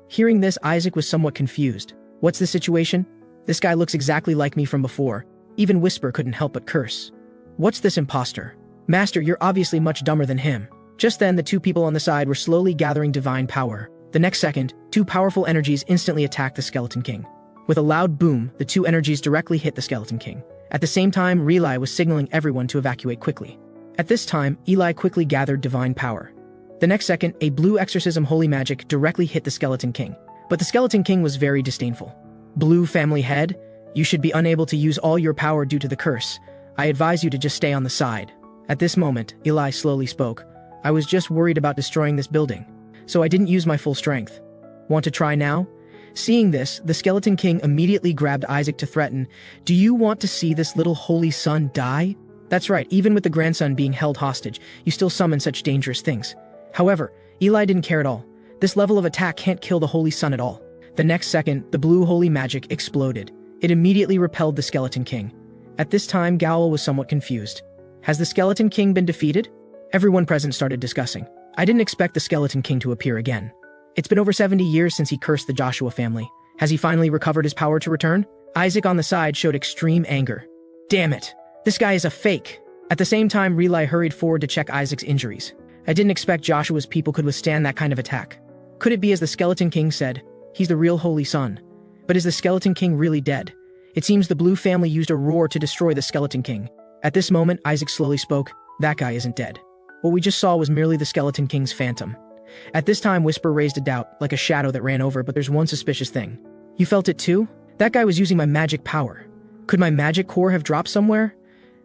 Hearing this, Isaac was somewhat confused. What's the situation? This guy looks exactly like me from before. Even Whisper couldn't help but curse. What's this imposter? Master, you're obviously much dumber than him. Just then, the 2 people on the side were slowly gathering divine power. The next second, 2 powerful energies instantly attacked the Skeleton King. With a loud boom, the 2 energies directly hit the Skeleton King. At the same time, Relai was signaling everyone to evacuate quickly. At this time, Eli quickly gathered divine power. The next second, a blue exorcism holy magic directly hit the Skeleton King. But the Skeleton King was very disdainful. Blue family head, you should be unable to use all your power due to the curse. I advise you to just stay on the side. At this moment, Eli slowly spoke. I was just worried about destroying this building, so I didn't use my full strength. Want to try now? Seeing this, the Skeleton King immediately grabbed Isaac to threaten, do you want to see this little holy son die? That's right, even with the grandson being held hostage, you still summon such dangerous things. However, Eli didn't care at all. This level of attack can't kill the holy son at all. The next second, the blue holy magic exploded. It immediately repelled the Skeleton King. At this time, Gowl was somewhat confused. Has the Skeleton King been defeated? Everyone present started discussing. I didn't expect the Skeleton King to appear again. It's been over 70 years since he cursed the Joshua family. Has he finally recovered his power to return? Isaac on the side showed extreme anger. Damn it! This guy is a fake! At the same time, Relay hurried forward to check Isaac's injuries. I didn't expect Joshua's people could withstand that kind of attack. Could it be as the Skeleton King said? He's the real Holy Son. But is the Skeleton King really dead? It seems the Blue family used a roar to destroy the Skeleton King. At this moment, Isaac slowly spoke. That guy isn't dead. What we just saw was merely the Skeleton King's phantom. At this time, Whisper raised a doubt, like a shadow that ran over, but there's one suspicious thing. You felt it too? That guy was using my magic power. Could my magic core have dropped somewhere?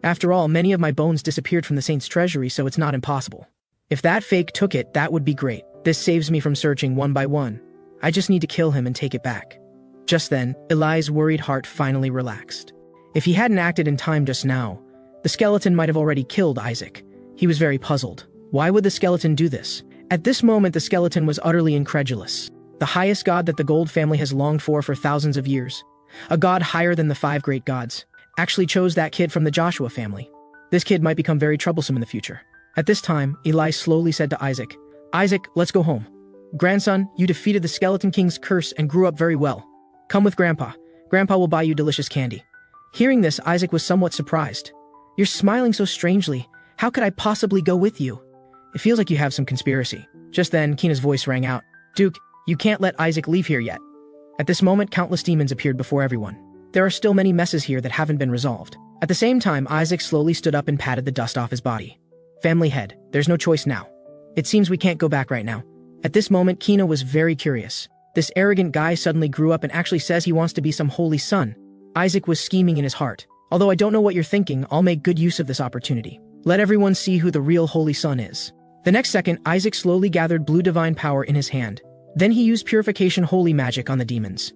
After all, many of my bones disappeared from the Saint's treasury, so it's not impossible. If that fake took it, that would be great. This saves me from searching one by one. I just need to kill him and take it back. Just then, Eli's worried heart finally relaxed. If he hadn't acted in time just now, the skeleton might have already killed Isaac. He was very puzzled. Why would the skeleton do this? At this moment, the skeleton was utterly incredulous. The highest god that the Gold family has longed for thousands of years, a god higher than the 5 great gods, actually chose that kid from the Joshua family. This kid might become very troublesome in the future. At this time, Eli slowly said to Isaac, Isaac, let's go home. Grandson, you defeated the Skeleton King's curse and grew up very well. Come with Grandpa. Grandpa will buy you delicious candy. Hearing this, Isaac was somewhat surprised. You're smiling so strangely. How could I possibly go with you? It feels like you have some conspiracy. Just then, Kina's voice rang out. Duke, you can't let Isaac leave here yet. At this moment, countless demons appeared before everyone. There are still many messes here that haven't been resolved. At the same time, Isaac slowly stood up and patted the dust off his body. Family head, there's no choice now. It seems we can't go back right now. At this moment, Kina was very curious. This arrogant guy suddenly grew up and actually says he wants to be some holy son. Isaac was scheming in his heart. Although I don't know what you're thinking, I'll make good use of this opportunity. Let everyone see who the real holy son is. The next second, Isaac slowly gathered blue divine power in his hand. Then he used purification holy magic on the demons.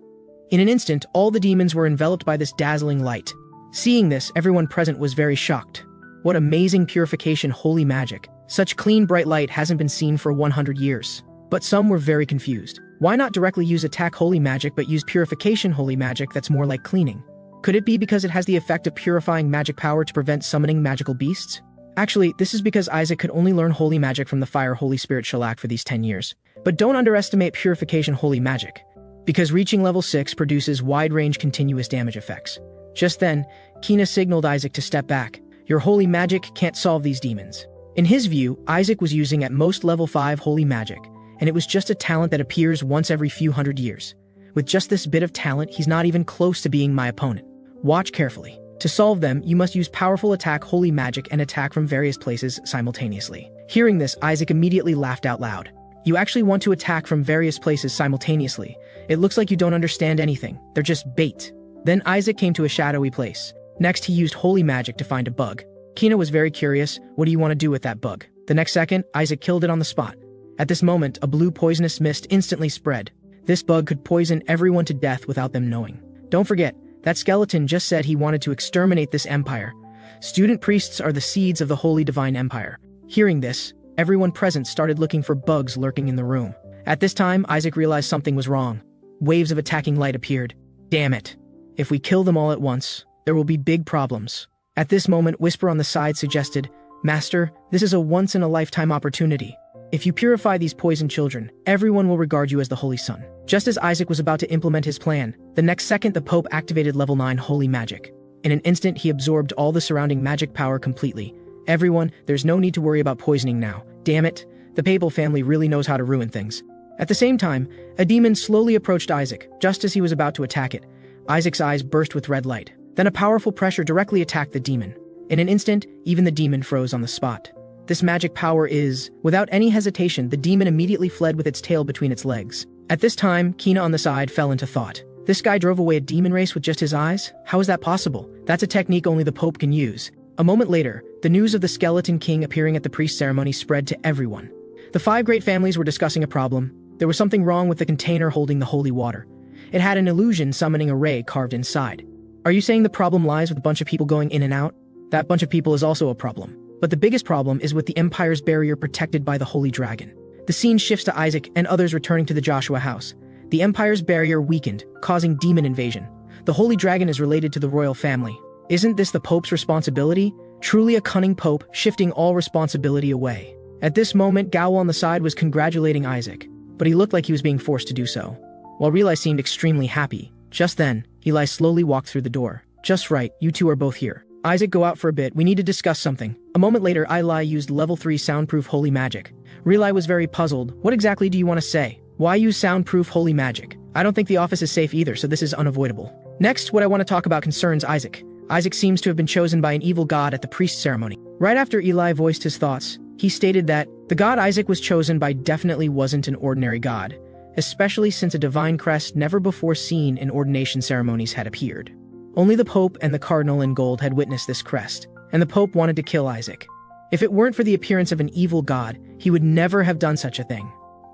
In an instant, all the demons were enveloped by this dazzling light. Seeing this, everyone present was very shocked. What amazing purification holy magic. Such clean bright light hasn't been seen for 100 years. But some were very confused. Why not directly use attack holy magic but use purification holy magic that's more like cleaning? Could it be because it has the effect of purifying magic power to prevent summoning magical beasts? Actually, this is because Isaac could only learn holy magic from the Fire Holy Spirit Shellac for these 10 years. But don't underestimate purification holy magic, because reaching level 6 produces wide-range continuous damage effects. Just then, Kina signaled Isaac to step back. Your holy magic can't solve these demons. In his view, Isaac was using at most level 5 holy magic, and it was just a talent that appears once every few hundred years. With just this bit of talent, he's not even close to being my opponent. Watch carefully. To solve them, you must use powerful attack holy magic and attack from various places simultaneously. Hearing this, Isaac immediately laughed out loud. You actually want to attack from various places simultaneously. It looks like you don't understand anything. They're just bait. Then Isaac came to a shadowy place. Next, he used holy magic to find a bug. Kina was very curious. What do you want to do with that bug? The next second, Isaac killed it on the spot. At this moment, a blue poisonous mist instantly spread. This bug could poison everyone to death without them knowing. Don't forget, that skeleton just said he wanted to exterminate this empire. Student priests are the seeds of the Holy Divine Empire. Hearing this, everyone present started looking for bugs lurking in the room. At this time, Isaac realized something was wrong. Waves of attacking light appeared. Damn it. If we kill them all at once, there will be big problems. At this moment, Whisper on the side suggested, Master, this is a once-in-a-lifetime opportunity. If you purify these poisoned children, everyone will regard you as the Holy Son. Just as Isaac was about to implement his plan, the next second the Pope activated level 9 holy magic. In an instant, he absorbed all the surrounding magic power completely. Everyone, there's no need to worry about poisoning now. Damn it, the Papal family really knows how to ruin things. At the same time, a demon slowly approached Isaac. Just as he was about to attack it, Isaac's eyes burst with red light. Then a powerful pressure directly attacked the demon. In an instant, even the demon froze on the spot. This magic power is... Without any hesitation, the demon immediately fled with its tail between its legs. At this time, Kina on the side fell into thought. This guy drove away a demon race with just his eyes? How is that possible? That's a technique only the Pope can use. A moment later, the news of the Skeleton King appearing at the priest ceremony spread to everyone. The 5 great families were discussing a problem. There was something wrong with the container holding the holy water. It had an illusion summoning a ray carved inside. Are you saying the problem lies with a bunch of people going in and out? That bunch of people is also a problem. But the biggest problem is with the Empire's barrier protected by the Holy Dragon. The scene shifts to Isaac and others returning to the Joshua house. The Empire's barrier weakened, causing demon invasion. The holy dragon is related to the royal family. Isn't this the Pope's responsibility? Truly a cunning Pope, shifting all responsibility away. At this moment, Gao on the side was congratulating Isaac, but he looked like he was being forced to do so. While Relai seemed extremely happy. Just then, Eli slowly walked through the door. Just right, you two are both here. Isaac, go out for a bit, we need to discuss something. A moment later, Eli used level 3 soundproof holy magic. Relai was very puzzled. What exactly do you want to say? Why use soundproof holy magic? I don't think the office is safe either, so this is unavoidable. Next, what I want to talk about concerns Isaac. Isaac seems to have been chosen by an evil god at the priest ceremony. Right after Eli voiced his thoughts, he stated that the god Isaac was chosen by definitely wasn't an ordinary god, especially since a divine crest never before seen in ordination ceremonies had appeared. Only the Pope and the Cardinal in gold had witnessed this crest, and the Pope wanted to kill Isaac. If it weren't for the appearance of an evil god, he would never have done such a thing.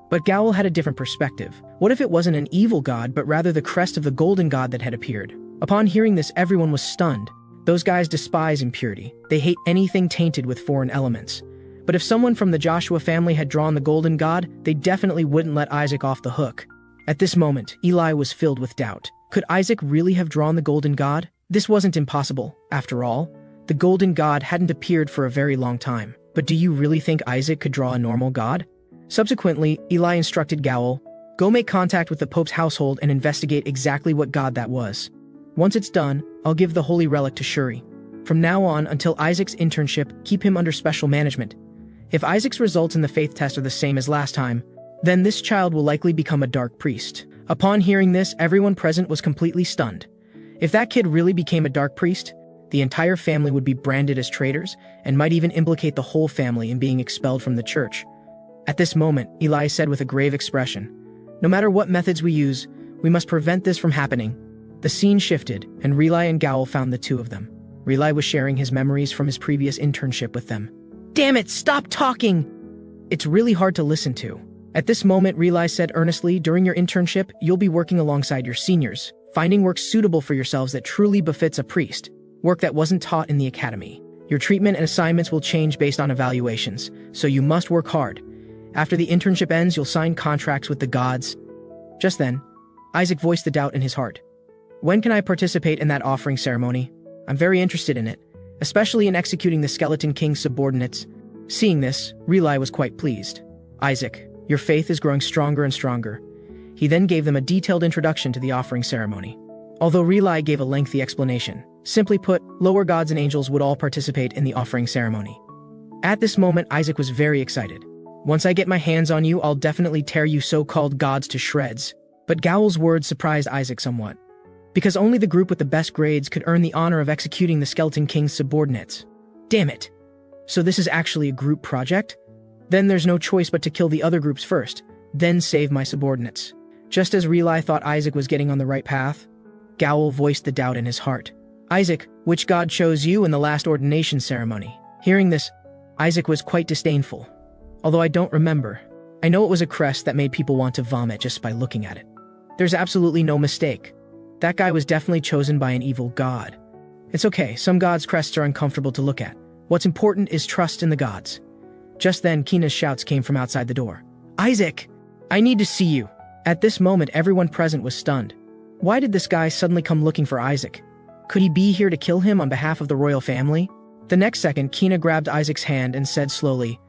But Gowl had a different perspective. What if it wasn't an evil god, but rather the crest of the golden god that had appeared? Upon hearing this, everyone was stunned. Those guys despise impurity. They hate anything tainted with foreign elements. But if someone from the Joshua family had drawn the golden god, they definitely wouldn't let Isaac off the hook. At this moment, Eli was filled with doubt. Could Isaac really have drawn the golden god? This wasn't impossible. After all, the golden god hadn't appeared for a very long time. But do you really think Isaac could draw a normal god? Subsequently, Eli instructed Gowl, go make contact with the Pope's household and investigate exactly what god that was. Once it's done, I'll give the holy relic to Shuri. From now on, until Isaac's internship, keep him under special management. If Isaac's results in the faith test are the same as last time, then this child will likely become a dark priest. Upon hearing this, everyone present was completely stunned. If that kid really became a dark priest, the entire family would be branded as traitors and might even implicate the whole family in being expelled from the church. At this moment, Eli said with a grave expression, no matter what methods we use, we must prevent this from happening. The scene shifted, and Relai and Gowl found the two of them. Relai was sharing his memories from his previous internship with them. Damn it, stop talking! It's really hard to listen to. At this moment, Relai said earnestly, during your internship, you'll be working alongside your seniors, finding work suitable for yourselves that truly befits a priest, work that wasn't taught in the academy. Your treatment and assignments will change based on evaluations, so you must work hard. After the internship ends, you'll sign contracts with the gods. Just then, Isaac voiced the doubt in his heart. When can I participate in that offering ceremony? I'm very interested in it, especially in executing the Skeleton King's subordinates. Seeing this, Relai was quite pleased. Isaac, your faith is growing stronger and stronger. He then gave them a detailed introduction to the offering ceremony. Although Relai gave a lengthy explanation, simply put, lower gods and angels would all participate in the offering ceremony. At this moment, Isaac was very excited. Once I get my hands on you, I'll definitely tear you so-called gods to shreds. But Gowl's words surprised Isaac somewhat, because only the group with the best grades could earn the honor of executing the Skeleton King's subordinates. Damn it. So this is actually a group project? Then there's no choice but to kill the other groups first, then save my subordinates. Just as Relai thought Isaac was getting on the right path, Gowl voiced the doubt in his heart. Isaac, which god chose you in the last ordination ceremony? Hearing this, Isaac was quite disdainful. Although I don't remember. I know it was a crest that made people want to vomit just by looking at it. There's absolutely no mistake. That guy was definitely chosen by an evil god. It's okay, some gods' crests are uncomfortable to look at. What's important is trust in the gods. Just then, Kina's shouts came from outside the door. Isaac! I need to see you! At this moment, everyone present was stunned. Why did this guy suddenly come looking for Isaac? Could he be here to kill him on behalf of the royal family? The next second, Kina grabbed Isaac's hand and said slowly,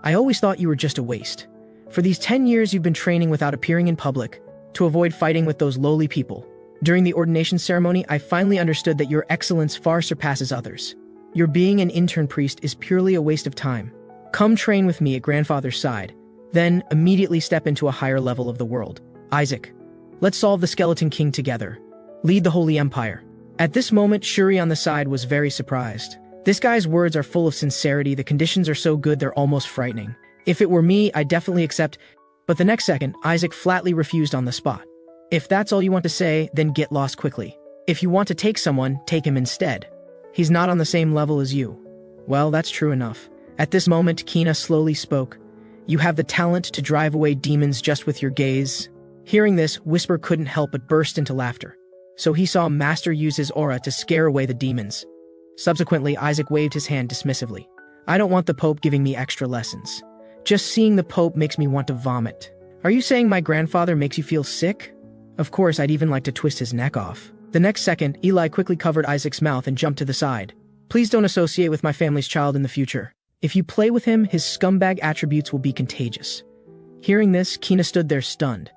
I always thought you were just a waste. For these 10 years you've been training without appearing in public, to avoid fighting with those lowly people. During the ordination ceremony, I finally understood that your excellence far surpasses others. Your being an intern priest is purely a waste of time. Come train with me at grandfather's side, then immediately step into a higher level of the world. Isaac, let's solve the Skeleton King together. Lead the Holy Empire. At this moment, Shuri on the side was very surprised. This guy's words are full of sincerity, the conditions are so good they're almost frightening. If it were me, I'd definitely accept, but the next second, Isaac flatly refused on the spot. If that's all you want to say, then get lost quickly. If you want to take someone, take him instead. He's not on the same level as you. Well, that's true enough. At this moment, Kina slowly spoke. You have the talent to drive away demons just with your gaze. Hearing this, Whisper couldn't help but burst into laughter. So he saw Master use his aura to scare away the demons. Subsequently, Isaac waved his hand dismissively. I don't want the Pope giving me extra lessons. Just seeing the Pope makes me want to vomit. Are you saying my grandfather makes you feel sick? Of course, I'd even like to twist his neck off. The next second, Eli quickly covered Isaac's mouth and jumped to the side. Please don't associate with my family's child in the future. If you play with him, his scumbag attributes will be contagious. Hearing this, Kina stood there stunned.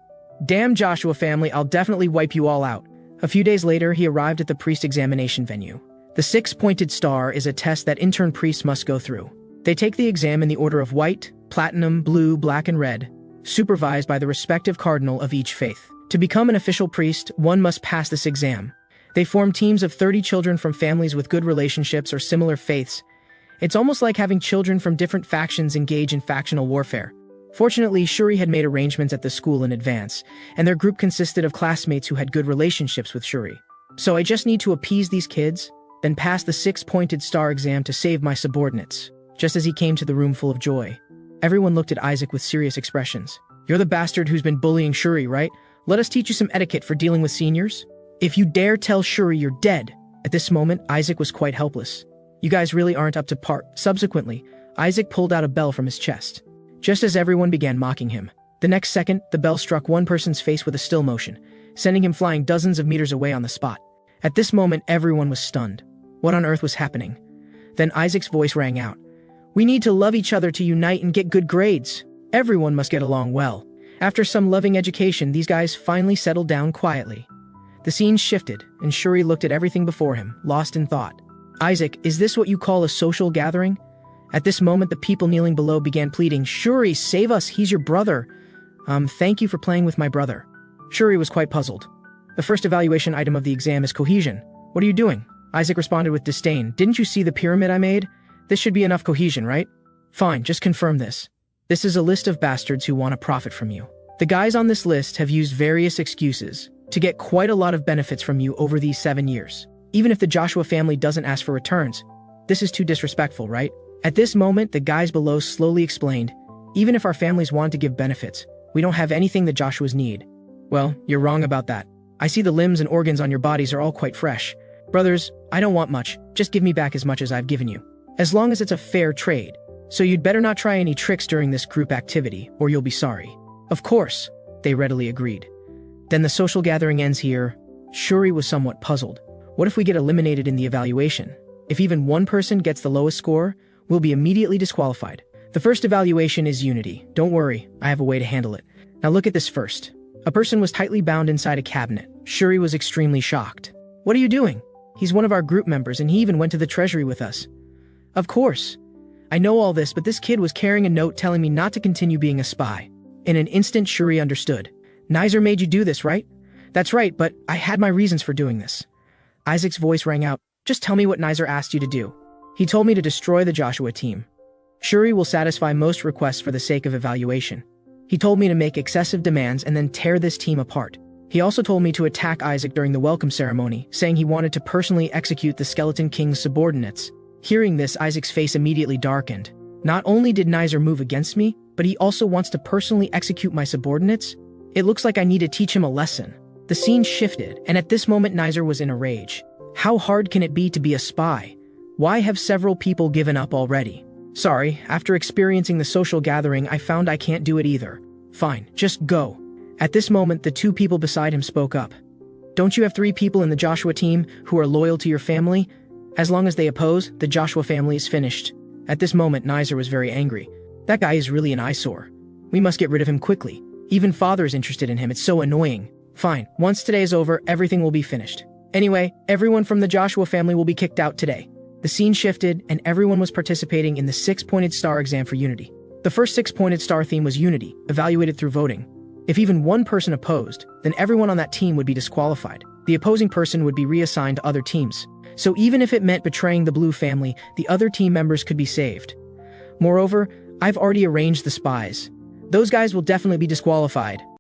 Damn Joshua family, I'll definitely wipe you all out. A few days later, he arrived at the priest examination venue. The six-pointed star is a test that intern priests must go through. They take the exam in the order of white, platinum, blue, black, and red, supervised by the respective cardinal of each faith. To become an official priest, one must pass this exam. They form teams of 30 children from families with good relationships or similar faiths. It's almost like having children from different factions engage in factional warfare. Fortunately, Shuri had made arrangements at the school in advance, and their group consisted of classmates who had good relationships with Shuri. So I just need to appease these kids, then pass the six-pointed star exam to save my subordinates. Just as he came to the room full of joy, everyone looked at Isaac with serious expressions. You're the bastard who's been bullying Shuri, right? Let us teach you some etiquette for dealing with seniors. If you dare tell Shuri you're dead. At this moment, Isaac was quite helpless. You guys really aren't up to par. Subsequently, Isaac pulled out a bell from his chest. Just as everyone began mocking him, the next second, the bell struck one person's face with a still motion, sending him flying dozens of meters away on the spot. At this moment, everyone was stunned. What on earth was happening? Then Isaac's voice rang out. We need to love each other to unite and get good grades. Everyone must get along well. After some loving education, these guys finally settled down quietly. The scene shifted, and Shuri looked at everything before him, lost in thought. Isaac, is this what you call a social gathering? At this moment, the people kneeling below began pleading, Shuri, save us, he's your brother. Thank you for playing with my brother. Shuri was quite puzzled. The first evaluation item of the exam is cohesion. What are you doing? Isaac responded with disdain. Didn't you see the pyramid I made? This should be enough cohesion, right? Fine, just confirm this. This is a list of bastards who want to profit from you. The guys on this list have used various excuses to get quite a lot of benefits from you over these 7 years. Even if the Joshua family doesn't ask for returns, this is too disrespectful, right? At this moment, the guys below slowly explained, even if our families want to give benefits, we don't have anything that Joshua's need. Well, you're wrong about that. I see the limbs and organs on your bodies are all quite fresh. Brothers, I don't want much, just give me back as much as I've given you. As long as it's a fair trade. So you'd better not try any tricks during this group activity, or you'll be sorry. Of course, they readily agreed. Then the social gathering ends here. Shuri was somewhat puzzled. What if we get eliminated in the evaluation? If even one person gets the lowest score, we'll be immediately disqualified. The first evaluation is unity. Don't worry, I have a way to handle it. Now look at this first. A person was tightly bound inside a cabinet. Shuri was extremely shocked. What are you doing? He's one of our group members and he even went to the treasury with us. Of course. I know all this, but this kid was carrying a note telling me not to continue being a spy. In an instant, Shuri understood. Nizer made you do this, right? That's right, but I had my reasons for doing this. Isaac's voice rang out. Just tell me what Nizer asked you to do. He told me to destroy the Joshua team. Shuri will satisfy most requests for the sake of evaluation. He told me to make excessive demands and then tear this team apart. He also told me to attack Isaac during the welcome ceremony, saying he wanted to personally execute the Skeleton King's subordinates. Hearing this, Isaac's face immediately darkened. Not only did Nizer move against me, but he also wants to personally execute my subordinates? It looks like I need to teach him a lesson. The scene shifted, and at this moment Nizer was in a rage. How hard can it be to be a spy? Why have several people given up already? Sorry, after experiencing the social gathering, I found I can't do it either. Fine, just go. At this moment, the two people beside him spoke up. Don't you have 3 people in the Joshua team who are loyal to your family? As long as they oppose, the Joshua family is finished. At this moment, Nizer was very angry. That guy is really an eyesore. We must get rid of him quickly. Even father is interested in him, it's so annoying. Fine, once today is over, everything will be finished. Anyway, everyone from the Joshua family will be kicked out today. The scene shifted, and everyone was participating in the 6-pointed star exam for unity. The first 6-pointed star theme was unity, evaluated through voting. If even one person opposed, then everyone on that team would be disqualified. The opposing person would be reassigned to other teams. So even if it meant betraying the Blue family, the other team members could be saved. Moreover, I've already arranged the spies. Those guys will definitely be disqualified.